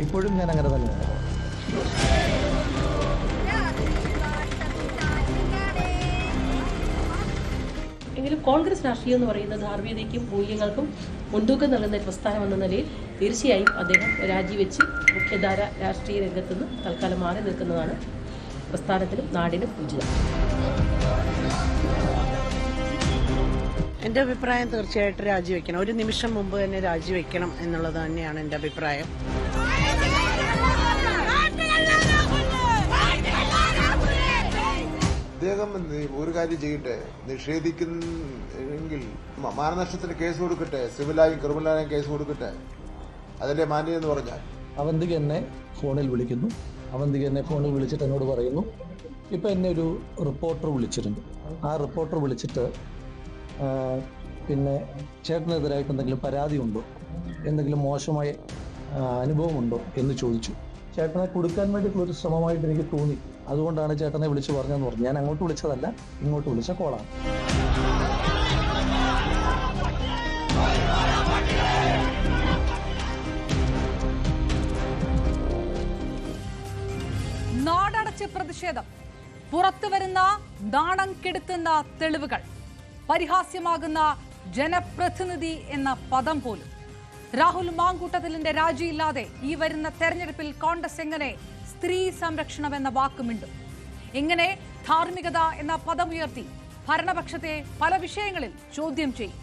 ഇപ്പോഴും ഞാൻ അങ്ങനെ തന്നെയാണ്. എങ്കിലും കോൺഗ്രസ് രാഷ്ട്രീയം എന്ന് പറയുന്നത് ധാർമ്മികതയ്ക്കും മൂല്യങ്ങൾക്കും മുൻതൂക്കം നൽകുന്ന ഒരു പ്രസ്ഥാനം എന്ന നിലയിൽ തീർച്ചയായും അദ്ദേഹം രാജിവെച്ച് മുഖ്യധാര രാഷ്ട്രീയ രംഗത്തുനിന്ന് തൽക്കാലം മാറി നിൽക്കുന്നതാണ് പ്രസ്ഥാനത്തിനും നാടിനും ഉചിതം. എൻ്റെ അഭിപ്രായം തീർച്ചയായിട്ടും രാജിവെക്കണം. ഒരു നിമിഷം മുമ്പ് തന്നെ രാജിവെക്കണം എന്നുള്ളത് തന്നെയാണ് എൻ്റെ അഭിപ്രായം. അദ്ദേഹം ഒരു കാര്യം ചെയ്യട്ടെ, നിഷേധിക്കുന്നെങ്കിൽ മാനനഷ്ടത്തിന് കേസ് കൊടുക്കട്ടെ, സിവിലായും ക്രിമിനലായും കേസ് കൊടുക്കട്ടെ. അതിന്റെ മാന്യത എന്ന് പറഞ്ഞാൽ അവന്തിക എന്നെ ഫോണിൽ വിളിക്കുന്നു. അവന്തിക എന്നെ ഫോണിൽ വിളിച്ചിട്ട് എന്നോട് പറയുന്നു, ഇപ്പം എന്നെ ഒരു റിപ്പോർട്ടർ വിളിച്ചിട്ടുണ്ട്. ആ റിപ്പോർട്ടർ വിളിച്ചിട്ട് പിന്നെ ചേട്ടനെതിരായിട്ട് എന്തെങ്കിലും പരാതിയുണ്ടോ, എന്തെങ്കിലും മോശമായ അനുഭവമുണ്ടോ എന്ന് ചോദിച്ചു. ചേട്ടനെ കൊടുക്കാൻ വേണ്ടിയിട്ടുള്ളൊരു ശ്രമമായിട്ട് എനിക്ക് തോന്നി. അതുകൊണ്ടാണ് ചേട്ടനെ വിളിച്ച് പറഞ്ഞതെന്ന് പറഞ്ഞു. ഞാൻ അങ്ങോട്ട് വിളിച്ചതല്ല, ഇങ്ങോട്ട് വിളിച്ച കോളാണ്. നാടടച്ച് പ്രതിഷേധം, പുറത്തുവരുന്ന നാണം കെടുത്തുന്ന തെളിവുകൾ, പരിഹാസ്യമാകുന്ന ജനപ്രതിനിധി എന്ന പദം പോലും. രാഹുൽ മാങ്കൂട്ടത്തിലിന്റെ രാജിയില്ലാതെ ഈ വരുന്ന തെരഞ്ഞെടുപ്പിൽ കോൺഗ്രസ് എങ്ങനെ സ്ത്രീ സംരക്ഷണം എന്ന വാക്കുമിണ്ടും? എങ്ങനെ ധാർമ്മികത എന്ന പദമുയർത്തി ഭരണപക്ഷത്തെ പല വിഷയങ്ങളിൽ ചോദ്യം ചെയ്യും?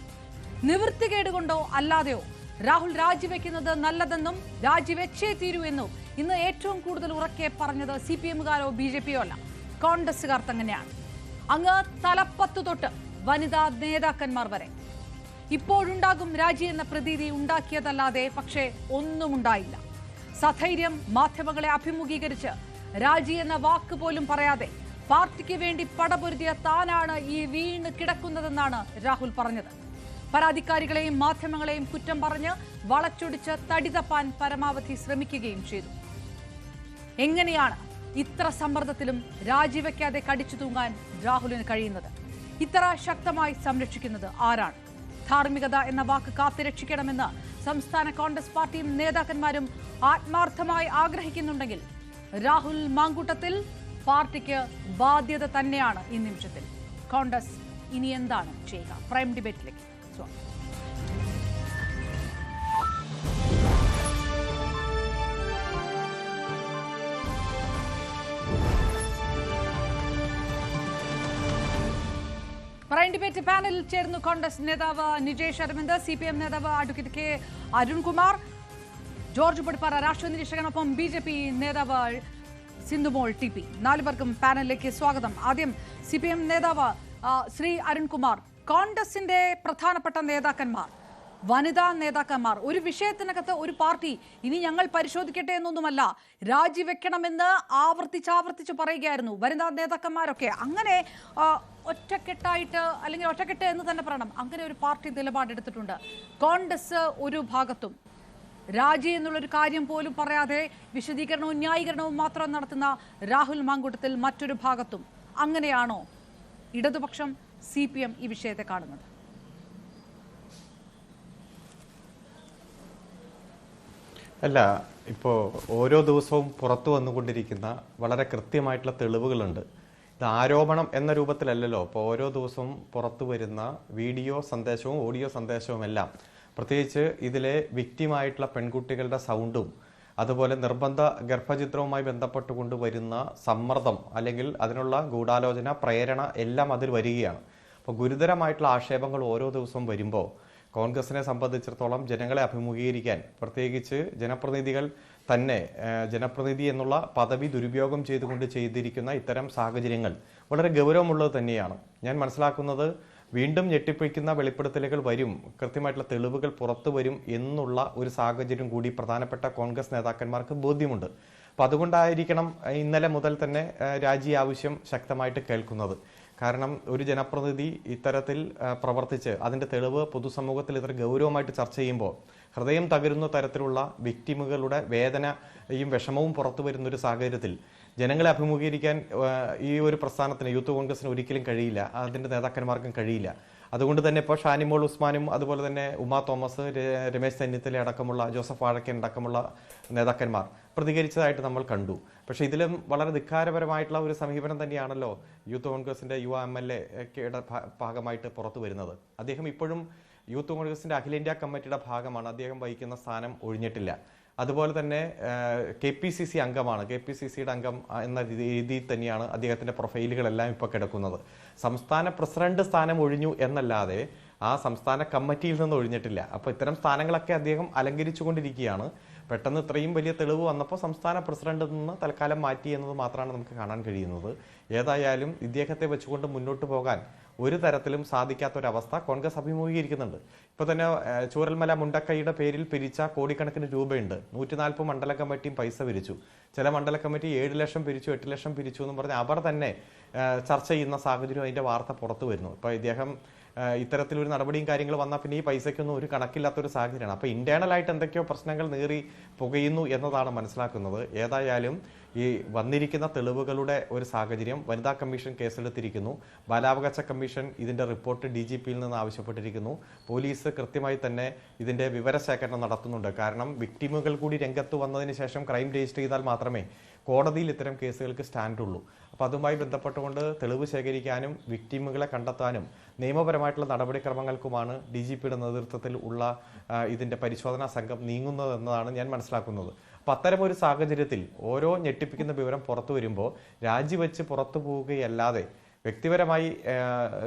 നിവൃത്തികേട് കൊണ്ടോ അല്ലാതെയോ രാഹുൽ രാജിവെക്കുന്നത് നല്ലതെന്നും രാജിവെച്ചേ തീരൂ എന്നും ഇന്ന് ഏറ്റവും കൂടുതൽ ഉറക്കെ പറഞ്ഞത് CPM-കാരോ BJP-യോ അല്ല, കോൺഗ്രസുകാർ തന്നെയാണ്. അങ്ങ് തലപ്പത്തു തൊട്ട് വനിതാ നേതാക്കന്മാർ വരെ. ഇപ്പോഴുണ്ടാകും രാജി എന്ന പ്രതീതി ഉണ്ടാക്കിയതല്ലാതെ പക്ഷേ ഒന്നും ഉണ്ടായില്ല. സധൈര്യം മാധ്യമങ്ങളെ അഭിമുഖീകരിച്ച് രാജി എന്ന വാക്ക് പോലും പറയാതെ പാർട്ടിക്ക് വേണ്ടി പടപൊരുതിയ താനാണ് ഈ വീണ് കിടക്കുന്നതെന്നാണ് രാഹുൽ പറഞ്ഞത്. പരാതിക്കാരികളെയും മാധ്യമങ്ങളെയും കുറ്റം പറഞ്ഞ് വളച്ചൊടിച്ച് തടിതപ്പാൻ പരമാവധി ശ്രമിക്കുകയും ചെയ്തു. എങ്ങനെയാണ് ഇത്ര സമ്മർദ്ദത്തിലും രാജിവെക്കാതെ കടിച്ചു തൂങ്ങാൻ രാഹുലിന് കഴിയുന്നത്? ഇത്ര ശക്തമായി സംരക്ഷിക്കുന്നത് ആരാണ്? ധാർമ്മികത എന്ന വാക്ക് കാത്തുരക്ഷിക്കണമെന്ന് സംസ്ഥാന കോൺഗ്രസ് പാർട്ടിയും നേതാക്കന്മാരും ആത്മാർത്ഥമായി ആഗ്രഹിക്കുന്നുണ്ടെങ്കിൽ രാഹുൽ മാങ്കൂട്ടത്തിൽ പാർട്ടിക്ക് ബാധ്യത തന്നെയാണ് ഈ നിമിഷത്തിൽ. കോൺഗ്രസ് ഇനി എന്താണ് ചെയ്യുക? പ്രൈം ഡിബേറ്റിലേക്ക് സ്വാഗതം. പ്രൈം ഡിബേറ്റ് പാനലിൽ ചേർന്നു കോൺഗ്രസ് നേതാവ് നിജേഷ് അരവിന്ദ്, CPM നേതാവ് advocate K Arunkumar, George Padippara രാഷ്ട്രീയ നിരീക്ഷകനൊപ്പം BJP നേതാവ് സിന്ധുമോൾ TP. 4 പേർക്കും പാനലിലേക്ക് സ്വാഗതം. ആദ്യം CPM നേതാവ് ശ്രീ അരുൺകുമാർ, കോൺഗ്രസിന്റെ പ്രധാനപ്പെട്ട നേതാക്കന്മാർ, വനിതാ നേതാക്കന്മാർ ഒരു വിഷയത്തിനകത്ത് ഒരു പാർട്ടി ഇനി ഞങ്ങൾ പരിശോധിക്കട്ടെ എന്നൊന്നുമല്ല, രാജിവെക്കണമെന്ന് ആവർത്തിച്ച് പറയുകയായിരുന്നു വനിതാ നേതാക്കന്മാരൊക്കെ. അങ്ങനെ ഒറ്റക്കെട്ടായിട്ട്, അല്ലെങ്കിൽ ഒറ്റക്കെട്ട് എന്ന് തന്നെ പറയണം, അങ്ങനെ ഒരു പാർട്ടി നിലപാടെടുത്തിട്ടുണ്ട്. കോൺഗ്രസ് ഒരു ഭാഗത്തും രാജി എന്നുള്ളൊരു കാര്യം പോലും പറയാതെ വിശദീകരണവും ന്യായീകരണവും മാത്രം നടത്തുന്ന രാഹുൽ മാങ്കൂട്ടത്തിൽ മറ്റൊരു ഭാഗത്തും. അങ്ങനെയാണോ ഇടതുപക്ഷം CPM ഈ വിഷയത്തെ കാണുന്നത്? അല്ല, ഇപ്പോൾ ഓരോ ദിവസവും പുറത്തു വന്നുകൊണ്ടിരിക്കുന്ന വളരെ കൃത്യമായിട്ടുള്ള തെളിവുകളുണ്ട്. ഇത് ആരോപണം എന്ന രൂപത്തിലല്ലല്ലോ. ഇപ്പോൾ ഓരോ ദിവസവും പുറത്തു വരുന്ന വീഡിയോ സന്ദേശവും ഓഡിയോ സന്ദേശവും എല്ലാം, പ്രത്യേകിച്ച് ഇതിലെ വിക്റ്റിമായിട്ടുള്ള പെൺകുട്ടികളുടെ സൗണ്ടും അതുപോലെ നിർബന്ധ ഗർഭചിത്രവുമായി ബന്ധപ്പെട്ടുകൊണ്ട് വരുന്ന സമ്മർദ്ദം അല്ലെങ്കിൽ അതിനുള്ള ഗൂഢാലോചന, പ്രേരണ എല്ലാം അതിൽ വരികയാണ്. അപ്പോൾ ഗുരുതരമായിട്ടുള്ള ആക്ഷേപങ്ങൾ ഓരോ ദിവസവും വരുമ്പോൾ കോൺഗ്രസിനെ സംബന്ധിച്ചിടത്തോളം ജനങ്ങളെ അഭിമുഖീകരിക്കാൻ, പ്രത്യേകിച്ച് ജനപ്രതിനിധികൾ തന്നെ ജനപ്രതിനിധി എന്നുള്ള പദവി ദുരുപയോഗം ചെയ്തുകൊണ്ട് ചെയ്തിരിക്കുന്ന ഇത്തരം സാഹചര്യങ്ങൾ വളരെ ഗൗരവമുള്ളത് തന്നെയാണ്. ഞാൻ മനസ്സിലാക്കുന്നത് വീണ്ടും ഞെട്ടിപ്പിക്കുന്ന വെളിപ്പെടുത്തലുകൾ വരും, കൃത്യമായിട്ടുള്ള തെളിവുകൾ പുറത്തു വരും എന്നുള്ള ഒരു സാഹചര്യം കൂടി പ്രധാനപ്പെട്ട കോൺഗ്രസ് നേതാക്കന്മാർക്ക് ബോധ്യമുണ്ട്. അപ്പം അതുകൊണ്ടായിരിക്കണം ഇന്നലെ മുതൽ തന്നെ രാജി ആവശ്യം ശക്തമായിട്ട് കേൾക്കുന്നത്. കാരണം ഒരു ജനപ്രതിനിധി ഇത്തരത്തിൽ പ്രവർത്തിച്ച് അതിൻ്റെ തെളിവ് പൊതുസമൂഹത്തിൽ ഇത്ര ഗൗരവമായിട്ട് ചർച്ച ചെയ്യുമ്പോൾ ഹൃദയം തകരുന്ന തരത്തിലുള്ള വിക്ടിമുകളുടെ വേദനയും വിഷമവും പുറത്തു വരുന്നൊരു സാഹചര്യത്തിൽ ജനങ്ങളെ അഭിമുഖീകരിക്കാൻ ഈ ഒരു പ്രസ്ഥാനത്തിന് യൂത്ത് കോൺഗ്രസിന് ഒരിക്കലും കഴിയില്ല, അതിൻ്റെ നേതാക്കന്മാർക്കും കഴിയില്ല. അതുകൊണ്ട് തന്നെ ഇപ്പോൾ ഷാനിമോൾ ഉസ്മാനും അതുപോലെ തന്നെ ഉമാ തോമസ്, രമേശ് ചെന്നിത്തല അടക്കമുള്ള, ജോസഫ് വാഴക്കൻ അടക്കമുള്ള നേതാക്കന്മാർ പ്രതികരിച്ചതായിട്ട് നമ്മൾ കണ്ടു. പക്ഷേ ഇതിലും വളരെ ധിക്കാരപരമായിട്ടുള്ള ഒരു സമീപനം തന്നെയാണല്ലോ യൂത്ത് കോൺഗ്രസിൻ്റെ യുവ MLA-യുടെ ഭാഗമായിട്ട് പുറത്തു വരുന്നത്. അദ്ദേഹം ഇപ്പോഴും യൂത്ത് കോൺഗ്രസിൻ്റെ അഖിലേന്ത്യാ കമ്മിറ്റിയുടെ ഭാഗമാണ്, അദ്ദേഹം വഹിക്കുന്ന സ്ഥാനം ഒഴിഞ്ഞിട്ടില്ല. അതുപോലെ തന്നെ KPCC അംഗമാണ്, KPCCയുടെ അംഗം എന്ന രീതിയിൽ തന്നെയാണ് അദ്ദേഹത്തിൻ്റെ പ്രൊഫൈലുകളെല്ലാം ഇപ്പോൾ കിടക്കുന്നത്. സംസ്ഥാന പ്രസിഡന്റ് സ്ഥാനം ഒഴിഞ്ഞു എന്നല്ലാതെ ആ സംസ്ഥാന കമ്മിറ്റിയിൽ നിന്ന് ഒഴിഞ്ഞിട്ടില്ല. അപ്പോൾ ഇത്തരം സ്ഥാനങ്ങളൊക്കെ അദ്ദേഹം അലങ്കരിച്ചു കൊണ്ടിരിക്കുകയാണ്. പെട്ടെന്ന് ഇത്രയും വലിയ തെളിവ് വന്നപ്പോൾ സംസ്ഥാന പ്രസിഡന്റിൽ നിന്ന് തൽക്കാലം മാറ്റി എന്നത് മാത്രമാണ് നമുക്ക് കാണാൻ കഴിയുന്നത്. ഏതായാലും ഇദ്ദേഹത്തെ വെച്ചുകൊണ്ട് മുന്നോട്ട് പോകാൻ ഒരു തരത്തിലും സാധിക്കാത്തൊരവസ്ഥ കോൺഗ്രസ് അഭിമുഖീകരിക്കുന്നുണ്ട്. ഇപ്പോൾ തന്നെ ചൂരൽമല മുണ്ടക്കൈയുടെ പേരിൽ പിരിച്ച കോടിക്കണക്കിന് രൂപയുണ്ട്. 140 മണ്ഡല കമ്മിറ്റിയും പൈസ പിരിച്ചു. ചില മണ്ഡല കമ്മിറ്റി 7 ലക്ഷം പിരിച്ചു, 8 ലക്ഷം പിരിച്ചു എന്ന് പറഞ്ഞ് അവർ തന്നെ ചർച്ച ചെയ്യുന്ന സാഹചര്യം, അതിൻ്റെ വാർത്ത പുറത്തു വരുന്നു. ഇപ്പോൾ ഇദ്ദേഹം ഇത്തരത്തിലൊരു നടപടിയും കാര്യങ്ങൾ വന്നാൽ പിന്നെ ഈ പൈസയ്ക്കൊന്നും ഒരു കണക്കില്ലാത്തൊരു സാഹചര്യമാണ്. അപ്പോൾ ഇന്റേണലായിട്ട് എന്തൊക്കെയോ പ്രശ്നങ്ങൾ നേറി പുകയുന്നു എന്നതാണ് മനസ്സിലാക്കുന്നത്. ഏതായാലും ഈ വന്നിരിക്കുന്ന തെളിവുകളുടെ ഒരു സാഹചര്യം, വനിതാ കമ്മീഷൻ കേസെടുത്തിരിക്കുന്നു, ബാലാവകാശ കമ്മീഷൻ ഇതിൻ്റെ റിപ്പോർട്ട് DGPയിൽ നിന്ന് ആവശ്യപ്പെട്ടിരിക്കുന്നു. പോലീസ് കൃത്യമായി തന്നെ ഇതിൻ്റെ വിവരശേഖരണം നടത്തുന്നുണ്ട്. കാരണം വിക്ടിമുകൾ കൂടി രംഗത്ത് വന്നതിന് ശേഷം ക്രൈം രജിസ്റ്റർ ചെയ്താൽ മാത്രമേ കോടതിയിൽ ഇത്തരം കേസുകൾക്ക് സ്റ്റാൻഡുള്ളൂ. അപ്പോൾ അതുമായി ബന്ധപ്പെട്ടുകൊണ്ട് തെളിവ് ശേഖരിക്കാനും വിക്ടിമുകളെ കണ്ടെത്താനും നിയമപരമായിട്ടുള്ള നടപടിക്രമങ്ങൾക്കുമാണ് DGPയുടെ നേതൃത്വത്തിൽ ഉള്ള ഇതിൻ്റെ പരിശോധനാ സംഘം നീങ്ങുന്നതെന്നതാണ് ഞാൻ മനസ്സിലാക്കുന്നത്. അപ്പം അത്തരമൊരു സാഹചര്യത്തിൽ ഓരോ ഞെട്ടിപ്പിക്കുന്ന വിവരം പുറത്തു വരുമ്പോൾ രാജിവെച്ച് പുറത്തു പോവുകയല്ലാതെ വ്യക്തിപരമായി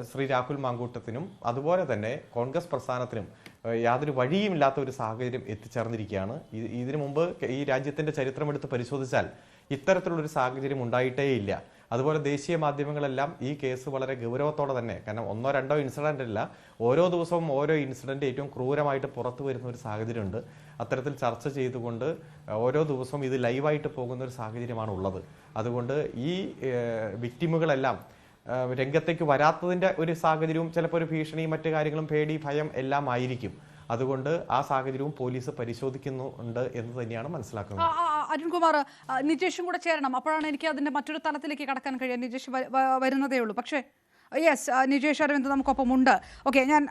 ശ്രീ രാഹുൽ മാങ്കൂട്ടത്തിനും അതുപോലെ തന്നെ കോൺഗ്രസ് പ്രസ്ഥാനത്തിനും യാതൊരു വഴിയുമില്ലാത്ത ഒരു സാഹചര്യം എത്തിച്ചേർന്നിരിക്കുകയാണ്. ഇതിനു മുമ്പ് ഈ രാജ്യത്തിൻ്റെ ചരിത്രമെടുത്ത് പരിശോധിച്ചാൽ ഇത്തരത്തിലുള്ളൊരു സാഹചര്യം ഉണ്ടായിട്ടേയില്ല. അതുപോലെ ദേശീയ മാധ്യമങ്ങളെല്ലാം ഈ കേസ് വളരെ ഗൗരവത്തോടെ തന്നെ, കാരണം 1-2 ഇൻസിഡൻ്റ് അല്ല, ഓരോ ദിവസവും ഓരോ ഇൻസിഡൻറ്റ് ഏറ്റവും ക്രൂരമായിട്ട് പുറത്തു വരുന്ന ഒരു സാഹചര്യമുണ്ട്. അത്തരത്തിൽ ചർച്ച ചെയ്തുകൊണ്ട് ഓരോ ദിവസവും ഇത് ലൈവായിട്ട് പോകുന്ന ഒരു സാഹചര്യമാണ് ഉള്ളത്. അതുകൊണ്ട് ഈ വിക്ടിമുകളെല്ലാം രംഗത്തേക്ക് വരാത്തതിൻ്റെ ഒരു സാഹചര്യവും ചിലപ്പോൾ ഒരു ഭീഷണിയും മറ്റു കാര്യങ്ങളും പേടി ഭയം എല്ലാം ആയിരിക്കും. അതുകൊണ്ട് ആ സാഹചര്യവും പോലീസ് പരിശോധിക്കുന്നുണ്ട് എന്ന് തന്നെയാണ് മനസ്സിലാക്കുന്നത്. അരുൺകുമാർ, നിജേഷും കൂടെ ചേരണം, അപ്പോഴാണ് എനിക്ക് അതിന്റെ മറ്റൊരു തലത്തിലേക്ക് കടക്കാൻ കഴിയുക. നിജേഷ് വരുന്നതേ ഉള്ളൂ. പക്ഷേ യെസ്, നിജേഷ് അരവിന്ദ് നമുക്കൊപ്പം ഉണ്ട്. ഓക്കെ, ഞാൻ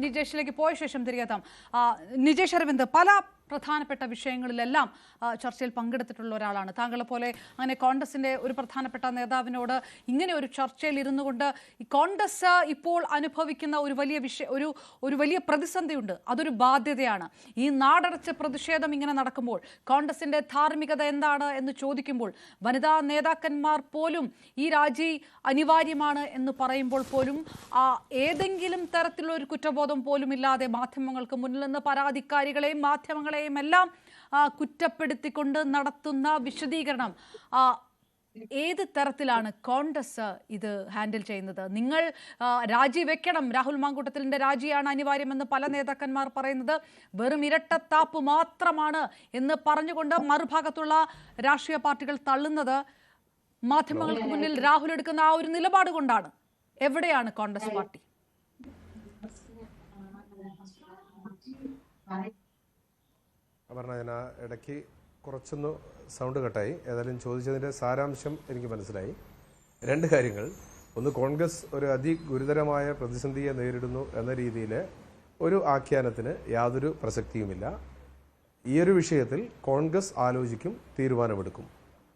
നിജേഷിലേക്ക് പോയ ശേഷം തിരികെ എത്താം. നിജേഷ് അരവിന്ദ് പല പ്രധാനപ്പെട്ട വിഷയങ്ങളിലെല്ലാം ചർച്ചയിൽ പങ്കെടുത്തിട്ടുള്ള ഒരാളാണ്. താങ്കളെ പോലെ അങ്ങനെ കോൺഗ്രസിൻ്റെ ഒരു പ്രധാനപ്പെട്ട നേതാവിനോട് ഇങ്ങനെ ഒരു ചർച്ചയിൽ ഇരുന്നു കൊണ്ട് കോൺഗ്രസ് ഇപ്പോൾ അനുഭവിക്കുന്ന ഒരു വലിയ പ്രതിസന്ധിയുണ്ട്. അതൊരു ബാധ്യതയാണ്. ഈ നാടടച്ച പ്രതിഷേധം ഇങ്ങനെ നടക്കുമ്പോൾ കോൺഗ്രസിൻ്റെ ധാർമ്മികത എന്താണ് എന്ന് ചോദിക്കുമ്പോൾ വനിതാ നേതാക്കന്മാർ പോലും ഈ രാജി അനിവാര്യമാണ് എന്ന് പറയുമ്പോൾ പോലും ഏതെങ്കിലും തരത്തിലുള്ള ഒരു കുറ്റബോധം പോലും ഇല്ലാതെ മാധ്യമങ്ങൾക്ക് മുന്നിൽ നിന്ന് പരാതിക്കാരികളെയും മാധ്യമങ്ങളെയും എല്ലാം കുറ്റപ്പെടുത്തിക്കൊണ്ട് നടത്തുന്ന വിശദീകരണം ഏത് തരത്തിലാണ് കോൺഗ്രസ് ഇത് ഹാൻഡിൽ ചെയ്യുന്നത്? നിങ്ങൾ രാജിവെക്കണം, രാഹുൽ മാങ്കൂട്ടത്തിലിൻ്റെ രാജിയാണ് അനിവാര്യമെന്ന് പല നേതാക്കന്മാർ പറയുന്നത് വെറും ഇരട്ടത്താപ്പ് മാത്രമാണ് എന്ന് പറഞ്ഞുകൊണ്ട് മറുഭാഗത്തുള്ള രാഷ്ട്രീയ പാർട്ടികൾ തള്ളുന്നത് മാധ്യമങ്ങൾക്ക് മുന്നിൽ രാഹുൽ എടുക്കുന്ന ആ ഒരു നിലപാട് കൊണ്ടാണ്. എവിടെയാണ് കോൺഗ്രസ് പാർട്ടി? പറഞ്ഞ ഞാൻ ഇടയ്ക്ക് കുറച്ചൊന്ന് സൗണ്ട് കട്ടായി. ഏതായാലും ചോദിച്ചതിൻ്റെ സാരാംശം എനിക്ക് മനസ്സിലായി. 2 കാര്യങ്ങൾ. ഒന്ന്, കോൺഗ്രസ് ഒരു അതിഗുരുതരമായ പ്രതിസന്ധിയെ നേരിടുന്നു എന്ന രീതിയിൽ ഒരു ആഖ്യാനത്തിന് യാതൊരു പ്രസക്തിയുമില്ല. ഈയൊരു വിഷയത്തിൽ കോൺഗ്രസ് ആലോചിക്കും, തീരുമാനമെടുക്കും.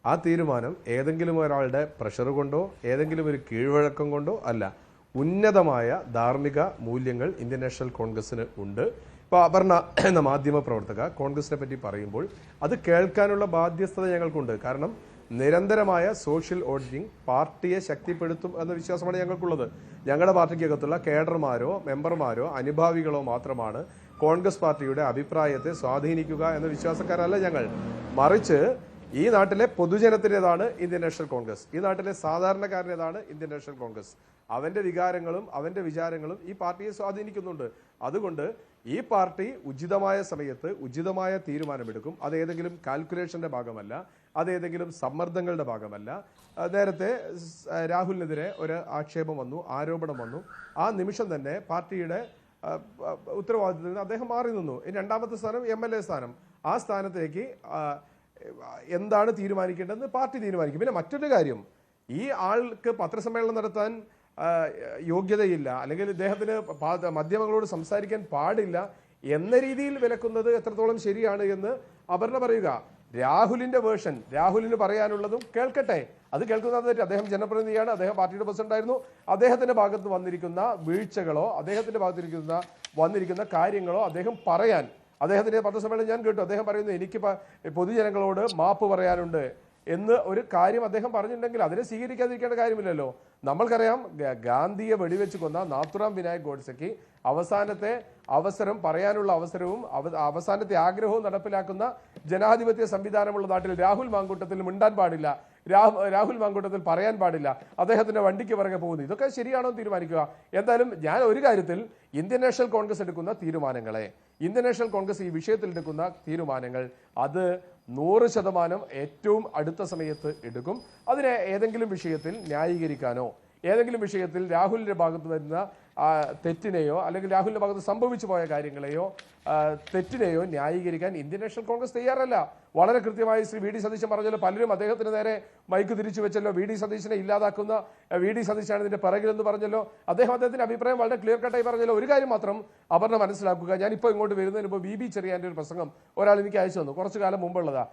ആ തീരുമാനം ഏതെങ്കിലും ഒരാളുടെ പ്രഷർ കൊണ്ടോ ഏതെങ്കിലും ഒരു കീഴ്വഴക്കം കൊണ്ടോ അല്ല. ഉന്നതമായ ധാർമ്മിക മൂല്യങ്ങൾ ഇന്ത്യൻ നാഷണൽ കോൺഗ്രസിന് ഉണ്ട്. ഇപ്പോൾ അപർണ എന്ന മാധ്യമ പ്രവർത്തക കോൺഗ്രസിനെ പറ്റി പറയുമ്പോൾ അത് കേൾക്കാനുള്ള ബാധ്യസ്ഥത ഞങ്ങൾക്കുണ്ട്. കാരണം നിരന്തരമായ സോഷ്യൽ ഓഡിറ്റിംഗ് പാർട്ടിയെ ശക്തിപ്പെടുത്തും എന്ന വിശ്വാസമാണ് ഞങ്ങൾക്കുള്ളത്. ഞങ്ങളുടെ പാർട്ടിക്കകത്തുള്ള കേഡർമാരോ മെമ്പർമാരോ അനുഭാവികളോ മാത്രമാണ് കോൺഗ്രസ് പാർട്ടിയുടെ അഭിപ്രായത്തെ സ്വാധീനിക്കുക എന്ന വിശ്വാസക്കാരല്ല ഞങ്ങൾ. മറിച്ച് ഈ നാട്ടിലെ പൊതുജനത്തിൻ്റെതാണ് ഇന്ത്യൻ നാഷണൽ കോൺഗ്രസ്. ഈ നാട്ടിലെ സാധാരണക്കാരൻ്റെതാണ് ഇന്ത്യൻ നാഷണൽ കോൺഗ്രസ്. അവൻ്റെ വികാരങ്ങളും അവൻ്റെ വിചാരങ്ങളും ഈ പാർട്ടിയെ സ്വാധീനിക്കുന്നുണ്ട്. അതുകൊണ്ട് ഈ പാർട്ടി ഉചിതമായ സമയത്ത് ഉചിതമായ തീരുമാനമെടുക്കും. അത് ഏതെങ്കിലും കാൽക്കുലേഷന്റെ ഭാഗമല്ല, അതേതെങ്കിലും സമ്മർദ്ദങ്ങളുടെ ഭാഗമല്ല. നേരത്തെ രാഹുലിനെതിരെ ഒരു ആക്ഷേപം വന്നു, ആരോപണം വന്നു. ആ നിമിഷം തന്നെ പാർട്ടിയുടെ ഉത്തരവാദിത്തത്തിൽ നിന്ന് അദ്ദേഹം മാറി നിന്നു. രണ്ടാമത്തെ സ്ഥാനം MLA സ്ഥാനം. ആ സ്ഥാനത്തേക്ക് എന്താണ് തീരുമാനിക്കേണ്ടതെന്ന് പാർട്ടി തീരുമാനിക്കും. പിന്നെ മറ്റൊരു കാര്യം, ഈ ആൾക്ക് പത്രസമ്മേളനം നടത്താൻ യോഗ്യതയില്ല, അല്ലെങ്കിൽ ഇദ്ദേഹത്തിന് മാധ്യമങ്ങളോട് സംസാരിക്കാൻ പാടില്ല എന്ന രീതിയിൽ വിലക്കുന്നത് എത്രത്തോളം ശരിയാണ് എന്ന് അപർണ പറയുക. രാഹുലിന്റെ വേർഷൻ, രാഹുലിന് പറയാനുള്ളതും കേൾക്കട്ടെ. അത് കേൾക്കുന്നത് തെറ്റ്. അദ്ദേഹം ജനപ്രതിനിധിയാണ്, അദ്ദേഹം പാർട്ടിയുടെ പ്രസിഡന്റ് ആയിരുന്നു. അദ്ദേഹത്തിന്റെ ഭാഗത്ത് വന്നിരിക്കുന്ന വീഴ്ചകളോ അദ്ദേഹത്തിന്റെ ഭാഗത്ത് വന്നിരിക്കുന്ന കാര്യങ്ങളോ അദ്ദേഹം പറയാൻ, അദ്ദേഹത്തിന്റെ പത്രസമ്മേളനം ഞാൻ കേട്ടു, അദ്ദേഹം പറയുന്നു എനിക്ക് പൊതുജനങ്ങളോട് മാപ്പ് പറയാനുണ്ട് എന്ന് ഒരു കാര്യം അദ്ദേഹം പറഞ്ഞിട്ടുണ്ടെങ്കിൽ അതിനെ സ്വീകരിക്കാതിരിക്കേണ്ട കാര്യമില്ലല്ലോ. നമ്മൾക്കറിയാം, ഗാന്ധിയെ വെടിവെച്ച് കൊന്ന നാഥുറാം വിനായക് ഗോഡ്സെക്ക് അവസാനത്തെ അവസരം പറയാനുള്ള അവസരവും അവസാനത്തെ ആഗ്രഹവും നടപ്പിലാക്കുന്ന ജനാധിപത്യ സംവിധാനമുള്ള നാട്ടിൽ രാഹുൽ മാങ്കൂട്ടത്തിൽ മിണ്ടാൻ പാടില്ല, രാഹുൽ മാങ്കൂട്ടത്തിൽ പറയാൻ പാടില്ല, അദ്ദേഹത്തിന്റെ വണ്ടിക്ക് പിറകെ പോകുന്നു. ഇതൊക്കെ ശരിയാണോ തീരുമാനിക്കുക. എന്തായാലും ഞാൻ ഒരു കാര്യത്തിൽ ഇന്ത്യൻ നാഷണൽ കോൺഗ്രസ് എടുക്കുന്ന തീരുമാനങ്ങളെ, ഇന്ത്യൻ നാഷണൽ കോൺഗ്രസ് ഈ വിഷയത്തിൽ എടുക്കുന്ന തീരുമാനങ്ങൾ അത് 100% ഏറ്റവും അടുത്ത സമയത്ത് എടുക്കും. അതിനെ ഏതെങ്കിലും വിഷയത്തിൽ ന്യായീകരിക്കാനോ ഏതെങ്കിലും വിഷയത്തിൽ രാഹുലിന്റെ ഭാഗത്ത് വരുന്ന തെറ്റിനെയോ അല്ലെങ്കിൽ രാഹുലിന്റെ ഭാഗത്ത് സംഭവിച്ചു പോയ കാര്യങ്ങളെയോ തെറ്റിനെയോ ന്യായീകരിക്കാൻ ഇന്ത്യൻ നാഷണൽ കോൺഗ്രസ് തയ്യാറല്ല. വളരെ കൃത്യമായി ശ്രീ വി ഡി സതീശൻ പറഞ്ഞല്ലോ, പലരും അദ്ദേഹത്തിന് നേരെ മൈക്ക് തിരിച്ചു വെച്ചല്ലോ, വി ഡി സതീശനെ ഇല്ലാതാക്കുന്ന വി ഡി സതീശാണ് ഇതിന്റെ പിറകിലെന്ന് പറഞ്ഞല്ലോ. അദ്ദേഹത്തിന്റെ അഭിപ്രായം വളരെ ക്ലിയർ കട്ടായി പറഞ്ഞല്ലോ. ഒരു കാര്യം മാത്രം അപർണ മനസ്സിലാക്കുക, ഞാനിപ്പോൾ ഇങ്ങോട്ട് വരുന്നതിന് മുമ്പ് വി ബി ചെറിയാന്റെ ഒരു പ്രസംഗം ഒരാൾ എനിക്ക് അയച്ചു തന്നു, കുറച്ചു കാലം മുമ്പുള്ളതാ.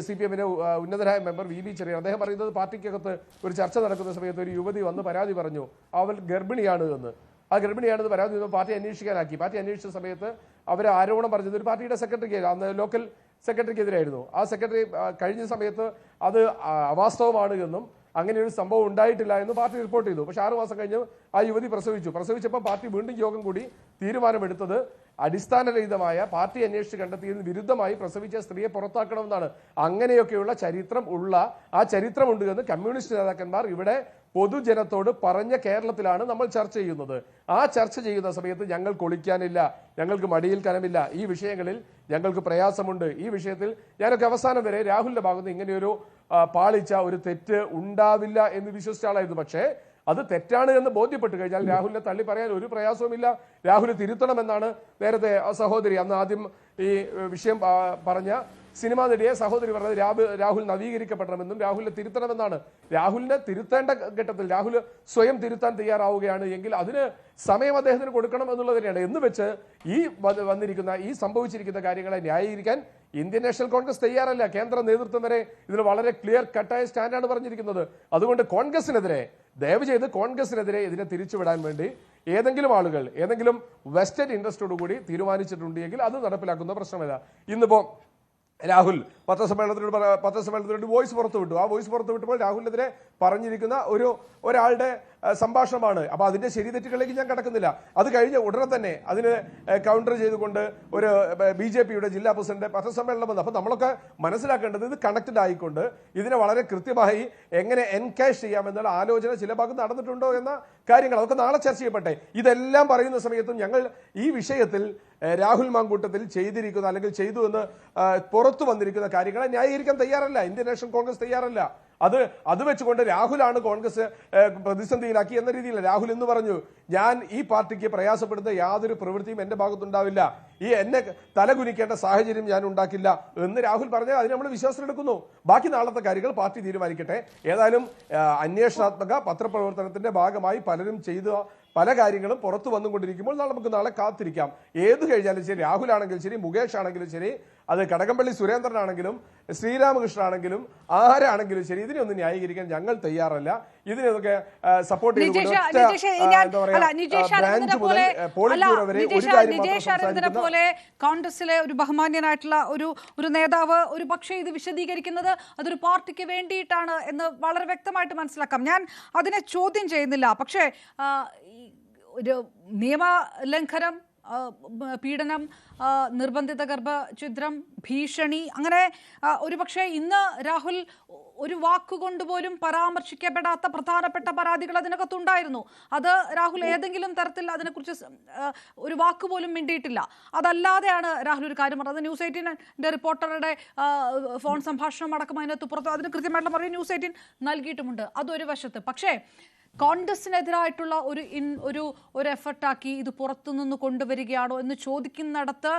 CPM-ന്റെ ഉന്നതരായ മെമ്പർ വി ബി ചെറിയാൻ, അദ്ദേഹം പറയുന്നത് പാർട്ടിക്കകത്ത് ഒരു ചർച്ച നടക്കുന്ന സമയത്ത് ഒരു യുവതി വന്ന് പരാതി പറഞ്ഞു അവൾ ഗർഭിണിയാണ് എന്ന്. ആ ഗർഭിണിയാണെന്ന് പരാതി പാർട്ടി അന്വേഷിക്കാനാക്കി. പാർട്ടി അന്വേഷിച്ച സമയത്ത് അവർ ആരോപണം പറഞ്ഞത് ഒരു പാർട്ടിയുടെ സെക്രട്ടറിക്ക്, അന്ന് ലോക്കൽ സെക്രട്ടറിക്കെതിരായിരുന്നു. ആ സെക്രട്ടറി കഴിഞ്ഞ സമയത്ത് അത് അവാസ്തവമാണ് എന്നും അങ്ങനെ ഒരു സംഭവം ഉണ്ടായിട്ടില്ല എന്ന് പാർട്ടി റിപ്പോർട്ട് ചെയ്തു. പക്ഷെ 6 മാസം കഴിഞ്ഞ് ആ യുവതി പ്രസവിച്ചപ്പോൾ പാർട്ടി വീണ്ടും യോഗം കൂടി തീരുമാനമെടുത്തത് അടിസ്ഥാനരഹിതമായ പാർട്ടി അന്വേഷിച്ച് കണ്ടെത്തിയതിന് വിരുദ്ധമായി പ്രസവിച്ച സ്ത്രീയെ പുറത്താക്കണമെന്നാണ്. അങ്ങനെയൊക്കെയുള്ള ആ ചരിത്രമുണ്ട് എന്ന് കമ്മ്യൂണിസ്റ്റ് നേതാക്കന്മാർ ഇവിടെ പൊതുജനത്തോട് പറഞ്ഞ കേരളത്തിലാണ് നമ്മൾ ചർച്ച ചെയ്യുന്നത്. ആ ചർച്ച ചെയ്യുന്ന സമയത്ത് ഞങ്ങൾക്ക് ഒളിക്കാനില്ല, ഞങ്ങൾക്ക് മടിയിൽ കനമില്ല, ഈ വിഷയങ്ങളിൽ ഞങ്ങൾക്ക് പ്രയാസമുണ്ട്. ഈ വിഷയത്തിൽ ഞാനൊക്കെ അവസാനം വരെ രാഹുലിന്റെ ഭാഗത്ത് ഇങ്ങനെയൊരു പാളിച്ച, ഒരു തെറ്റ് ഉണ്ടാവില്ല എന്ന് വിശ്വസിച്ച ആളായിരുന്നു. പക്ഷേ അത് തെറ്റാണ് എന്ന് ബോധ്യപ്പെട്ട് കഴിഞ്ഞാൽ രാഹുലിനെ തള്ളി പറയാൻ ഒരു പ്രയാസവുമില്ല. രാഹുൽ തിരുത്തണമെന്നാണ് നേരത്തെ സഹോദരി, അന്ന് ആദ്യം ഈ വിഷയം പറഞ്ഞ സിനിമാ നടിയെ സഹോദരി പറഞ്ഞത് രാഹുൽ നവീകരിക്കപ്പെടണമെന്നും രാഹുലിനെ തിരുത്തണമെന്നാണ്. രാഹുലിനെ തിരുത്തേണ്ട ഘട്ടത്തിൽ രാഹുൽ സ്വയം തിരുത്താൻ തയ്യാറാവുകയാണ് എങ്കിൽ അതിന് സമയം അദ്ദേഹത്തിന് കൊടുക്കണം എന്നുള്ളത് തന്നെയാണ്. എന്ന് വെച്ച് ഈ സംഭവിച്ചിരിക്കുന്ന കാര്യങ്ങളെ ന്യായീകരിക്കാൻ ഇന്ത്യൻ നാഷണൽ കോൺഗ്രസ് തയ്യാറല്ല. കേന്ദ്ര നേതൃത്വം വരെ ഇതിൽ വളരെ ക്ലിയർ കട്ടായ സ്റ്റാൻഡാണ് പറഞ്ഞിരിക്കുന്നത്. അതുകൊണ്ട് ദയവ് ചെയ്ത് കോൺഗ്രസിനെതിരെ ഇതിനെ തിരിച്ചുവിടാൻ വേണ്ടി ഏതെങ്കിലും ആളുകൾ ഏതെങ്കിലും വെസ്റ്റഡ് ഇൻട്രസ്റ്റോടുകൂടി തീരുമാനിച്ചിട്ടുണ്ടെങ്കിൽ അത് നടപ്പിലാക്കുന്ന പ്രശ്നമല്ല. ഇന്നിപ്പോ രാഹുൽ പത്രസമ്മേളനത്തിനോട് വോയിസ് പുറത്തുവിട്ടു. ആ വോയിസ് പുറത്തുവിട്ടപ്പോൾ രാഹുലിനെതിരെ പറഞ്ഞിരിക്കുന്ന ഒരാളുടെ സംഭാഷണമാണ്. അപ്പൊ അതിന്റെ ശരി തെറ്റുകളിലേക്ക് ഞാൻ കടക്കുന്നില്ല. അത് കഴിഞ്ഞ ഉടനെ തന്നെ അതിന് കൗണ്ടർ ചെയ്തുകൊണ്ട് ഒരു BJP-യുടെ ജില്ലാ പ്രസിഡന്റ് പത്രസമ്മേളനം വന്നു. അപ്പൊ നമ്മളൊക്കെ മനസ്സിലാക്കേണ്ടത് ഇത് കണക്റ്റഡ് ആയിക്കൊണ്ട് ഇതിനെ വളരെ കൃത്യമായി എങ്ങനെ എൻകാഷ് ചെയ്യാമെന്നുള്ള ആലോചന ചില ഭാഗത്ത് നടന്നിട്ടുണ്ടോ എന്ന കാര്യങ്ങൾ അതൊക്കെ നാളെ ചർച്ച ചെയ്യപ്പെട്ടെ. ഇതെല്ലാം പറയുന്ന സമയത്തും ഞങ്ങൾ ഈ വിഷയത്തിൽ രാഹുൽ മാങ്കൂട്ടത്തിൽ ചെയ്തിരിക്കുന്ന അല്ലെങ്കിൽ ചെയ്തു എന്ന് പുറത്തു വന്നിരിക്കുന്ന കാര്യങ്ങളെ ന്യായീകരിക്കാൻ തയ്യാറല്ല ഇന്ത്യൻ നാഷണൽ കോൺഗ്രസ് തയ്യാറല്ല. അത് വെച്ചുകൊണ്ട് രാഹുലാണ് കോൺഗ്രസ് പ്രതിസന്ധിയിലാക്കി എന്ന രീതിയിൽ രാഹുൽ എന്ന് പറഞ്ഞു, ഞാൻ ഈ പാർട്ടിക്ക് പ്രയാസപ്പെടുന്ന യാതൊരു പ്രവൃത്തിയും എന്റെ ഭാഗത്തുണ്ടാവില്ല, എന്നെ തലകുനിക്കേണ്ട സാഹചര്യം ഞാൻ ഉണ്ടാക്കില്ല എന്ന് രാഹുൽ പറഞ്ഞാൽ അതിന് നമ്മൾ വിശ്വാസമെടുക്കുന്നു. ബാക്കി നാളത്തെ കാര്യങ്ങൾ പാർട്ടി തീരുമാനിക്കട്ടെ. ഏതായാലും അന്വേഷണാത്മക പത്രപ്രവർത്തനത്തിന്റെ ഭാഗമായി പലരും ചെയ്ത പല കാര്യങ്ങളും പുറത്തു വന്നുകൊണ്ടിരിക്കുമ്പോൾ നമുക്ക് നാളെ കാത്തിരിക്കാം. ഏത് കഴിഞ്ഞാലും ശരി, രാഹുലാണെങ്കിലും ശരി, മുകേഷ് ആണെങ്കിലും ശരി, അത് കടകംപള്ളി സുരേന്ദ്രനാണെങ്കിലും ശ്രീരാമകൃഷ്ണനാണെങ്കിലും ആരാണെങ്കിലും ശരി, ഇതിനൊന്നും ന്യായീകരിക്കാൻ ഞങ്ങൾ തയ്യാറല്ല. ഇതിനൊക്കെ സപ്പോർട്ട് പോലെ കോൺഗ്രസിലെ ഒരു ബഹുമാന്യനായിട്ടുള്ള ഒരു നേതാവ് ഒരു പക്ഷേ ഇത് വിശദീകരിക്കുന്നത് അതൊരു പാർട്ടിക്ക് വേണ്ടിയിട്ടാണ് എന്ന് വളരെ വ്യക്തമായിട്ട് മനസ്സിലാക്കാം. ഞാൻ അതിനെ ചോദ്യം ചെയ്യുന്നില്ല. പക്ഷേ ഒരു നിയമലംഘനം, പീഡനം, നിർബന്ധിത ഗർഭഛിദ്രം, ഭീഷണി, അങ്ങനെ ഒരുപക്ഷെ ഇന്ന് രാഹുൽ ഒരു വാക്കുകൊണ്ടുപോലും പരാമർശിക്കപ്പെടാത്ത പ്രധാനപ്പെട്ട പരാതികൾ അതിനകത്തുണ്ടായിരുന്നു. അത് രാഹുൽ ഏതെങ്കിലും തരത്തിൽ അതിനെക്കുറിച്ച് ഒരു വാക്കുപോലും മിണ്ടിയിട്ടില്ല. അതല്ലാതെയാണ് രാഹുൽ ഒരു കാര്യം പറഞ്ഞത്. ന്യൂസ് 18 റിപ്പോർട്ടറുടെ ഫോൺ സംഭാഷണം അടക്കം അതിനകത്ത് പുറത്ത് അതിന് കൃത്യമായിട്ടുള്ള പറയും ന്യൂസ് 18 നൽകിയിട്ടുമുണ്ട്. അതൊരു വശത്ത്. പക്ഷേ കോൺഗ്രസിനെതിരായിട്ടുള്ള ഒരു എഫർട്ടാക്കി ഇത് പുറത്തുനിന്ന് കൊണ്ടുവരികയാണോ എന്ന് ചോദിക്കുന്നിടത്ത്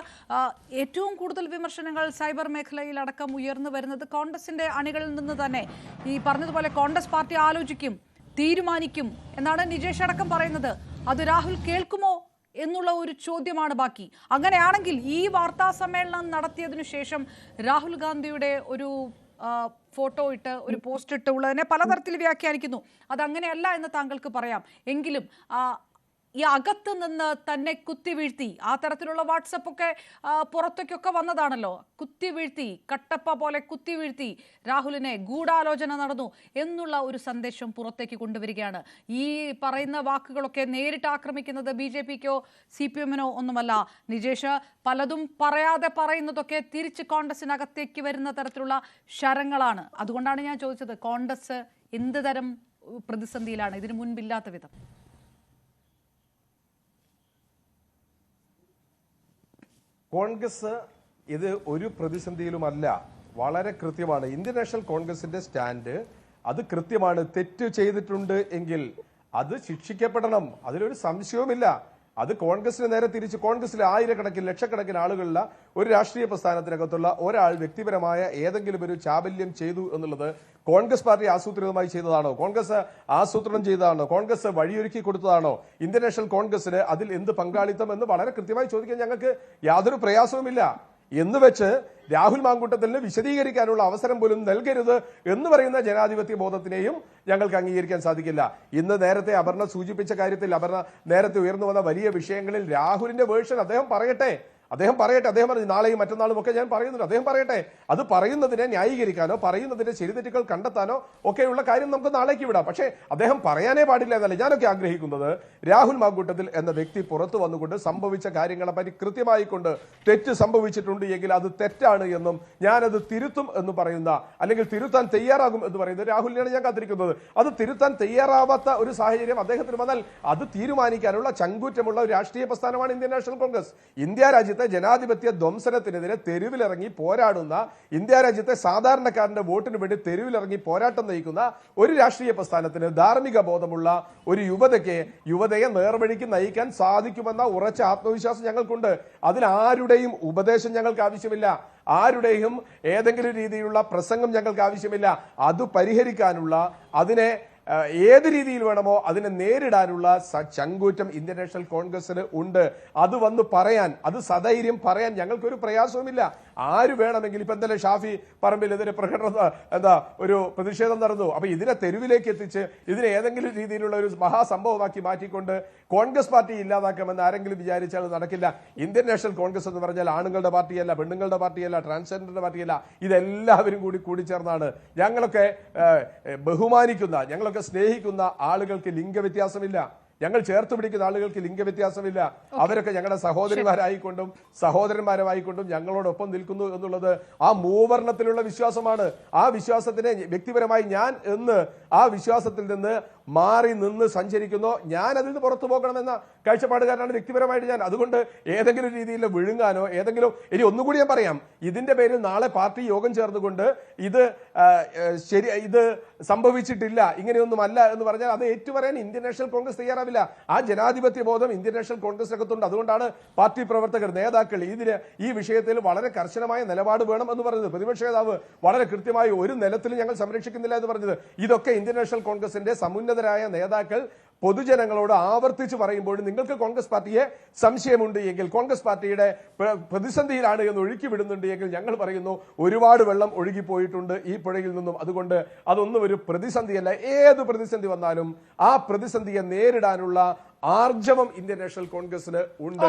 ഏറ്റവും കൂടുതൽ വിമർശനങ്ങൾ സൈബർ മേഖലയിൽ അടക്കം ഉയർന്നു വരുന്നത് കോൺഗ്രസിന്റെ അണികളിൽ നിന്ന് തന്നെ. ഈ പറഞ്ഞതുപോലെ കോൺഗ്രസ് പാർട്ടി ആലോചിക്കും, തീരുമാനിക്കും എന്നാണ് നിജേഷ് അടക്കം പറയുന്നത്. അത് രാഹുൽ കേൾക്കുമോ എന്നുള്ള ഒരു ചോദ്യമാണ് ബാക്കി. അങ്ങനെയാണെങ്കിൽ ഈ വാർത്താ സമ്മേളനം നടത്തിയതിനു ശേഷം രാഹുൽ ഗാന്ധിയുടെ ഒരു ഫോട്ടോ ഇട്ട് ഒരു പോസ്റ്റ് ഇട്ടുള്ളതിനെ പലതരത്തിൽ വ്യാഖ്യാനിക്കുന്നു. അതങ്ങനെയല്ല എന്ന് താങ്കൾക്ക് പറയാം. എങ്കിലും ഈ അകത്ത് നിന്ന് തന്നെ കുത്തിവീഴ്ത്തി, ആ തരത്തിലുള്ള വാട്സപ്പൊക്കെ പുറത്തേക്കൊക്കെ വന്നതാണല്ലോ, കുത്തിവീഴ്ത്തി, കട്ടപ്പ പോലെ കുത്തിവീഴ്ത്തി രാഹുലിനെ ഗൂഢാലോചന നടന്നു എന്നുള്ള ഒരു സന്ദേശം പുറത്തേക്ക് കൊണ്ടുവരികയാണ്. ഈ പറയുന്ന വാക്കുകളൊക്കെ നേരിട്ട് ആക്രമിക്കുന്നത് BJPക്കോ CPMനോ ഒന്നുമല്ല. നിജേഷ്, പലതും പറയാതെ പറയുന്നതൊക്കെ തിരിച്ച് കോൺഗ്രസിനകത്തേക്ക് വരുന്ന തരത്തിലുള്ള ശരങ്ങളാണ്. അതുകൊണ്ടാണ് ഞാൻ ചോദിച്ചത്, കോൺഗ്രസ് എന്ത് തരം പ്രതിസന്ധിയിലാണ് ഇതിനു മുൻപില്ലാത്ത വിധം? കോൺഗ്രസ് ഇത് ഒരു പ്രതിസന്ധിയിലുമല്ല, വളരെ കൃത്യമാണ്. ഇന്ത്യൻ നാഷണൽ കോൺഗ്രസിന്റെ സ്റ്റാൻഡ് അത് കൃത്യമാണ്. തെറ്റ് ചെയ്തിട്ടുണ്ട് എങ്കിൽ അത് ശിക്ഷിക്കപ്പെടണം, അതിലൊരു സംശയവുമില്ല. അത് കോൺഗ്രസിന് നേരെ തിരിച്ച് കോൺഗ്രസിലെ ആയിരക്കണക്കിന് ലക്ഷക്കണക്കിന് ആളുകളുള്ള ഒരു രാഷ്ട്രീയ പ്രസ്ഥാനത്തിനകത്തുള്ള ഒരാൾ വ്യക്തിപരമായ ഏതെങ്കിലും ഒരു ചാബല്യം ചെയ്തു എന്നുള്ളത് കോൺഗ്രസ് പാർട്ടി ആസൂത്രിതമായി ചെയ്തതാണോ, കോൺഗ്രസ് ആസൂത്രണം ചെയ്തതാണോ, കോൺഗ്രസ് വഴിയൊരുക്കി കൊടുത്തതാണോ, ഇന്ത്യൻ നാഷണൽ കോൺഗ്രസിന് അതിൽ എന്ത് പങ്കാളിത്തം എന്ന് വളരെ കൃത്യമായി ചോദിക്കാൻ ഞങ്ങൾക്ക് യാതൊരു പ്രയാസവുമില്ല. എന്ന് വെച്ച് രാഹുൽ മാങ്കൂട്ടത്തിന് വിശദീകരിക്കാനുള്ള അവസരം പോലും നൽകരുത് എന്ന് പറയുന്ന ജനാധിപത്യ ബോധത്തിനെയും ഞങ്ങൾക്ക് അംഗീകരിക്കാൻ സാധിക്കില്ല. ഇന്ന് നേരത്തെ അപർണ സൂചിപ്പിച്ച കാര്യത്തിൽ, അപർണ നേരത്തെ ഉയർന്നു വന്ന വലിയ വിഷയങ്ങളിൽ രാഹുലിന്റെ വേർഷൻ അദ്ദേഹം പറയട്ടെ. അദ്ദേഹം പറഞ്ഞു നാളെയും മറ്റന്നാളും ഒക്കെ ഞാൻ പറയുന്നുണ്ട്, അദ്ദേഹം പറയട്ടെ. അത് പറയുന്നതിനെ ന്യായീകരിക്കാനോ പറയുന്നതിന്റെ ശരിതെറ്റുകൾ കണ്ടെത്താനോ ഒക്കെയുള്ള കാര്യം നമുക്ക് നാളേക്ക് വിടാം. പക്ഷേ അദ്ദേഹം പറയാനേ പാടില്ല എന്നല്ല ഞാനൊക്കെ ആഗ്രഹിക്കുന്നത്. രാഹുൽ മാങ്കൂട്ടത്തിൽ എന്ന വ്യക്തി പുറത്തു വന്നുകൊണ്ട് സംഭവിച്ച കാര്യങ്ങളെ പറ്റി കൃത്യമായി കൊണ്ട് തെറ്റ് സംഭവിച്ചിട്ടുണ്ട് എങ്കിൽ അത് തെറ്റാണ് എന്നും ഞാനത് തിരുത്തും എന്ന് പറയുന്ന, അല്ലെങ്കിൽ തിരുത്താൻ തയ്യാറാകും എന്ന് പറയുന്നത് രാഹുലിനെയാണ് ഞാൻ കാത്തിരിക്കുന്നത്. അത് തിരുത്താൻ തയ്യാറാവാത്ത ഒരു സാഹചര്യം അദ്ദേഹത്തിന് വന്നാൽ അത് തീരുമാനിക്കാനുള്ള ചങ്കൂറ്റമുള്ള ഒരു രാഷ്ട്രീയ പ്രസ്ഥാനമാണ് ഇന്ത്യൻ നാഷണൽ കോൺഗ്രസ്. ഇന്ത്യ രാജ്യത്തെ ജനാധിപത്യ ധ്വംസനത്തിനെതിരെ തെരുവിലിറങ്ങി പോരാടുന്ന, ഇന്ത്യ രാജ്യത്തെ സാധാരണക്കാരന്റെ വോട്ടിന് വേണ്ടി തെരുവിലിറങ്ങി പോരാട്ടം നയിക്കുന്ന ഒരു രാഷ്ട്രീയ പ്രസ്ഥാനത്തിന്, ധാർമ്മിക ബോധമുള്ള ഒരു യുവതയെ നേർവഴിക്ക് നയിക്കാൻ സാധിക്കുമെന്ന ഉറച്ച ആത്മവിശ്വാസം ഞങ്ങൾക്കുണ്ട്. അതിൽ ആരുടെയും ഉപദേശം ഞങ്ങൾക്ക് ആവശ്യമില്ല, ആരുടെയും ഏതെങ്കിലും രീതിയിലുള്ള പ്രസംഗം ഞങ്ങൾക്ക് ആവശ്യമില്ല. അത് പരിഹരിക്കാനുള്ള, അതിനെ ഏത് രീതിയിൽ വേണമോ അതിനെ നേരിടാനുള്ള ചങ്കൂറ്റം ഇന്ത്യൻ നാഷണൽ കോൺഗ്രസിന് ഉണ്ട്. അത് വന്ന് പറയാൻ, അത് സധൈര്യം പറയാൻ ഞങ്ങൾക്കൊരു പ്രയാസവുമില്ല. ആര് വേണമെങ്കിൽ, ഇപ്പൊ എന്തായാലും ഷാഫി പറമ്പിൽ ഇതിന് ഒരു പ്രതിഷേധം നടന്നു. അപ്പൊ ഇതിനെ തെരുവിലേക്ക് എത്തിച്ച് ഇതിനെ ഏതെങ്കിലും രീതിയിലുള്ള ഒരു മഹാസംഭവമാക്കി മാറ്റിക്കൊണ്ട് കോൺഗ്രസ് പാർട്ടി ഇല്ലാതാക്കാമെന്ന് ആരെങ്കിലും വിചാരിച്ചാൽ നടക്കില്ല. ഇന്ത്യൻ നാഷണൽ കോൺഗ്രസ് എന്ന് പറഞ്ഞാൽ ആണുങ്ങളുടെ പാർട്ടിയല്ല, പെണ്ണുങ്ങളുടെ പാർട്ടിയല്ല, ട്രാൻസ്ജെൻഡറുടെ പാർട്ടിയല്ല, ഇതെല്ലാവരും കൂടിച്ചേർന്നാണ്. ഞങ്ങളൊക്കെ ബഹുമാനിക്കുന്ന, ഞങ്ങളൊക്കെ സ്നേഹിക്കുന്ന ആളുകൾക്ക് ലിംഗവ്യത്യാസമില്ല, ഞങ്ങൾ ചേർത്ത് പിടിക്കുന്ന ആളുകൾക്ക് ലിംഗവ്യത്യാസമില്ല. അവരൊക്കെ ഞങ്ങളുടെ സഹോദരിമാരായിക്കൊണ്ടും സഹോദരന്മാരുമായിക്കൊണ്ടും ഞങ്ങളോടൊപ്പം നിൽക്കുന്നു എന്നുള്ളത് ആ മൂവർണ്ണത്തിലുള്ള വിശ്വാസമാണ്. ആ വിശ്വാസത്തിനെ വ്യക്തിപരമായി ഞാൻ എന്ന് ആ വിശ്വാസത്തിൽ നിന്ന് മാറി നിന്ന് സഞ്ചരിക്കുന്നു. ഞാൻ അതിൽ നിന്ന് പുറത്തു പോകണമെന്ന കാഴ്ചപ്പാടുകാരനാണ് വ്യക്തിപരമായിട്ട് ഞാൻ. അതുകൊണ്ട് ഏതെങ്കിലും രീതിയിൽ വിഴുങ്ങാനോ ഏതെങ്കിലും, ഇനി ഒന്നുകൂടി ഞാൻ പറയാം, ഇതിന്റെ പേരിൽ നാളെ പാർട്ടി യോഗം ചേർന്നുകൊണ്ട് ഇത് സംഭവിച്ചിട്ടില്ല, ഇങ്ങനെയൊന്നുമല്ല എന്ന് പറഞ്ഞാൽ അത് ഏറ്റുപറയാൻ ഇന്ത്യൻ നാഷണൽ കോൺഗ്രസ് തയ്യാറാവില്ല. ആ ജനാധിപത്യ ബോധം ഇന്ത്യൻ നാഷണൽ കോൺഗ്രസിനകത്തുണ്ട്. അതുകൊണ്ടാണ് പാർട്ടി പ്രവർത്തകർ, നേതാക്കൾ ഈ വിഷയത്തിൽ വളരെ കർശനമായ നിലപാട് വേണം എന്ന് പറഞ്ഞത്. പ്രതിപക്ഷ നേതാവ് വളരെ കൃത്യമായി ഒരു നിലത്തിലും ഞങ്ങൾ സംരക്ഷിക്കുന്നില്ല എന്ന് പറഞ്ഞത്. ഇതൊക്കെ ഇന്ത്യൻ നാഷണൽ കോൺഗ്രസിന്റെ സമുന്നതരായ നേതാക്കൾ പൊതുജനങ്ങളോട് ആവർത്തിച്ച് പറയുമ്പോഴും നിങ്ങൾക്ക് കോൺഗ്രസ് പാർട്ടിയെ സംശയമുണ്ട് എങ്കിൽ, കോൺഗ്രസ് പാർട്ടിയുടെ പ്രതിസന്ധിയിലാണ് എന്ന് ഒഴുക്കി വിടുന്നുണ്ട് എങ്കിൽ ഞങ്ങൾ പറയുന്നു, ഒരുപാട് വെള്ളം ഒഴുകിപ്പോയിട്ടുണ്ട് ഈ പുഴയിൽ നിന്നും. അതുകൊണ്ട് അതൊന്നും ഒരു പ്രതിസന്ധിയല്ല. ഏത് പ്രതിസന്ധി വന്നാലും ആ പ്രതിസന്ധിയെ നേരിടാനുള്ള ആർജവം ഇന്ത്യൻ നാഷണൽ കോൺഗ്രസിന് ഉണ്ട്.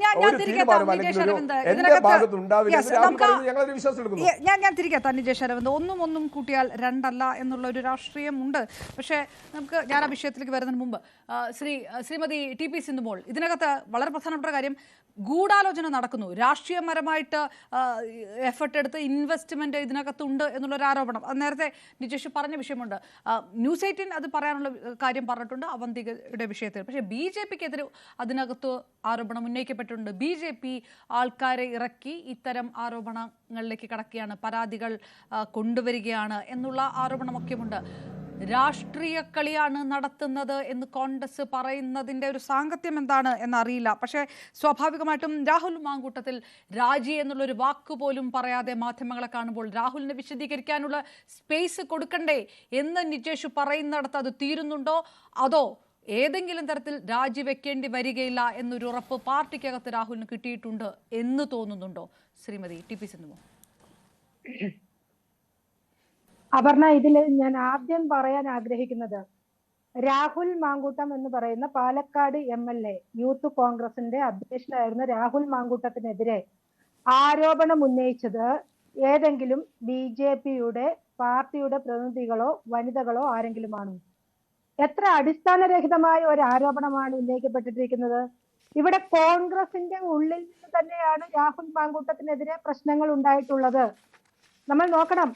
ഞാൻ തിരികെ നിജേഷ് അരവിന്ദ്, ഒന്നും കൂട്ടിയാൽ രണ്ടല്ല എന്നുള്ള ഒരു രാഷ്ട്രീയം ഉണ്ട്. പക്ഷേ ഞാൻ ആ വിഷയത്തിലേക്ക് വരുന്നതിന് മുമ്പ് ശ്രീമതി TP സിന്ധുമോൾ, ഇതിനകത്ത് വളരെ പ്രധാനപ്പെട്ട കാര്യം, ഗൂഢാലോചന നടക്കുന്നു, രാഷ്ട്രീയപരമായിട്ട് എഫർട്ട് എടുത്ത് ഇൻവെസ്റ്റ്മെന്റ് ഇതിനകത്തുണ്ട് എന്നുള്ളൊരു ആരോപണം. അത് നേരത്തെ നിജേഷ് പറഞ്ഞ വിഷയമുണ്ട്. ന്യൂസ് 18 അത് പറയാനുള്ള കാര്യം പറഞ്ഞിട്ടുണ്ട് അവന്തികയുടെ വിഷയത്തിൽ. പക്ഷേ BJPക്കെതിരെ അതിനകത്ത് ആരോപണം ഉന്നയിക്കപ്പെട്ടിട്ടുണ്ട്. BJP ആൾക്കാരെ ഇറക്കി ഇത്തരം ആരോപണങ്ങളിലേക്ക് കടക്കുകയാണ്, പരാതികൾ കൊണ്ടുവരികയാണ് എന്നുള്ള ആരോപണമൊക്കെയുണ്ട്. രാഷ്ട്രീയ കളിയാണ് നടത്തുന്നത് എന്ന് കോൺഗ്രസ് പറയുന്നതിൻ്റെ ഒരു സാങ്കത്യം എന്താണ് എന്നറിയില്ല. പക്ഷേ സ്വാഭാവികമായിട്ടും രാഹുൽ മാങ്കൂട്ടത്തിൽ രാജി എന്നുള്ളൊരു വാക്കുപോലും പറയാതെ മാധ്യമങ്ങളെ കാണുമ്പോൾ രാഹുലിന് വിശദീകരിക്കാനുള്ള സ്പേസ് കൊടുക്കണ്ടേ എന്ന് നിജേഷ് പറയുന്നിടത്ത് അത് തീരുന്നുണ്ടോ, അതോ ഏതെങ്കിലും തരത്തിൽ രാജിവെക്കേണ്ടി വരികയില്ല എന്നൊരു ഉറപ്പ് പാർട്ടിക്കകത്ത് രാഹുലിന് കിട്ടിയിട്ടുണ്ട് എന്ന് തോന്നുന്നുണ്ടോ? ശ്രീമതി ടി.പി. സിന്ധു. അപർണ, ഇതിൽ ഞാൻ ആദ്യം പറയാൻ ആഗ്രഹിക്കുന്നത്, രാഹുൽ മാങ്കൂട്ടം എന്ന് പറയുന്ന പാലക്കാട് MLA, യൂത്ത് കോൺഗ്രസിന്റെ അധ്യക്ഷനായിരുന്ന രാഹുൽ മാങ്കൂട്ടത്തിനെതിരെ ആരോപണം ഉന്നയിച്ചത് ഏതെങ്കിലും BJPയുടെ പാർട്ടിയുടെ പ്രതിനിധികളോ വനിതകളോ ആരെങ്കിലുമാണോ? എത്ര അടിസ്ഥാനരഹിതമായ ഒരു ആരോപണമാണ് ഉന്നയിക്കപ്പെട്ടിരിക്കുന്നത്. ഇവിടെ കോൺഗ്രസിന്റെ ഉള്ളിൽ നിന്ന് തന്നെയാണ് രാഹുൽ മാങ്കൂട്ടത്തിനെതിരെ പ്രശ്നങ്ങൾ ഉണ്ടായിട്ടുള്ളത്. നമ്മൾ നോക്കണം,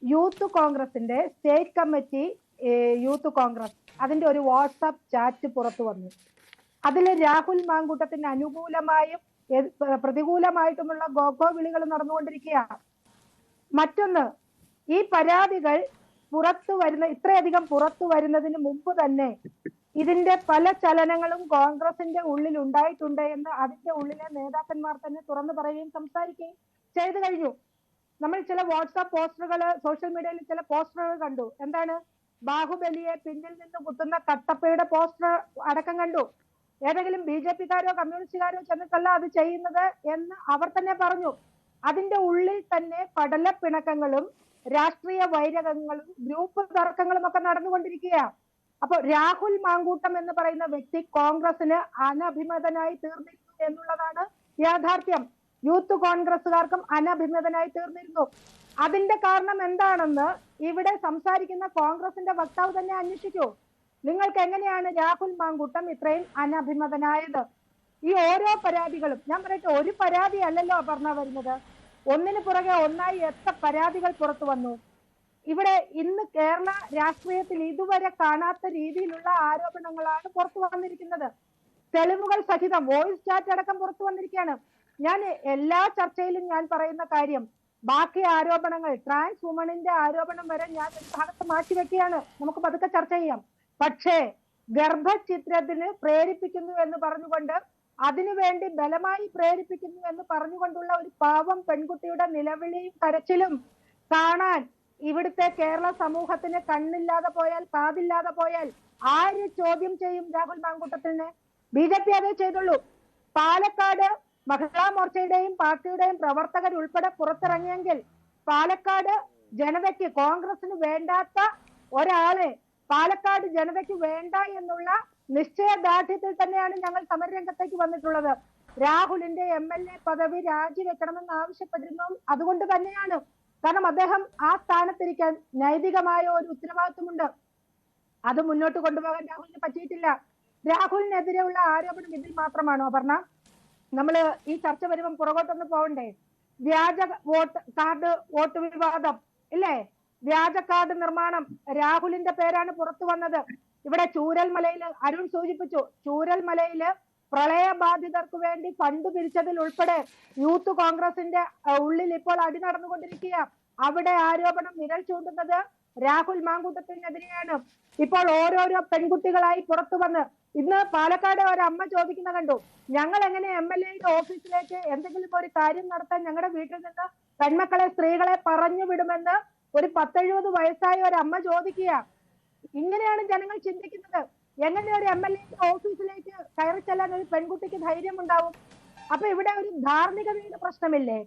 യൂത്ത് കോൺഗ്രസിന്റെ സ്റ്റേറ്റ് കമ്മിറ്റി, യൂത്ത് കോൺഗ്രസ്, അതിന്റെ ഒരു വാട്സാപ്പ് ചാറ്റ് പുറത്തു വന്നു. അതിൽ രാഹുൽ മാങ്കൂട്ടത്തിന് അനുകൂലമായും പ്രതികൂലമായിട്ടുമുള്ള ഗോഗോ വിളികൾ നടന്നുകൊണ്ടിരിക്കുകയാണ്. മറ്റൊന്ന്, ഈ പരാതികൾ ഇത്രയധികം പുറത്തു വരുന്നതിന് മുമ്പ് തന്നെ ഇതിന്റെ പല ചലനങ്ങളും കോൺഗ്രസിന്റെ ഉള്ളിൽ ഉണ്ടായിട്ടുണ്ട് എന്ന് അതിന്റെ ഉള്ളിലെ നേതാക്കന്മാർ തന്നെ തുറന്നു പറയുകയും സംസാരിക്കുകയും ചെയ്തു കഴിഞ്ഞു. നമ്മൾ ചില വാട്സാപ്പ് പോസ്റ്ററുകൾ, സോഷ്യൽ മീഡിയയിൽ ചില പോസ്റ്ററുകൾ കണ്ടു. എന്താണ്? ബാഹുബലിയെ പിന്നിൽ നിന്ന് കുത്തുന്ന കട്ടപ്പയുടെ പോസ്റ്റർ അടക്കം കണ്ടു. ഏതെങ്കിലും BJPക്കാരോ കമ്മ്യൂണിസ്റ്റുകാരോ ചെന്നിട്ടല്ല അത് ചെയ്യുന്നത് എന്ന് അവർ തന്നെ പറഞ്ഞു. അതിന്റെ ഉള്ളിൽ തന്നെ പടലപ്പിണക്കങ്ങളും രാഷ്ട്രീയ വൈരകങ്ങളും ഗ്രൂപ്പ് തർക്കങ്ങളും ഒക്കെ നടന്നുകൊണ്ടിരിക്കുകയാണ്. അപ്പൊ രാഹുൽ മാങ്കൂട്ടം എന്ന് പറയുന്ന വ്യക്തി കോൺഗ്രസിന് അനഭിമതനായി തീർന്നിരുന്നു എന്നുള്ളതാണ് യാഥാർത്ഥ്യം. യൂത്ത് കോൺഗ്രസുകാർക്കും അനഭിമതനായി തീർന്നിരുന്നു. അതിന്റെ കാരണം എന്താണെന്ന് ഇവിടെ സംസാരിക്കുന്ന കോൺഗ്രസിന്റെ വക്താവ് തന്നെ അന്വേഷിക്കൂ. നിങ്ങൾക്ക് എങ്ങനെയാണ് രാഹുൽ മാങ്കൂട്ടം ഇത്രയും അനഭിമതനായത്? ഈ ഓരോ പരാതികളും, ഞാൻ പറയട്ടെ, ഒരു പരാതി അല്ലല്ലോ അപർണ വരുന്നത്, ഒന്നിനു പുറകെ ഒന്നായി എത്ര പരാതികൾ പുറത്തു വന്നു. ഇവിടെ ഇന്ന് കേരള രാഷ്ട്രീയത്തിൽ ഇതുവരെ കാണാത്ത രീതിയിലുള്ള ആരോപണങ്ങളാണ് പുറത്തു വന്നിരിക്കുന്നത്. തെളിവുകൾ സഹിതം വോയിസ് ചാറ്റ് അടക്കം പുറത്തു വന്നിരിക്കുകയാണ്. ഞാൻ എല്ലാ ചർച്ചയിലും ഞാൻ പറയുന്ന കാര്യം, ബാക്കി ആരോപണങ്ങൾ, ട്രാൻസ് വുമണിന്റെ ആരോപണം വരെ ഞാൻ ഒരു ഭാഗത്ത് മാറ്റിവെക്കുകയാണ്, നമുക്ക് പതുക്കെ ചർച്ച ചെയ്യാം. പക്ഷേ ഗർഭചിത്രത്തിന് പ്രേരിപ്പിക്കുന്നു എന്ന് പറഞ്ഞുകൊണ്ട്, അതിനുവേണ്ടി ബലമായി പ്രേരിപ്പിക്കുന്നു എന്ന് പറഞ്ഞുകൊണ്ടുള്ള ഒരു പാവം പെൺകുട്ടിയുടെ നിലവിളിയും കരച്ചിലും കാണാൻ ഇവിടുത്തെ കേരള സമൂഹത്തിന് കണ്ണില്ലാതെ പോയാൽ, കാതില്ലാതെ പോയാൽ ആര് ചോദ്യം ചെയ്യും രാഹുൽ മാങ്കൂട്ടത്തിനെ? BJP അതേ ചെയ്തുള്ളൂ. പാലക്കാട് മഹിളാ മോർച്ചയുടെയും പാർട്ടിയുടെയും പ്രവർത്തകർ ഉൾപ്പെടെ പുറത്തിറങ്ങിയെങ്കിൽ പാലക്കാട് ജനതയ്ക്ക്, കോൺഗ്രസിന് വേണ്ടാത്ത ഒരാളെ പാലക്കാട് ജനതയ്ക്ക് വേണ്ട എന്നുള്ള നിശ്ചയദാർഢ്യത്തിൽ തന്നെയാണ് ഞങ്ങൾ സമരരംഗത്തേക്ക് വന്നിട്ടുള്ളത്. രാഹുലിന്റെ MLA പദവി രാജിവെക്കണമെന്ന് ആവശ്യപ്പെട്ടിരുന്നു. അതുകൊണ്ട് തന്നെയാണ്, കാരണം അദ്ദേഹം ആ സ്ഥാനത്തിരിക്കാൻ നൈതികമായ ഒരു ഉത്തരവാദിത്വമുണ്ട്. അത് മുന്നോട്ട് കൊണ്ടുപോകാൻ രാഹുലിന് പറ്റിയിട്ടില്ല. രാഹുലിനെതിരെയുള്ള ആരോപണം ഇതിൽ മാത്രമാണോ പറഞ്ഞ? നമ്മള് ഈ ചർച്ച വരുമ്പം പുറകോട്ടൊന്ന് പോകണ്ടേ? വ്യാജ വോട്ട് വിവാദം ഇല്ലേ? വ്യാജ കാർഡ് നിർമ്മാണം രാഹുലിന്റെ പേരാണ് പുറത്തു വന്നത്. ഇവിടെ ചൂരൽമലയിൽ അരുൺ സൂചിപ്പിച്ചു, ചൂരൽമലയില് പ്രളയബാധിതർക്ക് വേണ്ടി ഫണ്ട് പിരിച്ചതിൽ ഉൾപ്പെടെ യൂത്ത് കോൺഗ്രസിന്റെ ഉള്ളിൽ ഇപ്പോൾ അടി നടന്നുകൊണ്ടിരിക്കുക. അവിടെ ആരോപണം വിരൽ ചൂണ്ടുന്നത് രാഹുൽ മാങ്കൂട്ടത്തിനെതിരെയാണ്. ഇപ്പോൾ ഓരോരോ പെൺകുട്ടികളായി പുറത്തു വന്ന്, ഇന്ന് പാലക്കാട് ഒരമ്മ ചോദിക്കുന്ന കണ്ടു, ഞങ്ങൾ എങ്ങനെ MLAയുടെ ഓഫീസിലേക്ക് എന്തെങ്കിലും ഒരു കാര്യം നടത്താൻ ഞങ്ങളുടെ വീട്ടിൽ നിന്ന് പെൺമക്കളെ, സ്ത്രീകളെ പറഞ്ഞു വിടുമെന്ന് ഒരു 10-70 വയസ്സായ ഒരു അമ്മ ചോദിക്കുക. ഇങ്ങനെയാണ് ജനങ്ങൾ ചിന്തിക്കുന്നത്. എങ്ങനെ ഒരു MLAയുടെ ഓഫീസിലേക്ക് കയറി ചെല്ലാൻ ഒരു പെൺകുട്ടിക്ക് ധൈര്യം ഉണ്ടാവും? അപ്പൊ ഇവിടെ ഒരു ധാർമ്മികതയുടെ പ്രശ്നമില്ലേ?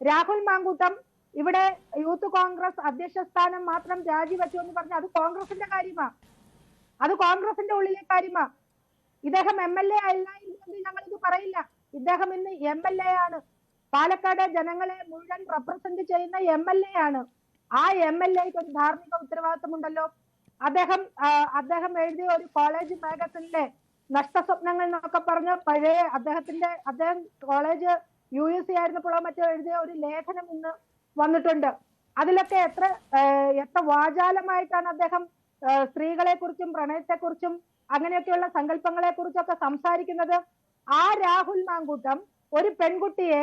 രാഹുൽ മാങ്കൂട്ടം ഇവിടെ യൂത്ത് കോൺഗ്രസ് അധ്യക്ഷ സ്ഥാനം മാത്രം രാജിവെച്ചു എന്ന് പറഞ്ഞാൽ അത് കോൺഗ്രസിന്റെ കാര്യമാ, അത് കോൺഗ്രസിന്റെ ഉള്ളിലെ കാര്യമാ. ഇദ്ദേഹം MLA അല്ല എന്ന് ഞങ്ങൾ ഇത് പറയില്ല. ഇദ്ദേഹം ഇന്ന് MLA ആണ്. പാലക്കാട് ജനങ്ങളെ മുഴുവൻ റെപ്രസെന്റ് ചെയ്യുന്ന MLA ആണ്. ആ MLAക്ക് ഒരു ധാർമ്മിക ഉത്തരവാദിത്വമുണ്ടല്ലോ. അദ്ദേഹം എഴുതിയ ഒരു കോളേജ് മാഗസിനിലെ നഷ്ടസ്വപ്നങ്ങൾ എന്നൊക്കെ പറഞ്ഞ പഴയ അദ്ദേഹം കോളേജ് USC ആയിരുന്നപ്പോഴോ മറ്റോ എഴുതിയ ഒരു ലേഖനം ഇന്ന് വന്നിട്ടുണ്ട്. അതിലൊക്കെ എത്ര വാചാലമായിട്ടാണ് അദ്ദേഹം സ്ത്രീകളെ കുറിച്ചും പ്രണയത്തെക്കുറിച്ചും അങ്ങനെയൊക്കെയുള്ള സങ്കല്പങ്ങളെ കുറിച്ചൊക്കെ സംസാരിക്കുന്നത്. ആ രാഹുൽ മാങ്കൂട്ടം ഒരു പെൺകുട്ടിയെ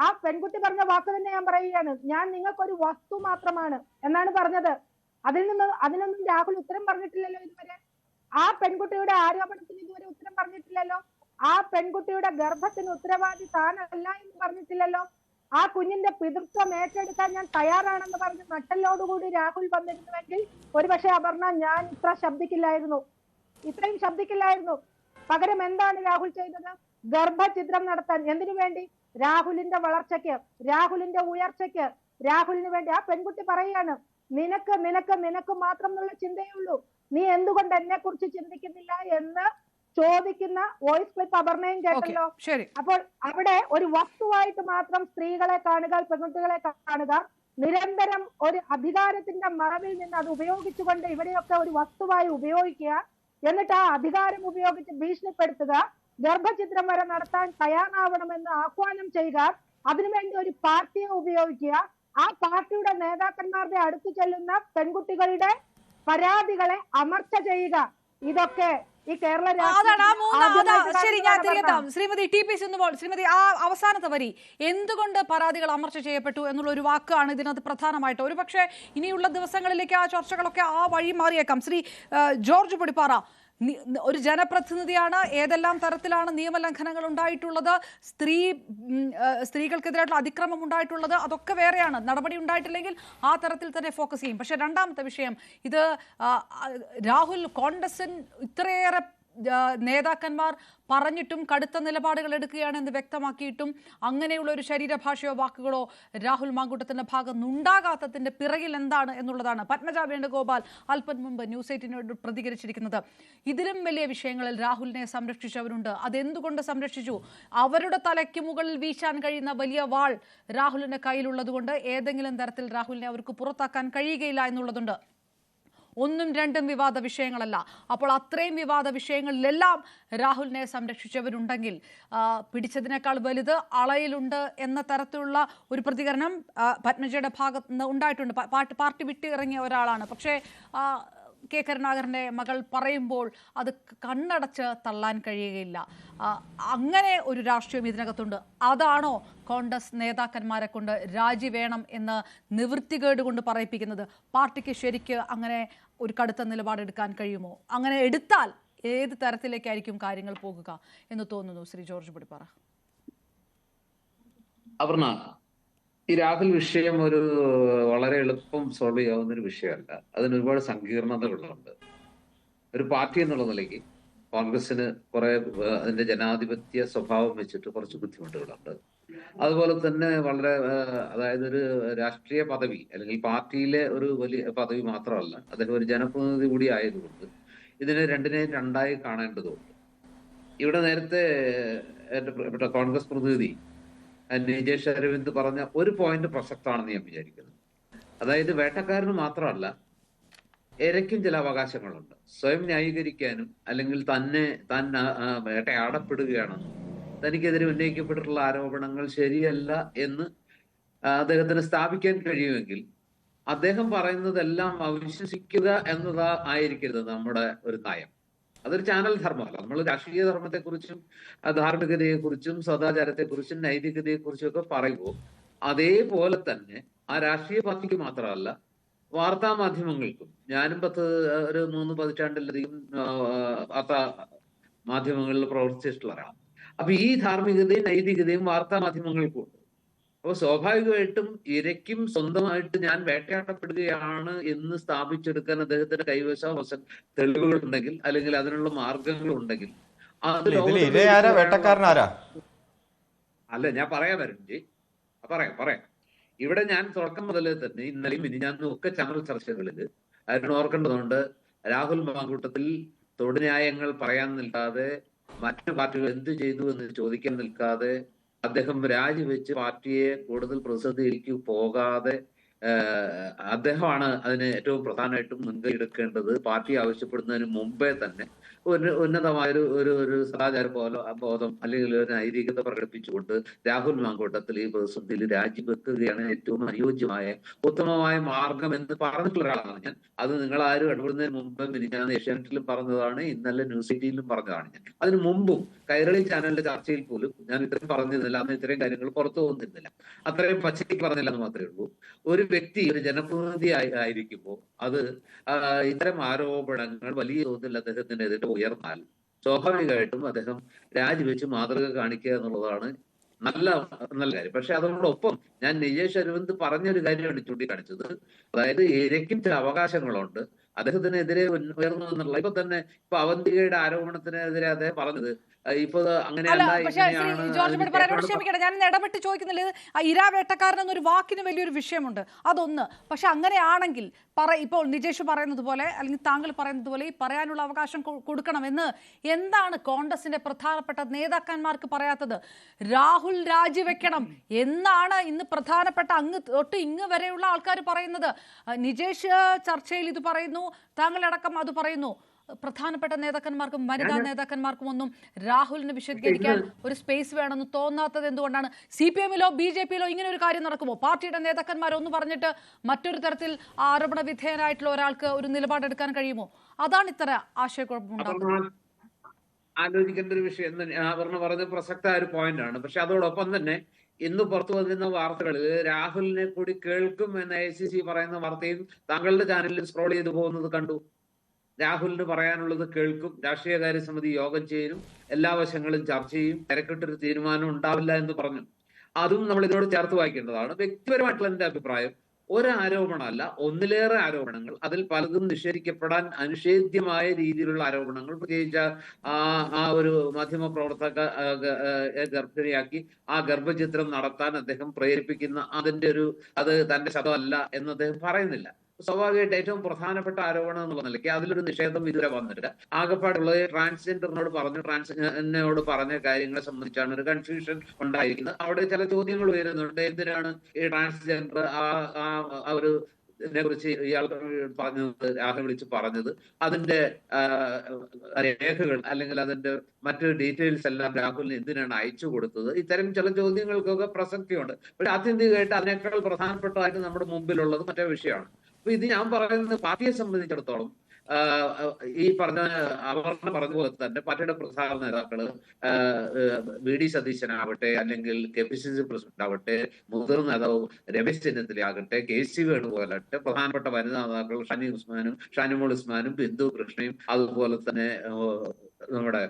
ആ പെൺകുട്ടി പറഞ്ഞ വാക്ക് തന്നെ ഞാൻ പറയുകയാണ്, ഞാൻ നിങ്ങൾക്കൊരു വസ്തു മാത്രമാണ് എന്നാണ് പറഞ്ഞത്. അതിനൊന്നും രാഹുൽ ഉത്തരം പറഞ്ഞിട്ടില്ലല്ലോ ഇതുവരെ. ആ പെൺകുട്ടിയുടെ ആരോപണത്തിന് ഇതുവരെ ഉത്തരം പറഞ്ഞിട്ടില്ലല്ലോ. ആ പെൺകുട്ടിയുടെ ഗർഭത്തിന് ഉത്തരവാദി താനല്ല എന്ന് പറഞ്ഞിട്ടില്ലല്ലോ. ആ കുഞ്ഞിന്റെ പിതൃത്വം ഏറ്റെടുക്കാൻ ഞാൻ തയ്യാറാണെന്ന് പറഞ്ഞ് നട്ടലോടുകൂടി രാഹുൽ വന്നിരുന്നുവെങ്കിൽ ഒരുപക്ഷെ അപർണ ഞാൻ ഇത്രയും ശബ്ദിക്കില്ലായിരുന്നു. പകരം എന്താണ് രാഹുൽ ചെയ്തത്? ഗർഭഛിദ്രം നടത്താൻ. എന്തിനു വേണ്ടി? രാഹുലിന്റെ വളർച്ചയ്ക്ക്, രാഹുലിന്റെ ഉയർച്ചയ്ക്ക്, രാഹുലിന് വേണ്ടി. ആ പെൺകുട്ടി പറയാണ്, നിനക്ക് നിനക്ക് നിനക്ക് മാത്രം എന്നുള്ള ചിന്തയുള്ളൂ, നീ എന്തുകൊണ്ട് എന്നെ കുറിച്ച് ചിന്തിക്കുന്നില്ല എന്ന് ചോദിക്കുന്ന വോയിസ് ക്ലിപ്പ് അപർണയും കേട്ടല്ലോ. അപ്പോൾ അവിടെ ഒരു വസ്തുവായിട്ട് മാത്രം സ്ത്രീകളെ കാണുക, പെൺകുട്ടികളെ കാണുക, നിരന്തരം ഒരു അധികാരത്തിന്റെ മറവിൽ നിന്ന് അത് ഉപയോഗിച്ചുകൊണ്ട് ഇവിടെയൊക്കെ ഒരു വസ്തുവായി ഉപയോഗിക്കുക, എന്നിട്ട് ആ അധികാരം ഉപയോഗിച്ച് ഭീഷണിപ്പെടുത്തുക, ഗർഭചിത്രം വരെ നടത്താൻ തയ്യാറാവണമെന്ന് ആഹ്വാനം ചെയ്യുക, അതിനുവേണ്ടി ഒരു പാർട്ടിയെ ഉപയോഗിക്കുക, ആ പാർട്ടിയുടെ നേതാക്കന്മാരുടെ അടുത്ത് ചെല്ലുന്ന പെൺകുട്ടികളുടെ പരാതികളെ അമർച്ച ചെയ്യുക. ഇതൊക്കെ ഈ കേരള ശരി, ഞാൻ തിരികെത്താം. ശ്രീമതി ടി പി സിന്ധുമോൾ, ശ്രീമതി ആ അവസാനത്തെ വരി, എന്തുകൊണ്ട് പരാതികൾ അമർച്ച ചെയ്യപ്പെട്ടു എന്നുള്ള ഒരു വാക്കാണ് ഇതിനകത്ത് പ്രധാനമായിട്ട്. ഒരുപക്ഷെ ഇനിയുള്ള ദിവസങ്ങളിലേക്ക് ആ ചർച്ചകളൊക്കെ ആ വഴി മാറിയേക്കാം. ശ്രീ ജോർജ് പൊടിപ്പാറ, ഒരു ജനപ്രതിനിധിയാണ്, ഏതെല്ലാം തരത്തിലാണ് നിയമലംഘനങ്ങൾ ഉണ്ടായിട്ടുള്ളത്, സ്ത്രീകൾക്കെതിരായിട്ടുള്ള അതിക്രമം ഉണ്ടായിട്ടുള്ളത്, അതൊക്കെ വേറെയാണ്. നടപടി ഉണ്ടായിട്ടില്ലെങ്കിൽ ആ തരത്തിൽ തന്നെ ഫോക്കസ് ചെയ്യും. പക്ഷെ രണ്ടാമത്തെ വിഷയം, ഇത് രാഹുൽ കോൺഗ്രസിന് ഇത്രയേറെ നേതാക്കന്മാർ പറഞ്ഞിട്ടും കടുത്ത നിലപാടുകൾ എടുക്കുകയാണെന്ന് വ്യക്തമാക്കിയിട്ടും അങ്ങനെയുള്ള ഒരു ശരീരഭാഷയോ വാക്കുകളോ രാഹുൽ മാങ്കൂട്ടത്തിന്റെ ഭാഗത്തുനിന്നുണ്ടാകാത്തതിന്റെ പിറകിൽ എന്താണ് എന്നുള്ളതാണ് പത്മജ വേണുഗോപാൽ അല്പം മുമ്പ് ന്യൂസ് 8നോട് പ്രതികരിച്ചിരിക്കുന്നത്. ഇതിലും വലിയ വിഷയങ്ങളിൽ രാഹുലിനെ സംരക്ഷിച്ചവരുണ്ട്. അതെന്തുകൊണ്ട് സംരക്ഷിച്ചു? അവരുടെ തലയ്ക്ക് മുകളിൽ വീശാൻ കഴിയുന്ന വലിയ വാൾ രാഹുലിന്റെ കയ്യിലുള്ളത് കൊണ്ട് ഏതെങ്കിലും തരത്തിൽ രാഹുലിനെ അവർക്ക് പുറത്താക്കാൻ കഴിയുകയില്ല എന്നുള്ളതുണ്ട്. ഒന്നും രണ്ടും വിവാദ വിഷയങ്ങളല്ല. അപ്പോൾ അത്രയും വിവാദ വിഷയങ്ങളിലെല്ലാം രാഹുലിനെ സംരക്ഷിച്ചവരുണ്ടെങ്കിൽ പിടിച്ചതിനേക്കാൾ വലുത് അളയിലുണ്ട് എന്ന തരത്തിലുള്ള ഒരു പ്രതികരണം പത്മജയുടെ ഭാഗത്ത് നിന്ന് ഉണ്ടായിട്ടുണ്ട്. പാർട്ടി വിട്ട് ഇറങ്ങിയ ഒരാളാണ്. പക്ഷേ കെ കരുണാകരൻ്റെ മകൾ പറയുമ്പോൾ അത് കണ്ണടച്ച് തള്ളാൻ കഴിയുകയില്ല. അങ്ങനെ ഒരു രാഷ്ട്രീയം ഇതിനകത്തുണ്ട്. അതാണോ കോൺഗ്രസ് നേതാക്കന്മാരെ കൊണ്ട് രാജി വേണം എന്ന് നിവൃത്തികേട് കൊണ്ട് പറയിപ്പിക്കുന്നത്? പാർട്ടിക്ക് ശരിക്ക് അങ്ങനെ ഒരു കടുത്ത നിലപാടെടുക്കാൻ കഴിയുമോ? അങ്ങനെ എടുത്താൽ ഏത് തരത്തിലേക്കായിരിക്കും കാര്യങ്ങൾ പോകുക എന്ന് തോന്നുന്നു? ശ്രീ ജോർജ് പൊടിപ്പാറ. അപർണ, ഈ രാഹുൽ വിഷയം ഒരു വളരെ എളുപ്പം സോൾവ് ചെയ്യാവുന്ന ഒരു വിഷയമല്ല. അതിന് ഒരുപാട് സങ്കീർണതകളുണ്ട്. ഒരു പാർട്ടി എന്നുള്ള നിലയ്ക്ക് കോൺഗ്രസിന് കുറെ അതിന്റെ ജനാധിപത്യ സ്വഭാവം വെച്ചിട്ട് കുറച്ച് ബുദ്ധിമുട്ടുകളുണ്ട്. അതുപോലെ തന്നെ വളരെ അതായത് ഒരു രാഷ്ട്രീയ പദവി അല്ലെങ്കിൽ പാർട്ടിയിലെ ഒരു വലിയ പദവി മാത്രമല്ല, അദ്ദേഹം ഒരു ജനപ്രതിനിധി കൂടി ആയതുകൊണ്ട് ഇതിനെ രണ്ടിനെയും രണ്ടായി കാണേണ്ടതുണ്ട്. ഇവിടെ നേരത്തെ എന്റെ പ്രിയപ്പെട്ട കോൺഗ്രസ് പ്രതിനിധി നിജേഷ് അരവിന്ദ് പറഞ്ഞ ഒരു പോയിന്റ് പ്രസക്തമാണെന്ന് ഞാൻ വിചാരിക്കുന്നു. അതായത് വേട്ടക്കാരന് മാത്രമല്ല, ഇരയ്ക്കും ചില അവകാശങ്ങളുണ്ട്. സ്വയം ന്യായീകരിക്കാനും അല്ലെങ്കിൽ താൻ വേട്ടയാടപ്പെടുകയാണെന്നും തനിക്കെതിരെ ഉന്നയിക്കപ്പെട്ടിട്ടുള്ള ആരോപണങ്ങൾ ശരിയല്ല എന്ന് അദ്ദേഹത്തിന് സ്ഥാപിക്കാൻ കഴിയുമെങ്കിൽ അദ്ദേഹം പറയുന്നതെല്ലാം അവിശ്വസിക്കുക എന്നതാ ആയിരിക്കരുത് നമ്മുടെ ഒരു നയം. അതൊരു ചാനൽ ധർമ്മമല്ല. നമ്മൾ രാഷ്ട്രീയ ധർമ്മത്തെക്കുറിച്ചും ധാർമ്മികതയെക്കുറിച്ചും സദാചാരത്തെക്കുറിച്ചും നൈതികതയെക്കുറിച്ചും ഒക്കെ പറയുമ്പോൾ അതേപോലെ തന്നെ ആ രാഷ്ട്രീയ പാർട്ടിക്ക് മാത്രമല്ല, വാർത്താ മാധ്യമങ്ങൾക്കും, ഞാനും ഒരു 3 പതിറ്റാണ്ടിലധികം വാർത്താ മാധ്യമങ്ങളിൽ പ്രവർത്തിച്ചിട്ടുള്ള ഒരാളാണ്. അപ്പൊ ഈ ധാർമ്മികതയും നൈതികതയും വാർത്താ മാധ്യമങ്ങൾക്കും ഉണ്ട്. അപ്പൊ സ്വാഭാവികമായിട്ടും ഇരയ്ക്കും സ്വന്തമായിട്ട് ഞാൻ വേട്ടയാടപ്പെടുകയാണ് എന്ന് സ്ഥാപിച്ചെടുക്കാൻ അദ്ദേഹത്തിന്റെ കൈവശം തെളിവുകൾ ഉണ്ടെങ്കിൽ അല്ലെങ്കിൽ അതിനുള്ള മാർഗങ്ങൾ ഉണ്ടെങ്കിൽ അല്ല, ഞാൻ പറയാൻ വരും പറയാം. ഇവിടെ ഞാൻ തുടക്കം മുതലേ തന്നെ ഇന്നലെയും മിനിഞ്ഞാന്നും ഒക്കെ ചാനൽ ചർച്ചകളിൽ അതിന് ഓർക്കേണ്ടതുണ്ട്, രാഹുൽ മാങ്കൂട്ടത്തിൽ തൊടുന്യായങ്ങൾ പറയാൻ നിൽക്കാതെ, മറ്റു പാർട്ടികൾ എന്ത് ചെയ്തു എന്ന് ചോദിക്കാൻ നിൽക്കാതെ, അദ്ദേഹം രാജിവെച്ച് പാർട്ടിയെ കൂടുതൽ പ്രതിസന്ധിയിലേക്ക് പോകാതെ അദ്ദേഹമാണ് അതിന് ഏറ്റവും പ്രധാനമായിട്ടും മുൻകൈ എടുക്കേണ്ടത്. പാർട്ടി ആവശ്യപ്പെടുന്നതിന് മുമ്പേ തന്നെ ഒരു ഉന്നതമായൊരു ഒരു സദാചാര ബോധം അല്ലെങ്കിൽ ഒരു നൈതികത പ്രകടിപ്പിച്ചുകൊണ്ട് രാഹുൽ മാങ്കൂട്ടത്തിൽ ഈ പ്രതിസന്ധിയിൽ രാജിവെക്കുകയാണ് ഏറ്റവും അനുയോജ്യമായ ഉത്തമമായ മാർഗം എന്ന് പറഞ്ഞിട്ടുള്ള ഒരാളാണ് ഞാൻ. അത് നിങ്ങൾ ആരും ഇടപെടുന്നതിന് മുമ്പ് ഞാൻ ഏഷ്യാനെറ്റിലും പറഞ്ഞതാണ്, ഇന്നലെ ന്യൂസ് 8ലും പറഞ്ഞതാണ് ഞാൻ. അതിന് മുമ്പും കൈരളി ചാനലിന്റെ ചർച്ചയിൽ പോലും ഞാൻ ഇത്രയും പറഞ്ഞിരുന്നില്ല, അന്ന് ഇത്രയും കാര്യങ്ങൾ പുറത്തു വന്നിരുന്നില്ല, അത്രയും പച്ചയ്ക്ക് പറഞ്ഞില്ല എന്ന് മാത്രമേ ഉള്ളൂ. ഒരു വ്യക്തി ഒരു ജനപ്രതിനിധി ആയിരിക്കുമ്പോൾ അത് ഇത്തരം ആരോപണങ്ങൾ വലിയ തോതിൽ അദ്ദേഹത്തിനെതിരെ ഉയർന്നാൽ സ്വാഭാവികമായിട്ടും അദ്ദേഹം രാജിവെച്ച് മാതൃക കാണിക്കുക എന്നുള്ളതാണ് നല്ല കാര്യം. പക്ഷെ അതോടൊപ്പം ഞാൻ നിജേഷ് അരവിന്ദ് പറഞ്ഞൊരു കാര്യമാണ് ചൂണ്ടിക്കാണിച്ചത്. അതായത് ഇരയ്ക്കും ചില അവകാശങ്ങളുണ്ട്. അദ്ദേഹത്തിനെതിരെ ഉയർന്നു എന്നുള്ള ഇപ്പൊ അവന്തികയുടെ ആരോപണത്തിനെതിരെ അദ്ദേഹം പറഞ്ഞത് ഇപ്പൊ അങ്ങനെയല്ല. ക്ഷമിക്കണം, ഞാൻ ഇടപെട്ട് ചോദിക്കുന്നില്ല. ഇരാവേട്ടക്കാരൻ എന്നൊരു വാക്കിന് വലിയൊരു വിഷയമുണ്ട്, അതൊന്ന്. പക്ഷെ അങ്ങനെയാണെങ്കിൽ ഇപ്പോൾ നിജേഷ് പറയുന്നത് പോലെ അല്ലെങ്കിൽ താങ്കൾ പറയുന്നത് പോലെ ഈ പറയാനുള്ള അവകാശം കൊടുക്കണമെന്ന് എന്താണ് കോൺഗ്രസിന്റെ പ്രധാനപ്പെട്ട നേതാക്കന്മാർക്ക് പറയാത്തത്? രാഹുൽ രാജിവെക്കണം എന്നാണ് ഇന്ന് പ്രധാനപ്പെട്ട അങ്ങ് തൊട്ട് ഇങ്ങ് വരെയുള്ള ആൾക്കാർ പറയുന്നത്. നിജേഷ് ചർച്ചയിൽ ഇത് പറയുന്നു, താങ്കളടക്കം അത് പറയുന്നു. പ്രധാനപ്പെട്ട നേതാക്കന്മാർക്കും വനിതാ നേതാക്കന്മാർക്കും ഒന്നും രാഹുലിന് വിശദീകരിക്കാൻ ഒരു സ്പേസ് വേണമെന്ന് തോന്നാത്തത് എന്തുകൊണ്ടാണ്? CPM-ലോ BJP-യിലോ ഇങ്ങനെ ഒരു കാര്യം നടക്കുമോ? പാർട്ടിയുടെ നേതാക്കന്മാരൊന്ന് പറഞ്ഞിട്ട് മറ്റൊരു തരത്തിൽ ആരോപണ വിധേയനായിട്ടുള്ള ഒരാൾക്ക് ഒരു നിലപാടെടുക്കാൻ കഴിയുമോ? അതാണ് ഇത്ര ആശയക്കുഴപ്പമുണ്ടാകുന്നത്. ആലോചിക്കേണ്ട ഒരു വിഷയം പറഞ്ഞ പ്രസക്തമായ ഒരു പോയിന്റാണ്. പക്ഷെ അതോടൊപ്പം തന്നെ ഇന്ന് പുറത്തു വന്നിരുന്ന വാർത്തകളിൽ രാഹുലിനെ കൂടി കേൾക്കും എന്ന് AICC പറയുന്ന വാർത്തയും താങ്കളുടെ ചാനലിൽ സ്ക്രോൾ ചെയ്തു പോകുന്നത് കണ്ടു. രാഹുലിന് പറയാനുള്ളത് കേൾക്കും, രാഷ്ട്രീയകാര്യ സമിതി യോഗം ചെയ്യും, എല്ലാ വശങ്ങളും ചർച്ച ചെയ്യും, തിരക്കിട്ടൊരു തീരുമാനം ഉണ്ടാവില്ല എന്ന് പറഞ്ഞു. അതും നമ്മൾ ഇതിനോട് ചേർത്ത് വായിക്കേണ്ടതാണ്. വ്യക്തിപരമായിട്ടുള്ള എന്റെ അഭിപ്രായം, ഒരാരോപണമല്ല, ഒന്നിലേറെ ആരോപണങ്ങൾ, അതിൽ പലതും നിഷേധിക്കപ്പെടാൻ അനിഷേധ്യമായ രീതിയിലുള്ള ആരോപണങ്ങൾ, പ്രത്യേകിച്ച് ആ ഒരു മാധ്യമ പ്രവർത്തക ഗർഭിണിയാക്കി ആ ഗർഭചിത്രം നടത്താൻ അദ്ദേഹം പ്രേരിപ്പിക്കുന്ന അത് തന്റെ ശതമല്ല എന്ന് അദ്ദേഹം പറയുന്നില്ല. സ്വാഭാവികമായിട്ട് ഏറ്റവും പ്രധാനപ്പെട്ട ആരോപണം എന്നുള്ള നിലയ്ക്ക് അതിലൊരു നിഷേധം ഇതുവരെ വന്നിട്ടില്ല. ആകെപ്പാടുള്ളത് ട്രാൻസ്ജെൻഡറിനോട് പറഞ്ഞ കാര്യങ്ങളെ സംബന്ധിച്ചാണ് ഒരു കൺഫ്യൂഷൻ ഉണ്ടായിരിക്കുന്നത്. അവിടെ ചില ചോദ്യങ്ങൾ വരുന്നുണ്ട്. എന്തിനാണ് ഈ ട്രാൻസ്ജെൻഡർ ആ ഒരു ഇതിനെ കുറിച്ച് ഇയാൾ രാഹുൽ വിളിച്ച് പറഞ്ഞത്, അതിന്റെ രേഖകൾ അല്ലെങ്കിൽ അതിന്റെ മറ്റു ഡീറ്റെയിൽസ് എല്ലാം രാഹുലിന് എന്തിനാണ് അയച്ചു കൊടുത്തത്? ഇത്തരം ചില ചോദ്യങ്ങൾക്കൊക്കെ പ്രസക്തിയുണ്ട്. പക്ഷെ ആത്യന്തികമായിട്ട് അതിനേക്കാൾ പ്രധാനപ്പെട്ടതായിട്ട് നമ്മുടെ മുമ്പിലുള്ളത് മറ്റേ വിഷയമാണ്. അപ്പൊ ഇത് ഞാൻ പറയുന്നത് പാർട്ടിയെ സംബന്ധിച്ചിടത്തോളം ഈ അപർണ പറഞ്ഞ പോലെ തന്നെ പാർട്ടിയുടെ പ്രധാന നേതാക്കള് VD സതീശനാവട്ടെ, അല്ലെങ്കിൽ KPCC പ്രസിഡന്റ് ആവട്ടെ, മുതിർന്ന നേതാവ് രമേശ് ചെന്നിത്തല ആകട്ടെ, KC വേണുഗോപാലാകട്ടെ, പ്രധാനപ്പെട്ട വനിതാ നേതാക്കൾ ഷാനിമോൾ ഉസ്മാനും ബിന്ദു കൃഷ്ണയും, അതുപോലെ തന്നെ നമ്മുടെ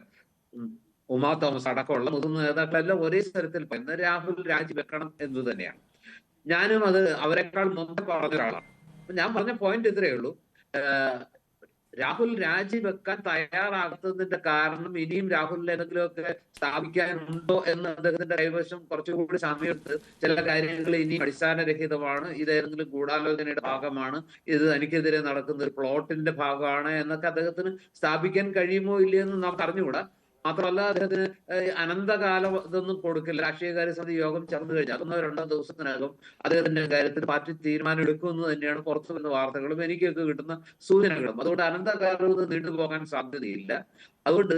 ഉമാ തോമസ് അടക്കമുള്ള മുതിർന്ന നേതാക്കളെല്ലാം ഒരേ സ്ഥലത്തിൽ പറയുന്നത് രാഹുൽ രാജിവെക്കണം എന്ന് തന്നെയാണ്. ഞാനും അത് അവരെക്കാൾ മുമ്പ് പറഞ്ഞ ഒരാളാണ്. ഞാൻ പറഞ്ഞ പോയിന്റ് ഇത്രയേ ഉള്ളൂ. രാഹുൽ രാജിവെക്കാൻ തയ്യാറാകുന്നതിന്റെ കാരണം ഇനിയും രാഹുലിന് എന്തെങ്കിലുമൊക്കെ സ്ഥാപിക്കാനുണ്ടോ എന്ന് അദ്ദേഹത്തിന്റെ കൈവശം കുറച്ചുകൂടി സമയത്ത് ചില കാര്യങ്ങൾ ഇനി അടിസ്ഥാനരഹിതമാണ്, ഇതേതെങ്കിലും ഗൂഢാലോചനയുടെ ഭാഗമാണ്, ഇത് തനിക്കെതിരെ നടക്കുന്ന ഒരു പ്ലോട്ടിന്റെ ഭാഗമാണ് എന്നൊക്കെ അദ്ദേഹത്തിന് സ്ഥാപിക്കാൻ കഴിയുമോ ഇല്ലയെന്ന് നമുക്ക് അറിഞ്ഞുകൂടാ. മാത്രമല്ല, അദ്ദേഹത്തിന് അനന്തകാലം ഇതൊന്നും കൊടുക്കില്ല. രാഷ്ട്രീയകാര്യ സമിതി യോഗം ചേർന്ന് കഴിഞ്ഞാൽ 1-2 ദിവസത്തിനകം അദ്ദേഹത്തിന്റെ കാര്യത്തിൽ പാർട്ടി തീരുമാനം എടുക്കുമെന്ന് തന്നെയാണ് പുറത്തു വരുന്ന വാർത്തകളും എനിക്കൊക്കെ കിട്ടുന്ന സൂചനകളും. അതുകൊണ്ട് അനന്തകാലം ഇത് നീണ്ടുപോകാൻ സാധ്യതയില്ല. അതുകൊണ്ട്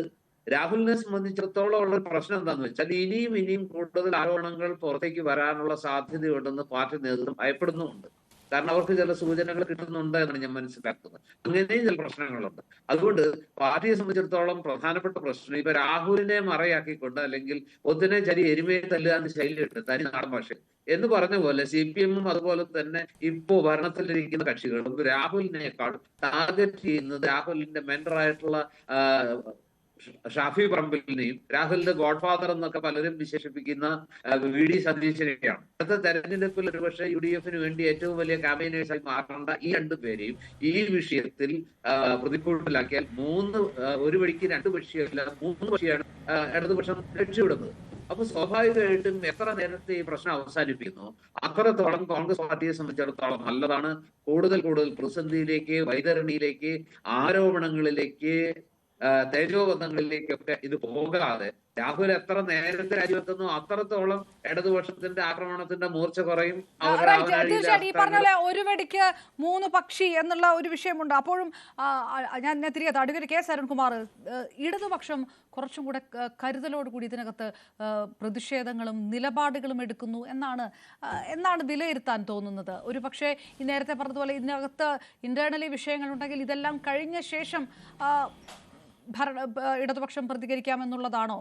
രാഹുലിനെ സംബന്ധിച്ചിടത്തോളം ഉള്ള പ്രശ്നം എന്താണെന്ന് വെച്ചാൽ ഇനിയും കൂടുതൽ ആരോപണങ്ങൾ പുറത്തേക്ക് വരാനുള്ള സാധ്യതയുണ്ടെന്ന് പാർട്ടി നേതൃത്വം ഭയപ്പെടുന്നുമുണ്ട്. കാരണം അവർക്ക് ചില സൂചനകൾ കിട്ടുന്നുണ്ട് എന്നാണ് ഞാൻ മനസ്സിലാക്കുന്നത്. അങ്ങനെയും ചില പ്രശ്നങ്ങളുണ്ട്. അതുകൊണ്ട് പാർട്ടിയെ സംബന്ധിച്ചിടത്തോളം പ്രധാനപ്പെട്ട പ്രശ്നം ഇപ്പൊ രാഹുലിനെ മറയാക്കിക്കൊണ്ട്, അല്ലെങ്കിൽ ഒന്നിനെ ചരി എരുമയെ തല്ലുക എന്ന ശൈലിയുണ്ട് തനി നാടൻ ഭാഷ എന്ന് പറഞ്ഞ പോലെ CPM-ഉം അതുപോലെ തന്നെ ഇപ്പോ ഭരണത്തിലിരിക്കുന്ന കക്ഷികളും രാഹുലിനേക്കാൾ ടാർഗറ്റ് ചെയ്യുന്നത് രാഹുലിന്റെ മെന്ററായിട്ടുള്ള ഷാഫി പറമ്പിലിനെയും രാഹുലിന്റെ ഗോഡ്ഫാദർ എന്നൊക്കെ പലരും വിശേഷിപ്പിക്കുന്ന VD സതീശനെയാണ്. അടുത്ത തെരഞ്ഞെടുപ്പിൽ ഒരുപക്ഷെ UDF-ന് വേണ്ടി ഏറ്റവും വലിയ ക്യാമ്പയിനേഴ്സായി മാറേണ്ട ഈ രണ്ടുപേരെയും ഈ വിഷയത്തിൽ പ്രതിക്കൂട്ടിലാക്കിയാൽ ഒരു വഴിക്ക് 2 പക്ഷിയല്ല 3 പക്ഷിയാണ് ഇടതുപക്ഷം ലക്ഷ്യമിടുന്നത്. അപ്പൊ സ്വാഭാവികമായിട്ടും എത്ര നേരത്തെ ഈ പ്രശ്നം അവസാനിപ്പിക്കുന്നു അത്രത്തോളം കോൺഗ്രസ് പാർട്ടിയെ സംബന്ധിച്ചിടത്തോളം നല്ലതാണ്. കൂടുതൽ പ്രതിസന്ധിയിലേക്ക്, വൈതരണിയിലേക്ക്, ആരോപണങ്ങളിലേക്ക്, തേജോബന്ധങ്ങളിലേക്കൊക്കെ ഇത് പോകാതെ രാഹുൽ എത്ര നേരത്തെ രാജിവെക്കുന്നു അത്രത്തോളം ഇടതുപക്ഷത്തിന്റെ ആക്രമണത്തിന്റെ മൂർച്ച കുറയും. തീർച്ചയായിട്ടും ഈ പറഞ്ഞ പോലെ ഒരു വെടിക്ക് 3 പക്ഷി എന്നുള്ള ഒരു വിഷയമുണ്ട്. അപ്പോഴും ഞാൻ തിരികെ അഡ്വക്കേറ്റ് K. സരൺകുമാർ, ഇടതുപക്ഷം കുറച്ചും കൂടെ കരുതലോടുകൂടി ഇതിനകത്ത് പ്രതിഷേധങ്ങളും നിലപാടുകളും എടുക്കുന്നു എന്നാണ് വിലയിരുത്താൻ തോന്നുന്നത്. ഒരു പക്ഷേ ഈ നേരത്തെ പറഞ്ഞതുപോലെ ഇതിനകത്ത് ഇന്റേണലി വിഷയങ്ങളുണ്ടെങ്കിൽ ഇതെല്ലാം കഴിഞ്ഞ ശേഷം ഇടതുപക്ഷം പ്രതികരിക്കാമെന്നുള്ളതാണോ?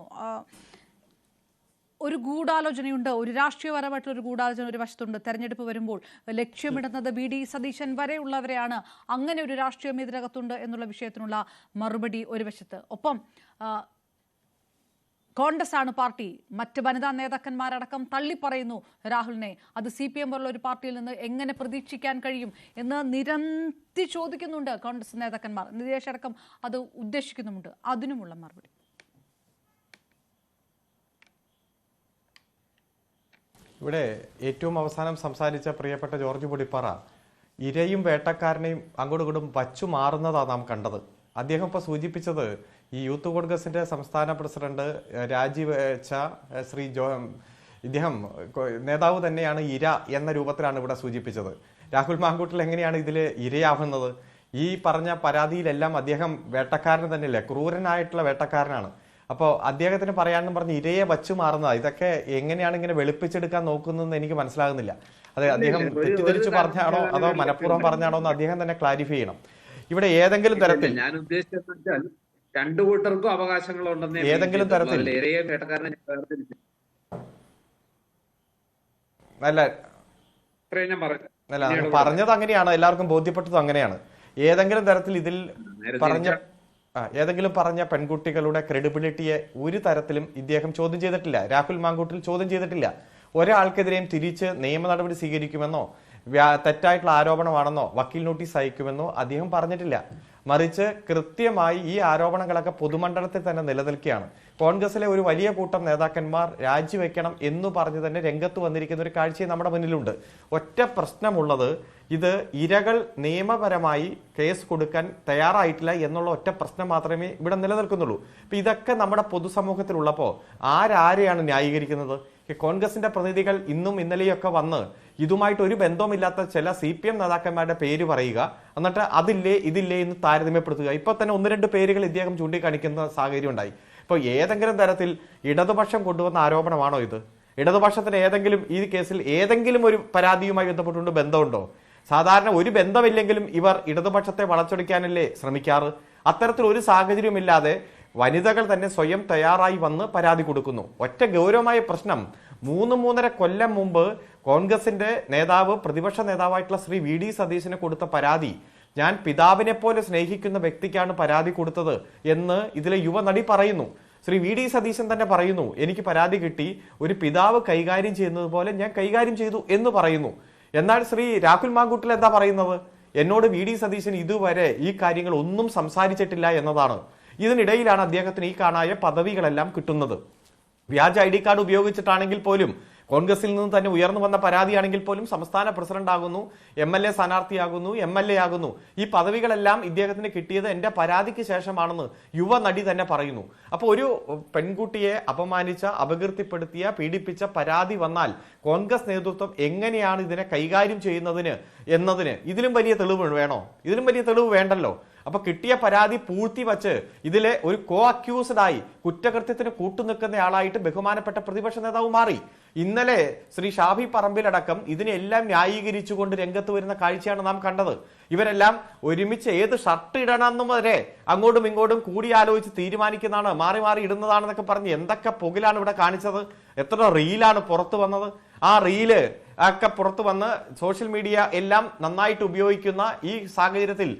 ഒരു ഗൂഢാലോചനയുണ്ട്, ഒരു രാഷ്ട്രീയപരമായിട്ടുള്ള ഒരു ഗൂഢാലോചന ഒരു വശത്തുണ്ട്. തെരഞ്ഞെടുപ്പ് വരുമ്പോൾ ലക്ഷ്യമിടുന്നത് BD സതീശൻ വരെയുള്ളവരെയാണ്. അങ്ങനെ ഒരു രാഷ്ട്രീയം ഇതിനകത്തുണ്ട് എന്നുള്ള വിഷയത്തിനുള്ള മറുപടി ഒരു വശത്ത്. ഒപ്പം കോൺഗ്രസ് ആണ് പാർട്ടി. മറ്റ് വനിതാ നേതാക്കന്മാരടക്കം തള്ളിപ്പറയുന്നു രാഹുലിനെ. അത് CPM പോലുള്ള ഒരു പാർട്ടിയിൽ നിന്ന് എങ്ങനെ പ്രതീക്ഷിക്കാൻ കഴിയും എന്ന് നിരന്തരം ചോദിക്കുന്നുണ്ട് കോൺഗ്രസ് നേതാക്കന്മാർ. നിതേഷ് അടക്കം അത് ഉദ്ദേശിക്കുന്നുമുണ്ട്. അതിനുമുള്ള മറുപടി. ഇവിടെ ഏറ്റവും അവസാനം സംസാരിച്ച പ്രിയപ്പെട്ട ജോർജ് പൊടിപ്പാറ ഇരയും വേട്ടക്കാരനെയും അങ്ങോട്ടും ഇങ്ങോട്ടും വച്ചു മാറുന്നതാണ് നാം കണ്ടത്. അദ്ദേഹം ഇപ്പോൾ സൂചിപ്പിച്ചത് ഈ യൂത്ത് കോൺഗ്രസിന്റെ സംസ്ഥാന പ്രസിഡന്റ് രാജിവെച്ച ശ്രീ ഇദ്ദേഹം നേതാവ് തന്നെയാണ് ഇര എന്ന രൂപത്തിലാണ് ഇവിടെ സൂചിപ്പിച്ചത്. രാഹുൽ മാങ്കൂട്ടൽ എങ്ങനെയാണ് ഇതിൽ ഇരയാവുന്നത്? ഈ പറഞ്ഞ പരാതിയിലെല്ലാം അദ്ദേഹം വേട്ടക്കാരൻ തന്നെയല്ലേ, ക്രൂരനായിട്ടുള്ള വേട്ടക്കാരനാണ്. അപ്പോൾ അദ്ദേഹത്തിന് പറയാനെന്ന് പറഞ്ഞ് ഇരയെ വച്ചു മാറുന്നത്, ഇതൊക്കെ എങ്ങനെയാണ് ഇങ്ങനെ വെളുപ്പിച്ചെടുക്കാൻ നോക്കുന്നതെന്ന് എനിക്ക് മനസ്സിലാകുന്നില്ല. അതെ, അദ്ദേഹം തെറ്റിദ്ധരിച്ച് പറഞ്ഞാണോ അതോ മനഃപൂർവ്വം പറഞ്ഞാണോ എന്ന് അദ്ദേഹം തന്നെ ക്ലാരിഫൈ ചെയ്യണം. ഇവിടെ ഏതെങ്കിലും തരത്തിൽ ഞാൻ ഉദ്ദേശിച്ചത് രണ്ടു കൂട്ടർക്കും അവകാശങ്ങളുണ്ടെന്ന് ഏതെങ്കിലും തരത്തിൽ അല്ല പറഞ്ഞത് അങ്ങനെയാണ്, എല്ലാവർക്കും ബോധ്യപ്പെട്ടത് അങ്ങനെയാണ്. ഏതെങ്കിലും തരത്തിൽ ഇതിൽ പറഞ്ഞ പെൺകുട്ടികളുടെ ക്രെഡിബിലിറ്റിയെ ഒരു തരത്തിലും ഇദ്ദേഹം ചോദ്യം ചെയ്തിട്ടില്ല. രാഹുൽ മാങ്കൂട്ടിൽ ചോദ്യം ചെയ്തിട്ടില്ല. ഒരാൾക്കെതിരെയും തിരിച്ച് നിയമ നടപടി സ്വീകരിക്കുമെന്നോ തെറ്റായിട്ടുള്ള ആരോപണമാണെന്നോ വക്കീൽ നോട്ടീസ് അയക്കുമെന്നോ അദ്ദേഹം പറഞ്ഞിട്ടില്ല. മറിച്ച് കൃത്യമായി ഈ ആരോപണങ്ങളൊക്കെ പൊതുമണ്ഡലത്തിൽ തന്നെ നിലനിൽക്കുകയാണ്. കോൺഗ്രസിലെ ഒരു വലിയ കൂട്ടം നേതാക്കന്മാർ രാജിവെക്കണം എന്ന് പറഞ്ഞ് തന്നെ രംഗത്ത് വന്നിരിക്കുന്ന ഒരു കാഴ്ചയും നമ്മുടെ മുന്നിലുണ്ട്. ഒറ്റ പ്രശ്നമുള്ളത്, ഇത് ഇരകൾ നിയമപരമായി കേസ് കൊടുക്കാൻ തയ്യാറായിട്ടില്ല എന്നുള്ള ഒറ്റ പ്രശ്നം മാത്രമേ ഇവിടെ നിലനിൽക്കുന്നുള്ളൂ. അപ്പൊ ഇതൊക്കെ നമ്മുടെ പൊതുസമൂഹത്തിലുള്ളപ്പോൾ ആരെയാണ് ന്യായീകരിക്കുന്നത്? കോൺഗ്രസിന്റെ പ്രതിനിധികൾ ഇന്നും ഇന്നലെയൊക്കെ വന്ന് ഇതുമായിട്ട് ഒരു ബന്ധവുമില്ലാത്ത ചില CPM നേതാക്കന്മാരുടെ പേര് പറയുക, എന്നിട്ട് അതില്ലേ ഇതില്ലേ എന്ന് താരതമ്യപ്പെടുത്തുക. ഇപ്പൊ തന്നെ 1-2 പേരുകൾ ഇദ്ദേഹം ചൂണ്ടിക്കാണിക്കുന്ന സാഹചര്യം ഉണ്ടായി. ഇപ്പോൾ ഏതെങ്കിലും തരത്തിൽ ഇടതുപക്ഷം കൊണ്ടുവന്ന ആരോപണമാണോ ഇത്? ഇടതുപക്ഷത്തിന് ഏതെങ്കിലും ഈ കേസിൽ ഏതെങ്കിലും ഒരു പരാതിയുമായി ബന്ധപ്പെട്ടുകൊണ്ട് ബന്ധമുണ്ടോ? സാധാരണ ഒരു ബന്ധമില്ലെങ്കിലും ഇവർ ഇടതുപക്ഷത്തെ വളച്ചൊടിക്കാനല്ലേ ശ്രമിക്കാറ്. അത്തരത്തിൽ ഒരു സാഹചര്യമില്ലാതെ വനിതകൾ തന്നെ സ്വയം തയ്യാറായി വന്ന് പരാതി കൊടുക്കുന്നു. ഒറ്റ ഗൗരവമായ പ്രശ്നം, 3-3.5 കൊല്ലം മുമ്പ് കോൺഗ്രസിന്റെ നേതാവ്, പ്രതിപക്ഷ നേതാവായിട്ടുള്ള ശ്രീ VD സതീശന് കൊടുത്ത പരാതി, ഞാൻ പിതാവിനെ പോലെ സ്നേഹിക്കുന്ന വ്യക്തിക്കാണ് പരാതി കൊടുത്തത് എന്ന് ഇതിലെ യുവനടി പറയുന്നു. ശ്രീ VD സതീശൻ തന്നെ പറയുന്നു, എനിക്ക് പരാതി കിട്ടി, ഒരു പിതാവ് കൈകാര്യം ചെയ്യുന്നത് പോലെ ഞാൻ കൈകാര്യം ചെയ്തു എന്ന് പറയുന്നു. എന്നാൽ ശ്രീ രാഹുൽ മാങ്കൂട്ടിൽ എന്താ പറയുന്നത്? എന്നോട് VD സതീശൻ ഇതുവരെ ഈ കാര്യങ്ങൾ ഒന്നും സംസാരിച്ചിട്ടില്ല എന്നതാണ്. ഇതിനിടയിലാണ് അദ്ദേഹത്തിന് ഈ കാണായ പദവികളെല്ലാം കിട്ടുന്നത്. വ്യാജ ID കാർഡ് ഉപയോഗിച്ചിട്ടാണെങ്കിൽ പോലും, കോൺഗ്രസിൽ നിന്ന് തന്നെ ഉയർന്നു വന്ന പരാതിയാണെങ്കിൽ പോലും സംസ്ഥാന പ്രസിഡന്റ് ആകുന്നു, MLA സ്ഥാനാർത്ഥിയാകുന്നു, MLA ആകുന്നു. ഈ പദവികളെല്ലാം ഇദ്ദേഹത്തിന് കിട്ടിയത് എന്റെ പരാതിക്ക് ശേഷമാണെന്ന് യുവനടി തന്നെ പറയുന്നു. അപ്പോൾ ഒരു പെൺകുട്ടിയെ അപമാനിച്ച, അപകീർത്തിപ്പെടുത്തിയ, പീഡിപ്പിച്ച പരാതി വന്നാൽ കോൺഗ്രസ് നേതൃത്വം എങ്ങനെയാണ് ഇതിനെ കൈകാര്യം ചെയ്യുന്നതിന് എന്നതിന് ഇതിലും വലിയ തെളിവ് വേണോ? ഇതിലും വലിയ തെളിവ് വേണ്ടല്ലോ. അപ്പൊ കിട്ടിയ പരാതി പൂഴ്ത്തി വച്ച് ഇതിലെ ഒരു കോ അക്യൂസ്ഡ് ആയി കുറ്റകൃത്യത്തിന് കൂട്ടുനിൽക്കുന്നയാളായിട്ട് ബഹുമാനപ്പെട്ട പ്രതിപക്ഷ നേതാവ് മാറി. ഇന്നലെ ശ്രീ ഷാഫി പറമ്പിലടക്കം ഇതിനെല്ലാം ന്യായീകരിച്ചുകൊണ്ട് രംഗത്ത് വരുന്ന കാഴ്ചയാണ് നാം കണ്ടത്. ഇവരെല്ലാം ഒരുമിച്ച് ഏത് ഷർട്ട് ഇടണമെന്നും വരെ അങ്ങോട്ടും ഇങ്ങോട്ടും കൂടിയാലോചിച്ച് തീരുമാനിക്കുന്നതാണ്, മാറി മാറി ഇടുന്നതാണെന്നൊക്കെ പറഞ്ഞ് എന്തൊക്കെ പുകലാണ് ഇവിടെ കാണിച്ചത്. എത്ര റീലാണ് പുറത്തു വന്നത്. ആ റീല് ഒക്കെ പുറത്തു വന്ന് സോഷ്യൽ മീഡിയ എല്ലാം നന്നായിട്ട് ഉപയോഗിക്കുന്ന ഈ സാഹചര്യത്തിൽ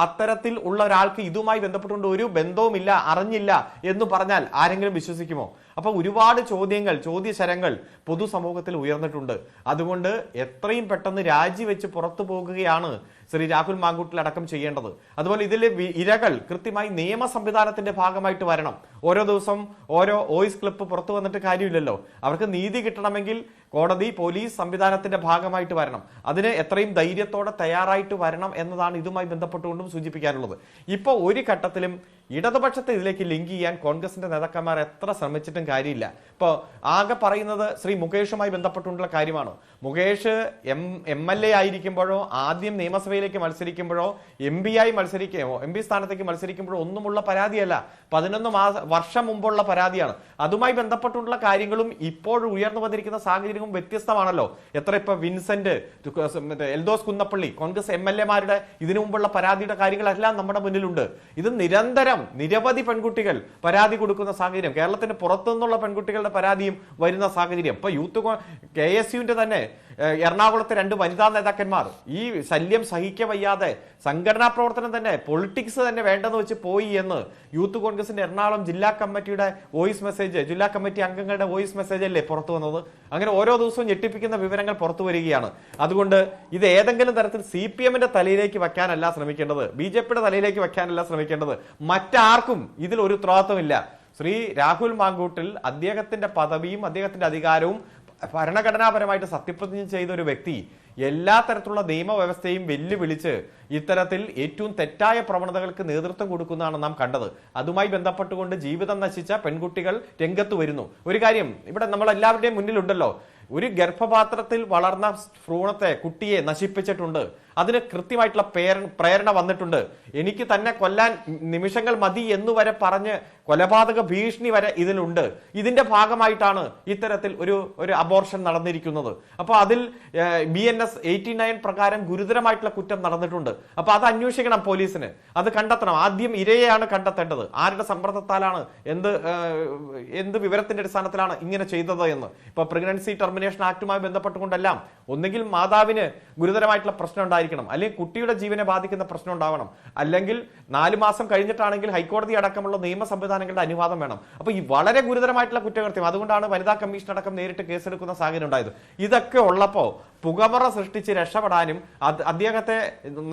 അത്തരത്തിൽ ഉള്ള ഒരാൾക്ക് ഇതുമായി ബന്ധപ്പെട്ടുകൊണ്ട് ഒരു ബന്ധവുമില്ല, അറിഞ്ഞില്ല എന്ന് പറഞ്ഞാൽ ആരെങ്കിലും വിശ്വസിക്കുമോ? അപ്പൊ ഒരുപാട് ചോദ്യങ്ങൾ, ചോദ്യശരങ്ങൾ പൊതുസമൂഹത്തിൽ ഉയർന്നിട്ടുണ്ട്. അതുകൊണ്ട് എത്രയും പെട്ടെന്ന് രാജിവെച്ച് പുറത്തു പോകുകയാണ് ശ്രീ രാഹുൽ മാങ്കൂട്ടിൽ അടക്കം ചെയ്യേണ്ടത്. അതുപോലെ ഇതിലെ ഇരകൾ കൃത്യമായി നിയമ സംവിധാനത്തിന്റെ ഭാഗമായിട്ട് വരണം. ഓരോ ദിവസം ഓരോ വോയിസ് ക്ലിപ്പ് പുറത്തു വന്നിട്ട് കാര്യമില്ലല്ലോ. അവർക്ക് നീതി കിട്ടണമെങ്കിൽ കോടതി, പോലീസ് സംവിധാനത്തിന്റെ ഭാഗമായിട്ട് വരണം. അതിന് എത്രയും ധൈര്യത്തോടെ തയ്യാറായിട്ട് വരണം എന്നതാണ് ഇതുമായി ബന്ധപ്പെട്ടുകൊണ്ടും സൂചിപ്പിക്കാനുള്ളത്. ഇപ്പോൾ ഒരു ഘട്ടത്തിലും ഇടതുപക്ഷത്തെ ഇതിലേക്ക് ലിങ്ക് ചെയ്യാൻ കോൺഗ്രസിന്റെ നേതാക്കന്മാർ എത്ര ശ്രമിച്ചിട്ടും കാര്യമില്ല. ഇപ്പോൾ ആകെ പറയുന്നത് ശ്രീ മുകേഷുമായി ബന്ധപ്പെട്ടുള്ള കാര്യമാണ്. മുകേഷ് MLA ആയിരിക്കുമ്പോഴോ ആദ്യം നിയമസഭയിലേക്ക് മത്സരിക്കുമ്പോഴോ MP ആയി മത്സരിക്കുകയോ MP സ്ഥാനത്തേക്ക് മത്സരിക്കുമ്പോഴോ ഒന്നുമുള്ള പരാതിയല്ല, 11 വർഷം മുമ്പുള്ള പരാതിയാണ്. അതുമായി ബന്ധപ്പെട്ടുള്ള കാര്യങ്ങളും ഇപ്പോഴും ഉയർന്നു വന്നിരിക്കുന്ന സാഹചര്യവും വ്യത്യസ്തമാണല്ലോ. എത്ര ഇപ്പൊ വിൻസെന്റ്, എൽദോസ് കുന്നപ്പള്ളി, കോൺഗ്രസ് MLA മാരുടെ ഇതിനു മുമ്പുള്ള പരാതിയുടെ കാര്യങ്ങളെല്ലാം നമ്മുടെ മുന്നിലുണ്ട്. ഇത് നിരന്തരം നമുക്കറിയാം നിരവധി പെൺകുട്ടികൾ പരാതി കൊടുക്കുന്ന സാഹചര്യം, കേരളത്തിന് പുറത്തു നിന്നുള്ള പെൺകുട്ടികളുടെ പരാതിയും വരുന്ന സാഹചര്യം. ഇപ്പൊ യൂത്ത് KSUവിന്റെ തന്നെ എറണാകുളത്തെ 2 വനിതാ നേതാക്കന്മാർ ഈ ശല്യം സഹിക്കാൻ വയ്യാതെ സംഘടനാ പ്രവർത്തനം തന്നെ, പൊളിറ്റിക്സ് തന്നെ വേണ്ടെന്ന് വെച്ച് പോയി എന്ന് യൂത്ത് കോൺഗ്രസിന്റെ എറണാകുളം ജില്ലാ കമ്മിറ്റിയുടെ വോയിസ് മെസ്സേജ്, ജില്ലാ കമ്മിറ്റി അംഗങ്ങളുടെ വോയിസ് മെസ്സേജ് അല്ലേ പുറത്തു വന്നത്. അങ്ങനെ ഓരോ ദിവസവും ഞെട്ടിപ്പിക്കുന്ന വിവരങ്ങൾ പുറത്തു വരികയാണ്. അതുകൊണ്ട് ഇത് ഏതെങ്കിലും തരത്തിൽ CPM-ന്റെ തലയിലേക്ക് വെക്കാനല്ല ശ്രമിക്കേണ്ടത്, BJP-യുടെ തലയിലേക്ക് വെക്കാനല്ല ശ്രമിക്കേണ്ടത്. മറ്റാർക്കും ഇതിൽ ഒരു ഉത്തരവാദിത്വമില്ല. ശ്രീ രാഹുൽ മാങ്കൂട്ടിൽ അദ്ദേഹത്തിന്റെ പദവിയും അദ്ദേഹത്തിന്റെ അധികാരവും ഭരണഘടനാപരമായിട്ട് സത്യപ്രതിജ്ഞ ചെയ്ത ഒരു വ്യക്തി എല്ലാ തരത്തിലുള്ള നിയമവ്യവസ്ഥയും വെല്ലുവിളിച്ച് ഇത്തരത്തിൽ ഏറ്റവും തെറ്റായ പ്രവണതകൾക്ക് നേതൃത്വം കൊടുക്കുന്നതാണ് നാം കണ്ടത്. അതുമായി ബന്ധപ്പെട്ടുകൊണ്ട് ജീവിതം നശിച്ച പെൺകുട്ടികൾ രംഗത്ത് വരുന്നു. ഒരു കാര്യം ഇവിടെ നമ്മളെല്ലാവരുടെയും മുന്നിലുണ്ടല്ലോ, ഒരു ഗർഭപാത്രത്തിൽ വളർന്ന ഭ്രൂണത്തെ, കുട്ടിയെ നശിപ്പിച്ചിട്ടുണ്ട്. അതിന് കൃത്യമായിട്ടുള്ള പ്രേരണ വന്നിട്ടുണ്ട്. എനിക്ക് തന്നെ കൊല്ലാൻ നിമിഷങ്ങൾ മതി എന്ന് വരെ പറഞ്ഞ് കൊലപാതക ഭീഷണി വരെ ഇതിലുണ്ട്. ഇതിന്റെ ഭാഗമായിട്ടാണ് ഇത്തരത്തിൽ ഒരു അബോർഷൻ നടന്നിരിക്കുന്നത്. അപ്പൊ അതിൽ BNS 89 പ്രകാരം ഗുരുതരമായിട്ടുള്ള കുറ്റം നടന്നിട്ടുണ്ട്. അപ്പൊ അത് അന്വേഷിക്കണം പോലീസിന്, അത് കണ്ടെത്തണം. ആദ്യം ഇരയെയാണ് കണ്ടെത്തേണ്ടത്. ആരുടെ സമ്മർദ്ദത്താലാണ്, എന്ത് വിവരത്തിന്റെ അടിസ്ഥാനത്തിലാണ് ഇങ്ങനെ ചെയ്തത് എന്ന്. ഇപ്പൊ പ്രഗ്നൻസി ടെർമിനേഷൻ ആക്ടുമായി ബന്ധപ്പെട്ടുകൊണ്ടെല്ലാം ഒന്നുകിൽ മാതാവിന് ഗുരുതരമായിട്ടുള്ള പ്രശ്നം ഉണ്ടായിരിക്കണം, അല്ലെങ്കിൽ കുട്ടിയുടെ ജീവനെ ബാധിക്കുന്ന പ്രശ്നം ഉണ്ടാവണം, അല്ലെങ്കിൽ 4 മാസം കഴിഞ്ഞിട്ടാണെങ്കിൽ ഹൈക്കോടതി അടക്കമുള്ള നിയമ സംവിധാനങ്ങളുടെ അനുവാദം വേണം. അപ്പൊ ഈ വളരെ ഗുരുതരമായിട്ടുള്ള കുറ്റകൃത്യം, അതുകൊണ്ടാണ് വനിതാ കമ്മീഷൻ അടക്കം നേരിട്ട് കേസെടുക്കുന്ന സാഹചര്യം ഉണ്ടായത്. ഇതൊക്കെ ഉള്ളപ്പോ പുകമറ സൃഷ്ടിച്ച് രക്ഷപ്പെടാനും അദ്ദേഹത്തെ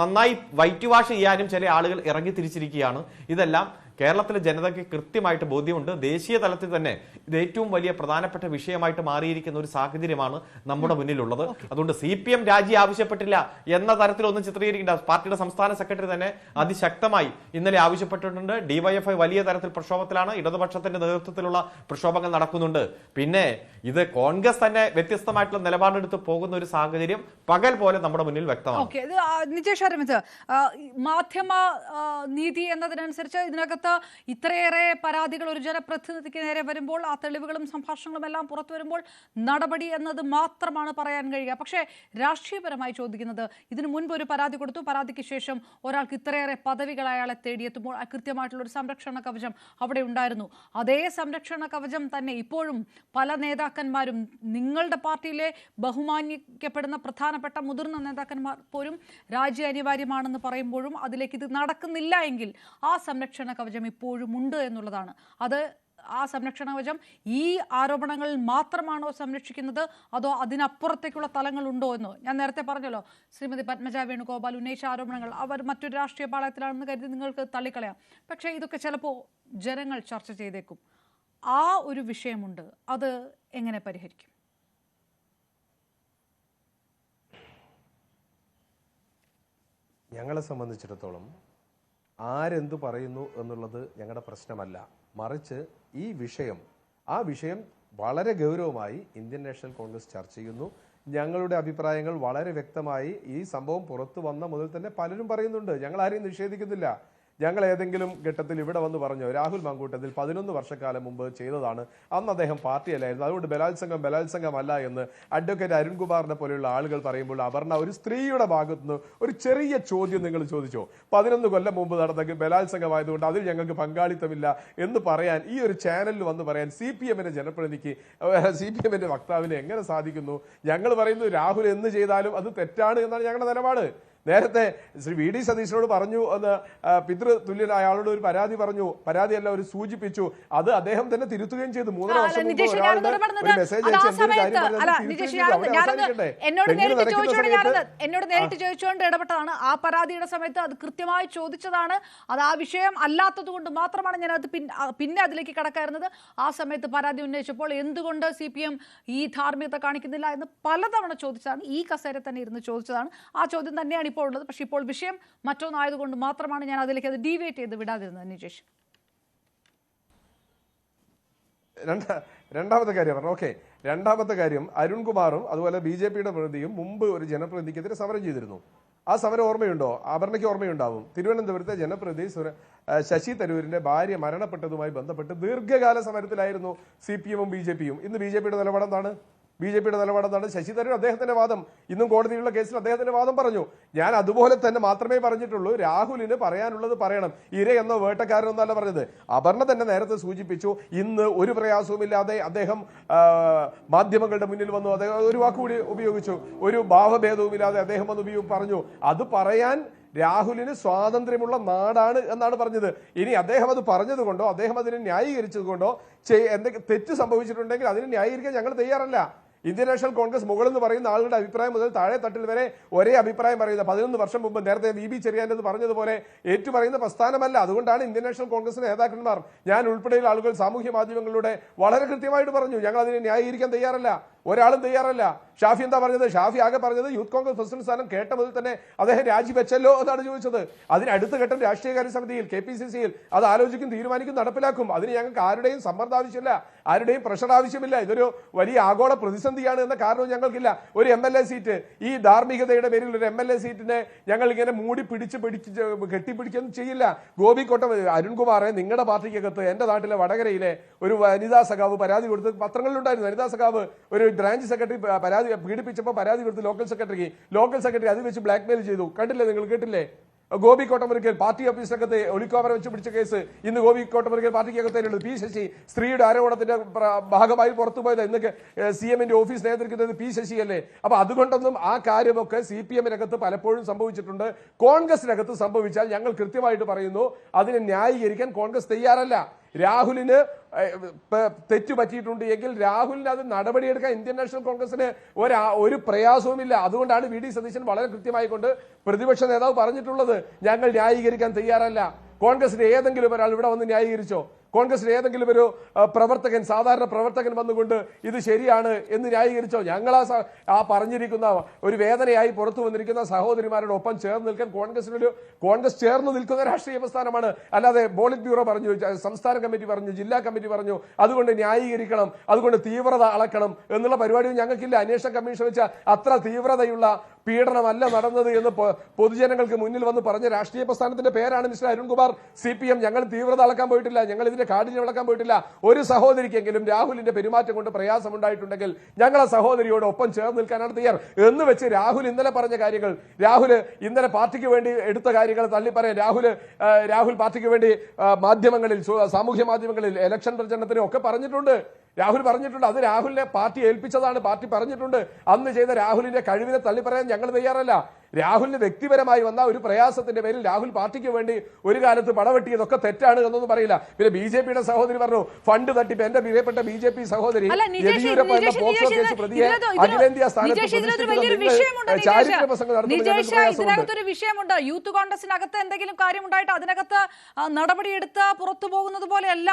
നന്നായി വൈറ്റ് വാഷ് ചെയ്യാനും ചില ആളുകൾ ഇറങ്ങി തിരിച്ചിരിക്കുകയാണ്. ഇതെല്ലാം കേരളത്തിലെ ജനതയ്ക്ക് കൃത്യമായിട്ട് ബോധ്യമുണ്ട്. ദേശീയ തലത്തിൽ തന്നെ ഇത് ഏറ്റവും വലിയ പ്രധാനപ്പെട്ട വിഷയമായിട്ട് മാറിയിരിക്കുന്ന ഒരു സാഹചര്യമാണ് നമ്മുടെ മുന്നിലുള്ളത്. അതുകൊണ്ട് CPM രാജി ആവശ്യപ്പെട്ടില്ല എന്ന തരത്തിലൊന്നും ചിത്രീകരിക്കേണ്ട. പാർട്ടിയുടെ സംസ്ഥാന സെക്രട്ടറി തന്നെ അതിശക്തമായി ഇന്നലെ ആവശ്യപ്പെട്ടിട്ടുണ്ട്. DYFI വലിയ തരത്തിൽ പ്രക്ഷോഭത്തിലാണ്, ഇടതുപക്ഷത്തിന്റെ നേതൃത്വത്തിലുള്ള പ്രക്ഷോഭങ്ങൾ നടക്കുന്നുണ്ട്. പിന്നെ ഇത് കോൺഗ്രസ് തന്നെ വ്യത്യസ്തമായിട്ടുള്ള നിലപാടെടുത്ത് പോകുന്ന ഒരു സാഹചര്യം പകൽ പോലെ നമ്മുടെ മുന്നിൽ വ്യക്തമാണ്. നിജേഷ് അരവിന്ദ്, മാധ്യമ നീതി എന്നതിനനുസരിച്ച് ഇതിനകത്ത് ഇത്രയേറെ പരാതികൾ ഒരു ജനപ്രതിനിധിക്ക് നേരെ വരുമ്പോൾ, ആ തെളിവുകളും സംഭാഷണങ്ങളും എല്ലാം പുറത്തു വരുമ്പോൾ നടപടി എന്നത് മാത്രമാണ് പറയാൻ കഴിയുക. പക്ഷേ രാഷ്ട്രീയപരമായി ചോദിക്കുന്നത്, ഇതിനു മുൻപ് ഒരു പരാതി കൊടുത്തു, പരാതിക്ക് ശേഷം ഒരാൾക്ക് ഇത്രയേറെ പദവികൾ അയാളെ തേടിയെത്തുമ്പോൾ കൃത്യമായിട്ടുള്ള ഒരു സംരക്ഷണ കവചം അവിടെ ഉണ്ടായിരുന്നു. അതേ സംരക്ഷണ കവചം തന്നെ ഇപ്പോഴും പല നേതാക്കന്മാരും, നിങ്ങളുടെ പാർട്ടിയിലെ ബഹുമാനിക്കപ്പെടുന്ന പ്രധാനപ്പെട്ട മുതിർന്ന നേതാക്കന്മാർ പോലും രാജ്യ അനിവാര്യമാണെന്ന് പറയുമ്പോഴും അതിലേക്ക് ഇത് നടക്കുന്നില്ല എങ്കിൽ ആ സംരക്ഷണ കവചം ഇപ്പോഴും ഉണ്ട് എന്നുള്ളതാണ്. ആ സംരക്ഷണ കവചം ഈ ആരോപണങ്ങളിൽ മാത്രമാണോ സംരക്ഷിക്കുന്നത്, അതോ അതിനപ്പുറത്തേക്കുള്ള തലങ്ങളുണ്ടോ എന്ന് ഞാൻ നേരത്തെ പറഞ്ഞല്ലോ. ശ്രീമതി പത്മജ വേണുഗോപാൽ ഉന്നയിച്ച ആരോപണങ്ങൾ അവർ മറ്റൊരു രാഷ്ട്രീയ പാളയത്തിലാണെന്ന് കരുതി നിങ്ങൾക്ക് തള്ളിക്കളയാം. പക്ഷേ ഇതൊക്കെ ചിലപ്പോൾ ജനങ്ങൾ ചർച്ച ചെയ്തേക്കും. ആ ഒരു വിഷയമുണ്ട്, അത് എങ്ങനെ പരിഹരിക്കും? ഞങ്ങളെ സംബന്ധിച്ചിടത്തോളം ആരെന്തു പറയുന്നു എന്നുള്ളത് ഞങ്ങളുടെ പ്രശ്നമല്ല. മറിച്ച് ആ വിഷയം വളരെ ഗൗരവമായി ഇന്ത്യൻ നാഷണൽ കോൺഗ്രസ് ചർച്ച ചെയ്യുന്നു. ഞങ്ങളുടെ അഭിപ്രായങ്ങൾ വളരെ വ്യക്തമായി ഈ സംഭവം പുറത്തു വന്ന മുതൽ തന്നെ പലരും പറയുന്നുണ്ട്. ഞങ്ങൾ ആരെയും നിഷേധിക്കുന്നില്ല. ഞങ്ങൾ ഏതെങ്കിലും ഘട്ടത്തിൽ ഇവിടെ വന്ന് പറഞ്ഞു രാഹുൽ മാങ്കൂട്ടത്തിൽ 11 വർഷക്കാലം മുമ്പ് ചെയ്തതാണ്, അന്ന് അദ്ദേഹം പാർട്ടിയല്ലായിരുന്നു, അതുകൊണ്ട് ബലാത്സംഗമല്ല എന്ന് അഡ്വക്കേറ്റ് അരുൺകുമാറിനെ പോലെയുള്ള ആളുകൾ പറയുമ്പോൾ, അപർണ, ഒരു സ്ത്രീയുടെ ഭാഗത്തുനിന്ന് ഒരു ചെറിയ ചോദ്യം നിങ്ങൾ ചോദിച്ചോ? 11 കൊല്ലം മുമ്പ് നടന്ന ബലാത്സംഗമായതുകൊണ്ട് അതിൽ ഞങ്ങൾക്ക് പങ്കാളിത്തമില്ല എന്ന് പറയാൻ, ഈ ഒരു ചാനലിൽ വന്ന് പറയാൻ CPM-ന്റെ ജനപ്രതിനിധിക്ക്, CPM-ന്റെ വക്താവിന് എങ്ങനെ സാധിക്കുന്നു? ഞങ്ങൾ പറയുന്നു രാഹുൽ എന്ത് ചെയ്താലും അത് തെറ്റാണ് എന്നാണ് ഞങ്ങളുടെ നിലപാട്. നേരത്തെ ശ്രീ VD സതീശനോട് പറഞ്ഞു എന്ന് പിതൃതുല്യനായ അയാളോട് ഒരു പരാതിയല്ല ഒരു സൂചിപ്പിച്ചു. അത് അദ്ദേഹം തന്നെ തിരുത്തുകയും ചെയ്തു. 3 വർഷം മുമ്പ് ഒരാളുടെ ഒരു മെസ്സേജ് എന്നോട് നേരിട്ട് ചോദിച്ചുകൊണ്ട് ഇടപെട്ടതാണ്. ആ പരാതിയുടെ സമയത്ത് അത് കൃത്യമായി ചോദിച്ചതാണ്. അത് ആ വിഷയം അല്ലാത്തത് കൊണ്ട് മാത്രമാണ് ഞാൻ അത് പിന്നെ അതിലേക്ക് കടക്കാറുന്നത്. ആ സമയത്ത് പരാതി ഉന്നയിച്ചപ്പോൾ എന്തുകൊണ്ട് CPM ഈ ധാർമ്മികത കാണിക്കുന്നില്ല എന്ന് പലതവണ ചോദിച്ചതാണ്. ഈ കസേര തന്നെ ഇരുന്ന് ചോദിച്ചതാണ്. ആ ചോദ്യം തന്നെയാണ് ഇപ്പോൾ ഉള്ളത്. പക്ഷേ ഇപ്പോൾ വിഷയം മറ്റൊന്നായതുകൊണ്ട് മാത്രമാണ് ഞാൻ അതിലേക്ക് അത് ഡീവിയേറ്റ് ചെയ്ത് വിടാതിരുന്നത്. നിജേഷ്, രണ്ടാമത്തെ കാര്യം, അരുൺകുമാറും അതുപോലെ BJP-യുടെ പ്രതിനിധിയും മുമ്പ് ഒരു ജനപ്രതിനിധിക്കെതിരെ സമരം ചെയ്തിരുന്നു. ആ സമരം ഓർമ്മയുണ്ടോ? അപർണയ്ക്ക് ഓർമ്മയുണ്ടാവും. തിരുവനന്തപുരത്തെ ജനപ്രതിനിധി ശശി തരൂരിന്റെ ഭാര്യ മരണപ്പെട്ടതുമായി ബന്ധപ്പെട്ട് ദീർഘകാല സമരത്തിലായിരുന്നു CPM-ഉം BJP-യും. ഇന്ന് BJP-യുടെ നിലപാട് എന്താണ്? BJP-യുടെ നിലപാടെന്നാണ് ശശി തരൂർ അദ്ദേഹത്തിന്റെ വാദം. ഇന്നും കോടതിയിലുള്ള കേസിൽ അദ്ദേഹത്തിന്റെ വാദം പറഞ്ഞു. ഞാൻ അതുപോലെ തന്നെ മാത്രമേ പറഞ്ഞിട്ടുള്ളൂ, രാഹുലിന് പറയാനുള്ളത് പറയണം. ഇര എന്നോ വേട്ടക്കാരനൊന്നല്ല പറഞ്ഞത്. അപർണ തന്നെ നേരത്തെ സൂചിപ്പിച്ചു, ഇന്ന് ഒരു പ്രയാസവുമില്ലാതെ അദ്ദേഹം മാധ്യമങ്ങളുടെ മുന്നിൽ വന്നു. അദ്ദേഹം ഒരു വാക്കുകൂടി ഉപയോഗിച്ചു, ഒരു ഭാവഭേദവുമില്ലാതെ അദ്ദേഹം വന്ന് പറഞ്ഞു. അത് പറയാൻ രാഹുലിന് സ്വാതന്ത്ര്യമുള്ള നാടാണ് എന്നാണ് പറഞ്ഞത്. ഇനി അദ്ദേഹം അത് പറഞ്ഞത് കൊണ്ടോ അദ്ദേഹം അതിനെ ന്യായീകരിച്ചത് കൊണ്ടോ എന്തെങ്കിലും തെറ്റ് സംഭവിച്ചിട്ടുണ്ടെങ്കിൽ അതിനെ ന്യായീകരിക്കാൻ ഞങ്ങൾ തയ്യാറല്ല. ഇന്ത്യൻ നാഷണൽ കോൺഗ്രസ് മുകളെന്ന് പറയുന്ന ആളുകളുടെ അഭിപ്രായം മുതൽ താഴെ തട്ടിൽ വരെ ഒരേ അഭിപ്രായം പറയുന്നത് 11 വർഷം മുമ്പ് നേരത്തെ VB ചെറിയാനെന്ന് പറഞ്ഞതുപോലെ ഏറ്റുപറയുന്ന പ്രസ്ഥാനമല്ല. അതുകൊണ്ടാണ് ഇന്ത്യൻ നാഷണൽ കോൺഗ്രസിന്റെ നേതാക്കന്മാർ, ഞാൻ ഉൾപ്പെടെയുള്ള ആളുകൾ സാമൂഹ്യ മാധ്യമങ്ങളിലൂടെ വളരെ കൃത്യമായിട്ട് പറഞ്ഞു, ഞങ്ങൾ അതിനെ ന്യായീകരിക്കാൻ തയ്യാറല്ല, ഒരാളും തയ്യാറല്ല. ഷാഫി എന്താ പറഞ്ഞത്? ഷാഫി ആകെ പറഞ്ഞത് യൂത്ത് കോൺഗ്രസ് പ്രസിഡന്റ് സ്ഥാനം കേട്ട മുതൽ തന്നെ അദ്ദേഹം രാജിവെച്ചല്ലോ എന്നാണ് ചോദിച്ചത്. അതിന് അടുത്ത ഘട്ടം രാഷ്ട്രീയകാര്യ സമിതിയിൽ KPCC-യിൽ അത് ആലോചിക്കും, തീരുമാനിക്കും, നടപ്പിലാക്കും. അതിന് ഞങ്ങൾക്ക് ആരുടെയും സമ്മർദ്ദം ആവശ്യമില്ല, ആരുടെയും പ്രഷർ ആവശ്യമില്ല. ഇതൊരു വലിയ ആഗോള പ്രതിസന്ധിയാണ് എന്ന കാരണവും ഞങ്ങൾക്കില്ല. ഒരു MLA സീറ്റ്, ഈ ധാർമ്മികതയുടെ പേരിൽ ഒരു MLA സീറ്റിനെ ഞങ്ങൾ ഇങ്ങനെ മൂടി കെട്ടിപ്പിടിക്കൊന്നും ചെയ്യില്ല. ഗോപിക്കോട്ടം അരുൺകുമാറെ നിങ്ങളുടെ പാർട്ടിക്കകത്ത് എന്റെ നാട്ടിലെ വടകരയിലെ ഒരു വനിതാ സഖാവ് പരാതി കൊടുത്ത് പത്രങ്ങളിലുണ്ടായിരുന്നു. വനിതാ സഖാവ് ഒരു ബ്രാഞ്ച് സെക്രട്ടറി പീഡിപ്പിച്ചപ്പോൾ പരാതി കൊടുത്ത് ലോക്കൽ സെക്രട്ടറി അത് വെച്ച് ബ്ലാക്ക്മെയിൽ ചെയ്തു. കണ്ടില്ലേ, നിങ്ങൾ കേട്ടില്ലേ? ഗോപി കോട്ടമുറിക്കൽ പാർട്ടി ഓഫീസിനകത്ത് ഒളിക്കോവർ വെച്ച് പിടിച്ച കേസ് ഇന്ന് ഗോപി കോട്ടമുറിക്കൽ പാർട്ടിക്കകത്തേനുള്ളത്. P. ശശി സ്ത്രീയുടെ ആരോപണത്തിന്റെ ഭാഗമായി പുറത്തുപോയത് ഇന്നൊക്കെ CM-ന്റെ ഓഫീസ് നിയന്ത്രിക്കുന്നത് P. ശശിയല്ലേ? അപ്പൊ അതുകൊണ്ടൊന്നും ആ കാര്യമൊക്കെ CPM-നകത്ത് പലപ്പോഴും സംഭവിച്ചിട്ടുണ്ട്. കോൺഗ്രസിനകത്ത് സംഭവിച്ചാൽ ഞങ്ങൾ കൃത്യമായിട്ട് പറയുന്നു, അതിനെ ന്യായീകരിക്കാൻ കോൺഗ്രസ് തയ്യാറല്ല. രാഹുലിന് തെറ്റു പറ്റിയിട്ടുണ്ട് എങ്കിൽ രാഹുലിന് അത് നടപടിയെടുക്കാൻ ഇന്ത്യൻ നാഷണൽ കോൺഗ്രസിന് ഒരു പ്രയാസവുമില്ല. അതുകൊണ്ടാണ് VD സതീശൻ വളരെ കൃത്യമായിക്കൊണ്ട് പ്രതിപക്ഷ നേതാവ് പറഞ്ഞിട്ടുള്ളത്, ഞങ്ങൾ ന്യായീകരിക്കാൻ തയ്യാറല്ല. കോൺഗ്രസിന്റെ ഏതെങ്കിലും ഒരാൾ ഇവിടെ വന്ന് ന്യായീകരിച്ചോ? കോൺഗ്രസിൽ ഏതെങ്കിലും ഒരു പ്രവർത്തകൻ, സാധാരണ പ്രവർത്തകൻ വന്നുകൊണ്ട് ഇത് ശരിയാണ് എന്ന് ന്യായീകരിച്ചോ? ഞങ്ങൾ ആ പറഞ്ഞിരിക്കുന്ന ഒരു വേദനയായി പുറത്തു വന്നിരിക്കുന്ന സഹോദരിമാരുടെ ഒപ്പം ചേർന്ന് നിൽക്കാൻ കോൺഗ്രസ് ചേർന്ന് നിൽക്കുന്ന രാഷ്ട്രീയ പ്രസ്ഥാനമാണ്. അല്ലാതെ പോളിറ്റ് ബ്യൂറോ പറഞ്ഞു, സംസ്ഥാന കമ്മിറ്റി പറഞ്ഞു, ജില്ലാ കമ്മിറ്റി പറഞ്ഞു, അതുകൊണ്ട് ന്യായീകരിക്കണം, അതുകൊണ്ട് തീവ്രത അളക്കണം എന്നുള്ള പരിപാടിയും ഞങ്ങൾക്കില്ല. അന്വേഷണ കമ്മീഷൻ വെച്ച അത്ര തീവ്രതയുള്ള പീഡനമല്ല നടന്നത് എന്ന് പൊതുജനങ്ങൾക്ക് മുന്നിൽ വന്ന് പറഞ്ഞ രാഷ്ട്രീയ പ്രസ്ഥാനത്തിന്റെ പേരാണ് മിസ്റ്റർ അരുൺകുമാർ. CPM. ഞങ്ങൾ തീവ്രത അളക്കാൻ പോയിട്ടില്ല, ഞങ്ങൾ ഇതിന്റെ കാഠിന്യം അളക്കാൻ പോയിട്ടില്ല. ഒരു സഹോദരിക്കെങ്കിലും രാഹുലിന്റെ പെരുമാറ്റം കൊണ്ട് പ്രയാസമുണ്ടായിട്ടുണ്ടെങ്കിൽ ഞങ്ങൾ ആ സഹോദരിയോട് ഒപ്പം ചേർന്ന് നിൽക്കാനാണ് തയ്യാർ എന്ന് വെച്ച് രാഹുൽ ഇന്നലെ പറഞ്ഞ കാര്യങ്ങൾ, രാഹുൽ ഇന്നലെ പാർട്ടിക്ക് വേണ്ടി എടുത്ത കാര്യങ്ങൾ തള്ളിപ്പറയാൻ രാഹുൽ പാർട്ടിക്ക് വേണ്ടി മാധ്യമങ്ങളിൽ, സാമൂഹ്യ മാധ്യമങ്ങളിൽ, ഇലക്ഷൻ പ്രചരണത്തിനും ഒക്കെ പറഞ്ഞിട്ടുണ്ട്. രാഹുൽ പറഞ്ഞിട്ടുണ്ട്, അത് രാഹുലിനെ പാർട്ടി ഏൽപ്പിച്ചതാണ്. പാർട്ടി പറഞ്ഞിട്ടുണ്ട്. അന്ന് ചെയ്ത രാഹുലിന്റെ കഴിവിനെ തള്ളിപ്പറയാൻ ഞങ്ങൾ തയ്യാറല്ല. രാഹുലിന് വ്യക്തിപരമായി വന്ന ഒരു പ്രയാസത്തിന്റെ പേരിൽ രാഹുൽ പാർട്ടിക്ക് വേണ്ടി ഒരു കാലത്ത് പടവെട്ടിയതൊക്കെ തെറ്റാണ് എന്നൊന്നും പറയില്ല. പിന്നെ BJP-യുടെ സഹോദരി പറഞ്ഞു ഫണ്ട് തട്ടിപ്പ്. എന്റെ പ്രിയപ്പെട്ട BJP സഹോദരി യെദ്യൂരപ്പ എന്ന പോക്സോ കേസ് പ്രതിയെ അഖിലേന്ത്യാ സ്ഥാനത്ത് ചാരിത്ര പ്രസംഗം ഇതിനകത്തൊരു വിഷയമുണ്ട്. യൂത്ത് കോൺഗ്രസിനകത്ത് എന്തെങ്കിലും കാര്യമുണ്ടായിട്ട് അതിനകത്ത് നടപടിയെടുത്ത് പുറത്തു പോകുന്നത് പോലെയല്ല.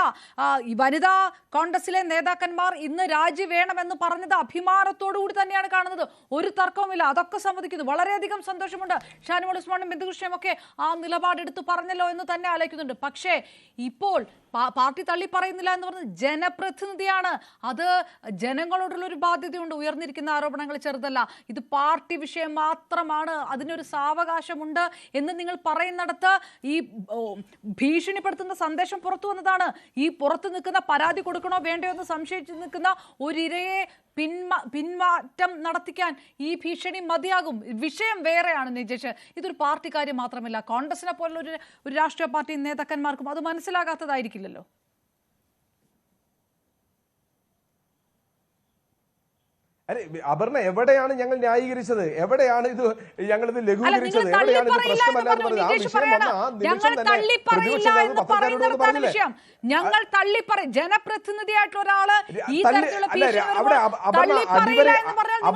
ഈ വനിതാ കോൺഗ്രസിലെ നേതാക്കന്മാർ ഇന്ന് രാജി വേണമെന്ന് പറഞ്ഞത് അഭിമാനത്തോടുകൂടി തന്നെയാണ് കാണുന്നത്. ഒരു തർക്കവുമില്ല, അതൊക്കെ സമ്മതിക്കുന്നു. വളരെയധികം സന്തോഷമുണ്ട്. ഷാനിമോൾ ഉസ്മാനും ബിന്ദുകൃഷ്ണയും ഒക്കെ ആ നിലപാടെടുത്ത് പറഞ്ഞല്ലോ എന്ന് തന്നെ ആലോചിക്കുന്നുണ്ട്. പക്ഷേ ഇപ്പോൾ പാർട്ടി തള്ളി പറയുന്നില്ല എന്ന് പറഞ്ഞത് ജനപ്രതിനിധിയാണ്. അത് ജനങ്ങളോടുള്ള ഒരു ബാധ്യതയുണ്ട്. ഉയർന്നിരിക്കുന്ന ആരോപണങ്ങൾ ചെറുതല്ല. ഇത് പാർട്ടി വിഷയം മാത്രമാണ്, അതിനൊരു സാവകാശമുണ്ട് എന്ന് നിങ്ങൾ പറയുന്നിടത്ത് ഈ ഭീഷണിപ്പെടുത്തുന്ന സന്ദേശം പുറത്തു വന്നതാണ്. ഈ പുറത്തു നിൽക്കുന്ന പരാതി കൊടുക്കണോ വേണ്ടയോ എന്ന് സംശയിച്ചു നിൽക്കുന്ന ഒരിരയെ പിന്മാറ്റം നടത്തിക്കാൻ ഈ ഭീഷണി മതിയാകും. വിഷയം വേറെയാണ് നിജേഷ്. ഇതൊരു പാർട്ടി കാര്യം മാത്രമല്ല, കോൺഗ്രസിനെ പോലുള്ള ഒരു രാഷ്ട്രീയ പാർട്ടി നേതാക്കന്മാർക്കും അത് മനസ്സിലാകാത്തതായിരിക്കില്ലല്ലോ. അല്ലെ അപർണ, എവിടെയാണ് ഞങ്ങൾ ന്യായീകരിച്ചത്? എവിടെയാണ് ഇത് ഞങ്ങളിത് ലഘൂകരിച്ചത്? എവിടെയാണ് ഇത് പ്രശ്നമല്ലാന്ന് പറഞ്ഞത്? ആ വിഷയം വന്ന ആ നിമിഷം തന്നെ പ്രതിപക്ഷ നേതാവ് പത്രക്കാരോട് പറഞ്ഞില്ലേ, ഞങ്ങൾ തള്ളിപ്പറയും ജനപ്രതിനിധിയായിട്ടുള്ള ഒരാള് ഈ തരത്തിലുള്ള അപർണ അടിവരയിട്ട് പറയണം.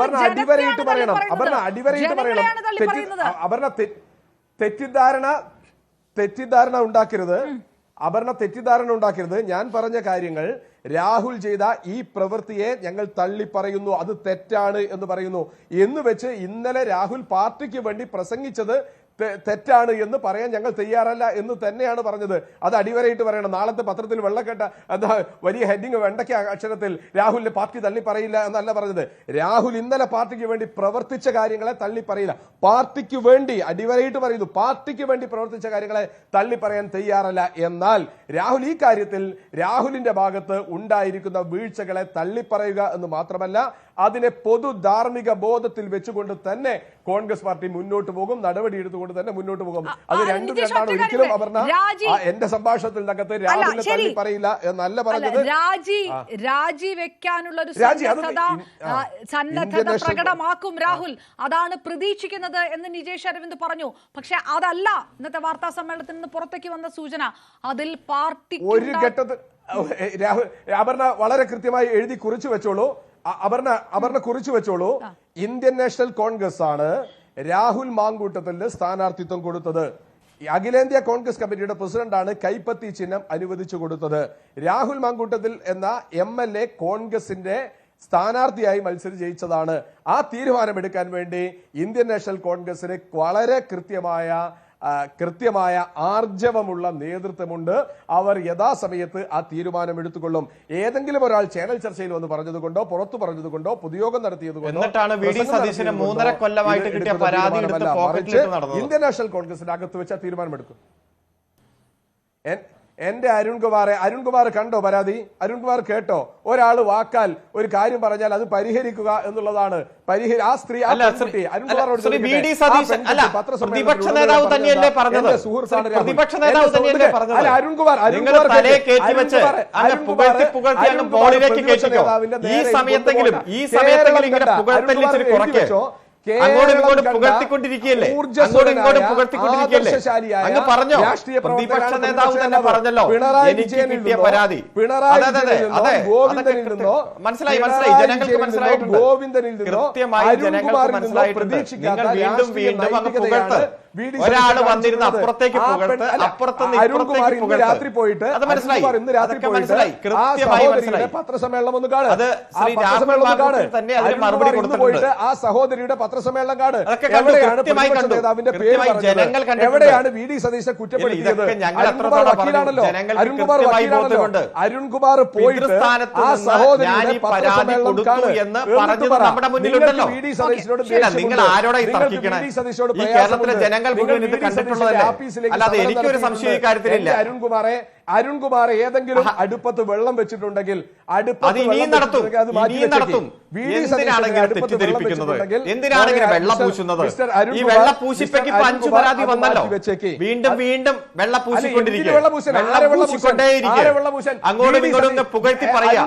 അപർണ അടിവരയിട്ട് പറയണം. അപർണ തെറ്റിദ്ധാരണ ഉണ്ടാക്കരുത്. അപർണ തെറ്റിദ്ധാരണ ഉണ്ടാക്കരുത്. ഞാൻ പറഞ്ഞ കാര്യങ്ങൾ, രാഹുൽ ചെയ്ത ഈ പ്രവൃത്തിയെ ഞങ്ങൾ തള്ളിപ്പറയുന്നു, അത് തെറ്റാണ് എന്ന് പറയുന്നു. എന്ന് വെച്ച് ഇന്നലെ രാഹുൽ പാർട്ടിക്ക് വേണ്ടി പ്രസംഗിച്ചത് തെറ്റാണ് എന്ന് പറയാൻ ഞങ്ങൾ തയ്യാറല്ല എന്ന് തന്നെയാണ് പറഞ്ഞത്. അത് അടിവരയിട്ട് പറയണം. നാളത്തെ പത്രത്തിൽ വെള്ളക്കെട്ട എന്താ വലിയ ഹെഡിങ് വെണ്ടയ്ക്ക അക്ഷരത്തിൽ രാഹുലിന്റെ പാർട്ടി തള്ളിപ്പറയില്ല എന്നല്ല പറഞ്ഞത്. രാഹുൽ ഇന്നലെ പാർട്ടിക്ക് വേണ്ടി പ്രവർത്തിച്ച കാര്യങ്ങളെ തള്ളിപ്പറയില്ല. പാർട്ടിക്ക് വേണ്ടി, അടിവരയിട്ട് പറയുന്നു, പാർട്ടിക്ക് വേണ്ടി പ്രവർത്തിച്ച കാര്യങ്ങളെ തള്ളിപ്പറയാൻ തയ്യാറല്ല. എന്നാൽ രാഹുൽ ഈ കാര്യത്തിൽ രാഹുലിന്റെ ഭാഗത്ത് ഉണ്ടായിരിക്കുന്ന വീഴ്ചകളെ തള്ളിപ്പറയുക എന്ന് മാത്രമല്ല, അതിനെ പൊതു ധാർമ്മിക ബോധത്തിൽ വെച്ചുകൊണ്ട് തന്നെ കോൺഗ്രസ് പാർട്ടി മുന്നോട്ട് പോകും, നടപടി എടുത്തുകൊണ്ട് തന്നെ മുന്നോട്ട് പോകും. അത് രണ്ടും രണ്ടാണ്. ഒരിക്കലും അപർണ എന്റെ സംഭാഷണത്തിനകത്ത് രാഹുലിനെ തള്ളി പറയില്ല എന്നല്ല പറഞ്ഞത്. രാജി വെക്കാനുള്ള ഒരു സന്നദ്ധത പ്രകടമാക്കും രാഹുൽ, അതാണ് പ്രതീക്ഷിക്കുന്നത് എന്ന് നിജേഷ് അരവിന്ദ് പറഞ്ഞു. പക്ഷെ അതല്ല ഇന്നത്തെ വാർത്താ സമ്മേളനത്തിൽ നിന്ന് പുറത്തേക്ക് വന്ന സൂചന. അതിൽ പാർട്ടി ഒരു ഘട്ടത്തിൽ അപർണ വളരെ കൃത്യമായി എഴുതി കുറിച്ചു വെച്ചോളൂ. അപർണ കുറിച്ചു വെച്ചോളൂ. ഇന്ത്യൻ നാഷണൽ കോൺഗ്രസ് ആണ് രാഹുൽ മാങ്കൂട്ടത്തിന് സ്ഥാനാർത്ഥിത്വം കൊടുത്തത്. അഖിലേന്ത്യാ കോൺഗ്രസ് കമ്മിറ്റിയുടെ പ്രസിഡന്റാണ് കൈപ്പത്തി ചിഹ്നം അനുവദിച്ചു കൊടുത്തത്. രാഹുൽ മാങ്കൂട്ടത്തിൽ എന്ന MLA കോൺഗ്രസിന്റെ സ്ഥാനാർത്ഥിയായി മത്സരിച്ച് ജയിച്ചതാണ്. ആ തീരുമാനമെടുക്കാൻ വേണ്ടി ഇന്ത്യൻ നാഷണൽ കോൺഗ്രസിന് വളരെ കൃത്യമായ ആർജവമുള്ള നേതൃത്വമുണ്ട്. അവർ യഥാസമയത്ത് ആ തീരുമാനം എടുത്തുകൊള്ളും. ഏതെങ്കിലും ഒരാൾ ചാനൽ ചർച്ചയിൽ വന്ന് പറഞ്ഞതുകൊണ്ടോ പുറത്തു പറഞ്ഞതുകൊണ്ടോ പൊതുയോഗം നടത്തിയതുകൊണ്ടോ ഇന്ത്യൻ നാഷണൽ കോൺഗ്രസിന്റെ അകത്ത് വെച്ച തീരുമാനമെടുക്കും. എന്റെ അരുൺകുമാർ കണ്ടോ പരാതി? അരുൺകുമാർ കേട്ടോ? ഒരാൾ വാക്കാൽ ഒരു കാര്യം പറഞ്ഞാൽ അത് പരിഹരിക്കുക എന്നുള്ളതാണ്. ആ സ്ത്രീ അരുൺകുമാറോട് ഒരാള് വന്നിരുന്ന അപ്പുറത്തേക്ക് രാത്രി പോയിട്ട് പത്രസമ്മേളനം ഒന്ന് കാണുക. പോയിട്ട് ആ സഹോദരിയുടെ പത്രസമ്മേളനം കാണുക. എവിടെയാണ് പ്രതിപക്ഷ നേതാവിന്റെ പേര് പറഞ്ഞത്? എവിടെയാണ് VD സതീശനെ കുറ്റപ്പെടുത്തിയത്? വക്കീലാണല്ലോ. അരുൺകുമാർ പോയിട്ട് ആ സഹോദരിയുടെ പത്രസമ്മേളനം കാണുക. VD സതീശനോട് നിങ്ങൾ ആരോടായി തർക്കിക്കണേ? ഈ കേരളത്തിലെ ജനങ്ങൾ മുഴുവൻ ഇത് കണ്ടിട്ടുള്ളതല്ലേ? അല്ലാതെ എനിക്കൊരു സംശയം കാര്യത്തിലില്ല. അരുൺകുമാർ ഏതെങ്കിലും അടുപ്പത്ത് വെള്ളം വെച്ചിട്ടുണ്ടെങ്കിൽ എന്തിനാണ് ഇങ്ങനെ വെള്ളം പൂശുന്നത്? ഈ വെള്ളം പൂശിപ്പയ്ക്ക് 5 പരാതി വന്നല്ലോ. വീണ്ടും വീണ്ടും വെള്ളം പൂശിക്കൊണ്ടിരിക്കും. അങ്ങോട്ടും ഇങ്ങോട്ടും പുകഴ്ത്തി പറയാ.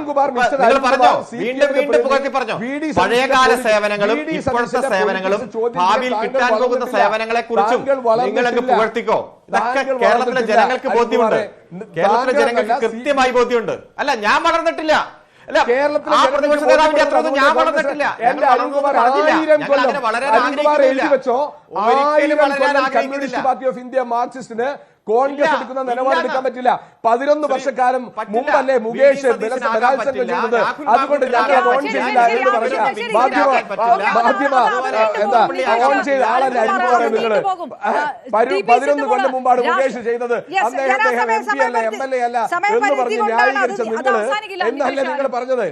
നിങ്ങൾ പറഞ്ഞോ, വീണ്ടും വീണ്ടും പുകഴ്ത്തി പറഞ്ഞോ. പഴയകാല സേവനങ്ങളും ഇപ്പോഴത്തെ സേവനങ്ങളും ഭാവിയിൽ കിട്ടാൻ പോകുന്ന സേവനങ്ങളെ കുറിച്ചും നിങ്ങളങ്ങ് പുകഴ്ത്തിക്കോ. ഇതൊക്കെ കേരളത്തിലെ ജനങ്ങൾക്ക് ബോധ്യമുണ്ട്. കേരളത്തിലെ ജനങ്ങൾക്ക് കൃത്യമായി ബോധ്യമുണ്ട്. അല്ല, ഞാൻ വളർന്നിട്ടില്ല. അല്ല, ആ പ്രതിപക്ഷ നേതാവിന്റെ അത്രയൊന്നും ഞാൻ വളർന്നിട്ടില്ല. കമ്മ്യൂണിസ്റ്റ് പാർട്ടി ഓഫ് ഇന്ത്യ മാർക്സിസ്റ്റിന് കോൺഗ്രസ് എടുക്കുന്ന നിലപാടെടുക്കാൻ പറ്റില്ല. 11 വർഷക്കാലം മുമ്പല്ലേ മുകേഷ് ബലാത്സംഗം ചെയ്യുന്നത്? അതുകൊണ്ട് ഞങ്ങൾ ഓൺ ചെയ്തില്ല എന്ന് പറയാം. എന്താ ഓൺ ചെയ്ത ആളല്ല അരുൺകുമാറെ നിങ്ങള്? 11 കൊല്ലം മുമ്പാണ് മുകേഷ് ചെയ്തത്. അദ്ദേഹത്തെ MP അല്ല MLA അല്ല എന്ന് പറഞ്ഞ് ന്യായീകരിച്ച നിങ്ങള് എന്നല്ലേ നിങ്ങൾ പറഞ്ഞത്?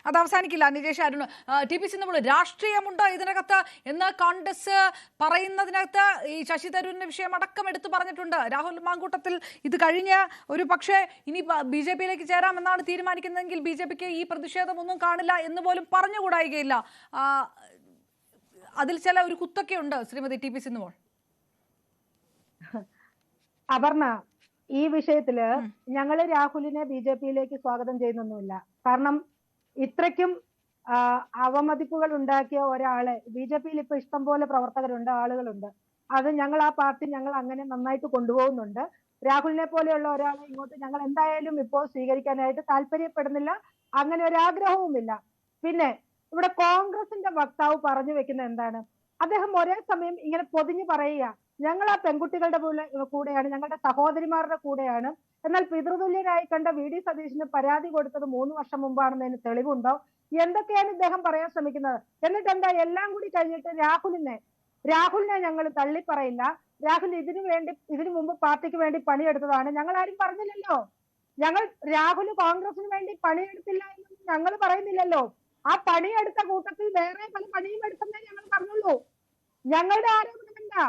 അത് അവസാനിക്കില്ല. നിജേഷ് അരുൺ, TP സിന്ധു, രാഷ്ട്രീയമുണ്ടോ ഇതിനകത്ത് എന്ന് കോൺഗ്രസ് പറയുന്നതിനകത്ത് ഈ ശശി തരൂരിന്റെ വിഷയം അടക്കം എടുത്തു പറഞ്ഞിട്ടുണ്ട്. രാഹുൽ മാങ്കൂട്ടത്തിൽ ഇത് കഴിഞ്ഞ് ഒരു പക്ഷേ ഇനി BJP-യിലേക്ക് ചേരാമെന്നാണ് തീരുമാനിക്കുന്നതെങ്കിൽ BJP-ക്ക് ഈ പ്രതിഷേധം ഒന്നും കാണില്ല എന്ന് പോലും പറഞ്ഞുകൂടായികയില്ല. അതിൽ ചില ഒരു കുത്തൊക്കെ ഉണ്ട്. ശ്രീമതി TP സിന്ധു. അപർണ, ഈ വിഷയത്തില് ഞങ്ങള് രാഹുലിനെ BJP-യിലേക്ക് സ്വാഗതം ചെയ്യുന്നൊന്നുമില്ല. കാരണം ഇത്രയ്ക്കും അവമതിപ്പുകൾ ഉണ്ടാക്കിയ ഒരാളെ BJP-യിൽ ഇപ്പൊ ഇഷ്ടം പോലെ പ്രവർത്തകരുണ്ട്, ആളുകളുണ്ട്. അത് ഞങ്ങൾ ആ പാർട്ടി ഞങ്ങൾ അങ്ങനെ നന്നായിട്ട് കൊണ്ടുപോകുന്നുണ്ട്. രാഹുലിനെ പോലെയുള്ള ഒരാളെ ഇങ്ങോട്ട് ഞങ്ങൾ എന്തായാലും ഇപ്പോൾ സ്വീകരിക്കാനായിട്ട് താല്പര്യപ്പെടുന്നില്ല. അങ്ങനെ ഒരു ആഗ്രഹവുമില്ല. പിന്നെ ഇവിടെ കോൺഗ്രസിന്റെ വക്താവ് പറഞ്ഞു വെക്കുന്ന എന്താണ്? അദ്ദേഹം ഒരേ സമയം ഇങ്ങനെ പൊതിഞ്ഞു പറയുക, ഞങ്ങൾ ആ പെൺകുട്ടികളുടെ കൂടെയാണ്, ഞങ്ങളുടെ സഹോദരിമാരുടെ കൂടെയാണ്. എന്നാൽ പിതൃതുല്യനായി കണ്ട VD സതീശന് പരാതി കൊടുത്തത് 3 വർഷം മുമ്പാണെന്നതിന് തെളിവുണ്ടോ? എന്തൊക്കെയാണ് ഇദ്ദേഹം പറയാൻ ശ്രമിക്കുന്നത്? എന്നിട്ട് എന്താ എല്ലാം കൂടി കഴിഞ്ഞിട്ട് രാഹുലിനെ ഞങ്ങൾ തള്ളിപ്പറയില്ല. രാഹുൽ ഇതിനു മുമ്പ് പാർട്ടിക്ക് വേണ്ടി പണിയെടുത്തതാണ്. ഞങ്ങൾ ആരും പറഞ്ഞില്ലല്ലോ. രാഹുൽ കോൺഗ്രസിന് വേണ്ടി പണിയെടുത്തില്ല എന്ന് ഞങ്ങൾ പറയുന്നില്ലല്ലോ. ആ പണിയെടുത്ത കൂട്ടത്തിൽ വേറെ പല പണിയും എടുത്തേ ഞങ്ങൾ പറഞ്ഞുള്ളൂ. ഞങ്ങളുടെ ആരോപണം എന്താ?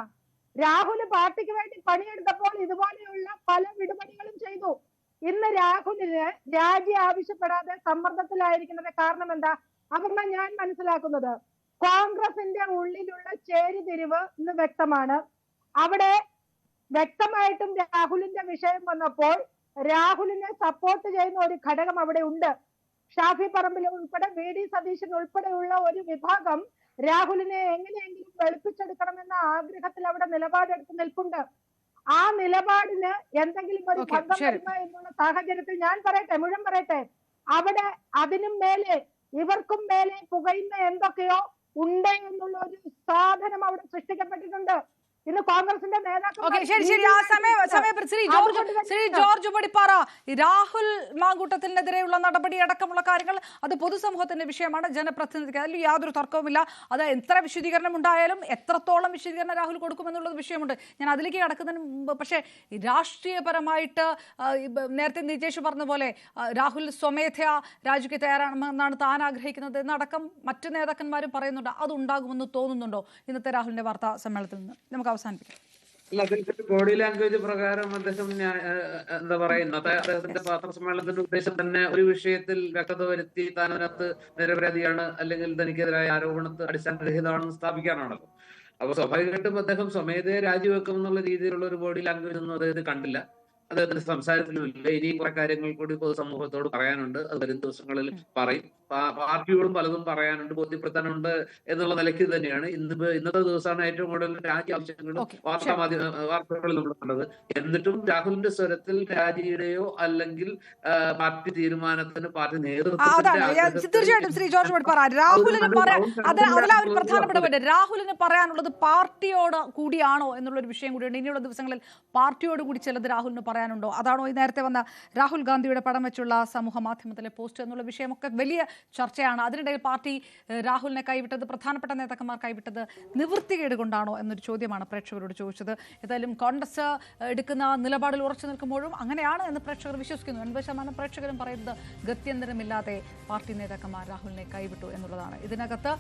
രാഹുൽ പാർട്ടിക്ക് വേണ്ടി പണിയെടുത്തപ്പോൾ ഇതുപോലെയുള്ള പല വിടുപണികളും ചെയ്തു. ഇന്ന് രാഹുലിന് രാജി ആവശ്യപ്പെടാതെ സമ്മർദ്ദത്തിലായിരിക്കുന്നത് കാരണം എന്താ? അപർണ, ഞാൻ മനസ്സിലാക്കുന്നത് കോൺഗ്രസിന്റെ ഉള്ളിലുള്ള ചേരിതിരിവ് ഇന്ന് വ്യക്തമാണ്. അവിടെ വ്യക്തമായിട്ടും രാഹുലിന്റെ വിഷയം വന്നപ്പോൾ രാഹുലിനെ സപ്പോർട്ട് ചെയ്യുന്ന ഒരു ഘടകം അവിടെ ഉണ്ട്. ഷാഫി പറമ്പിൽ ഉൾപ്പെടെ VD സതീശൻ ഉൾപ്പെടെയുള്ള ഒരു വിഭാഗം രാഹുലിനെ എങ്ങനെയെങ്കിലും വെളുപ്പിച്ചെടുക്കണമെന്ന ആഗ്രഹത്തിൽ അവിടെ നിലപാടെടുത്ത് നിൽപ്പുണ്ട്. ആ നിലപാടിന് എന്തെങ്കിലും ഒരു ഭംഗം വരുമോ എന്നുള്ള സാഹചര്യത്തിൽ ഞാൻ മുഴുവൻ പറയട്ടെ, അവിടെ അതിനും മേലെ ഇവർക്കും മേലെ പുകയുന്ന എന്തൊക്കെയോ ഉണ്ട് എന്നുള്ള ഒരു സാധനം അവിടെ സൃഷ്ടിക്കപ്പെട്ടിട്ടുണ്ട്. ഇന്ന് കോൺഗ്രസിന്റെ ശ്രീ ജോർജ് പടിപ്പാറ, രാഹുൽ മാങ്കൂട്ടത്തിനെതിരെയുള്ള നടപടി അടക്കമുള്ള കാര്യങ്ങൾ അത് പൊതുസമൂഹത്തിന്റെ വിഷയമാണ്, ജനപ്രതിനിധിക്ക് അതിൽ യാതൊരു തർക്കവുമില്ല. അത് എത്ര വിശദീകരണം ഉണ്ടായാലും എത്രത്തോളം വിശദീകരണം രാഹുൽ കൊടുക്കുമെന്നുള്ളത് വിഷയമുണ്ട്. ഞാൻ അതിലേക്ക് കടക്കുന്നതിന് മുമ്പ് പക്ഷേ രാഷ്ട്രീയപരമായിട്ട് നേരത്തെ നിജേഷ് പറഞ്ഞ പോലെ രാഹുൽ സ്വമേധയാ രാജിക്ക് തയ്യാറാണെന്നാണ് താൻ ആഗ്രഹിക്കുന്നത് എന്നടക്കം മറ്റു നേതാക്കന്മാരും പറയുന്നുണ്ട്. അതുണ്ടാകുമെന്ന് തോന്നുന്നുണ്ടോ ഇന്നത്തെ രാഹുലിന്റെ വാർത്താ സമ്മേളനത്തിൽ നിന്ന്? നമുക്ക് അവസാനിപ്പിക്കാം. അല്ല, അദ്ദേഹത്തിന്റെ ബോഡി ലാംഗ്വേജ് പ്രകാരം അദ്ദേഹം എന്താ പറയുന്നത്, അദ്ദേഹത്തിന്റെ പത്രസമ്മേളനത്തിന്റെ ഉദ്ദേശം തന്നെ ഒരു വിഷയത്തിൽ വ്യക്തത വരുത്തി താൻ അതിനകത്ത് നിരപരാധിയാണ് അല്ലെങ്കിൽ തനിക്കെതിരായ ആരോപണത്തെ അടിസ്ഥാനരഹിതമാണെന്ന് സ്ഥാപിക്കാനാണല്ലോ. അപ്പൊ സ്വാഭാവികമായിട്ടും അദ്ദേഹം സ്വമേധയെ രാജിവെക്കും എന്നുള്ള രീതിയിലുള്ള ഒരു ബോഡി ലാംഗ്വേജ് ഒന്നും അദ്ദേഹത്തിന് കണ്ടില്ല, അദ്ദേഹത്തിന്റെ സംസാരത്തിലുമില്ല. ഇനി കുറെ കാര്യങ്ങൾ കൂടി പൊതുസമൂഹത്തോട് പറയാനുണ്ട്, അത് വരും ദിവസങ്ങളിൽ പറയും. പാർട്ടിയോടും പലതും പറയാനുണ്ട്, ബോധ്യപ്പെടുത്താനുണ്ട് എന്നുള്ള നിലയ്ക്ക് തന്നെയാണ് ഇന്നത്തെ ദിവസമാണ് ഏറ്റവും കൂടുതൽ രാജി ആവശ്യങ്ങളും വാർത്തകളിൽ നമ്മൾ കണ്ടത്. എന്നിട്ടും രാഹുലിന്റെ സ്വരത്തിൽ രാജിയുടെയോ അല്ലെങ്കിൽ പാർട്ടി തീരുമാനത്തിന് പാർട്ടി തീർച്ചയായിട്ടും ശ്രീ ജോർജ് പടിപ്പാറ, രാഹുലിന് പറയാനുള്ളത് പാർട്ടിയോട് കൂടിയാണോ എന്നുള്ളൊരു വിഷയം കൂടിയുണ്ട്. ഇനിയുള്ള ദിവസങ്ങളിൽ പാർട്ടിയോട് കൂടി ചിലത് രാഹുലിന് പറയാനുണ്ടോ? അതാണോ ഈ നേരത്തെ വന്ന രാഹുൽ ഗാന്ധിയുടെ പടം വെച്ചുള്ള സമൂഹ മാധ്യമത്തിലെ പോസ്റ്റ് എന്നുള്ള വിഷയമൊക്കെ വലിയ ചർച്ചയാണ്. അതിനിടയിൽ പാർട്ടി രാഹുലിനെ കൈവിട്ടത്, പ്രധാനപ്പെട്ട നേതാക്കന്മാർ കൈവിട്ടത് നിവൃത്തികേട് കൊണ്ടാണോ എന്നൊരു ചോദ്യമാണ് പ്രേക്ഷകരോട് ചോദിച്ചത്. ഏതായാലും കോൺഗ്രസ് എടുക്കുന്ന നിലപാടിൽ ഉറച്ചു നിൽക്കുമ്പോഴും അങ്ങനെയാണ് എന്ന് പ്രേക്ഷകർ വിശ്വസിക്കുന്നു. 80% പ്രേക്ഷകരും പറയുന്നത് ഗത്യന്തരമില്ലാതെ പാർട്ടി നേതാക്കന്മാർ രാഹുലിനെ കൈവിട്ടു എന്നുള്ളതാണ്. ഇതിനകത്ത്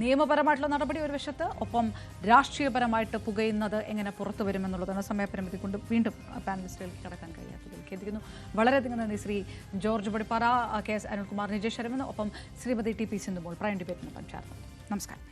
നിയമപരമായിട്ടുള്ള നടപടി ഒരു വശത്ത്, ഒപ്പം രാഷ്ട്രീയപരമായിട്ട് പുകയുന്നത് എങ്ങനെ പുറത്തു വരുമെന്നുള്ളതാണ്. സമയപരിമിതി കൊണ്ട് വീണ്ടും പാനലിസ്റ്റുകൾക്ക് കടക്കാൻ കഴിയാത്തതിൽ ഖേദിക്കുന്നു. വളരെയധികം നന്ദി ശ്രീ ജോർജ് പടിപ്പാറ, KS അനിൽകുമാർ, നിജേഷ് ശരമൻ, ഒപ്പം ശ്രീമതി TP സിന്ധുമോൾ പ്രൈം ഡിബേറ്റിനൊപ്പം ചേർന്നു. നമസ്കാരം.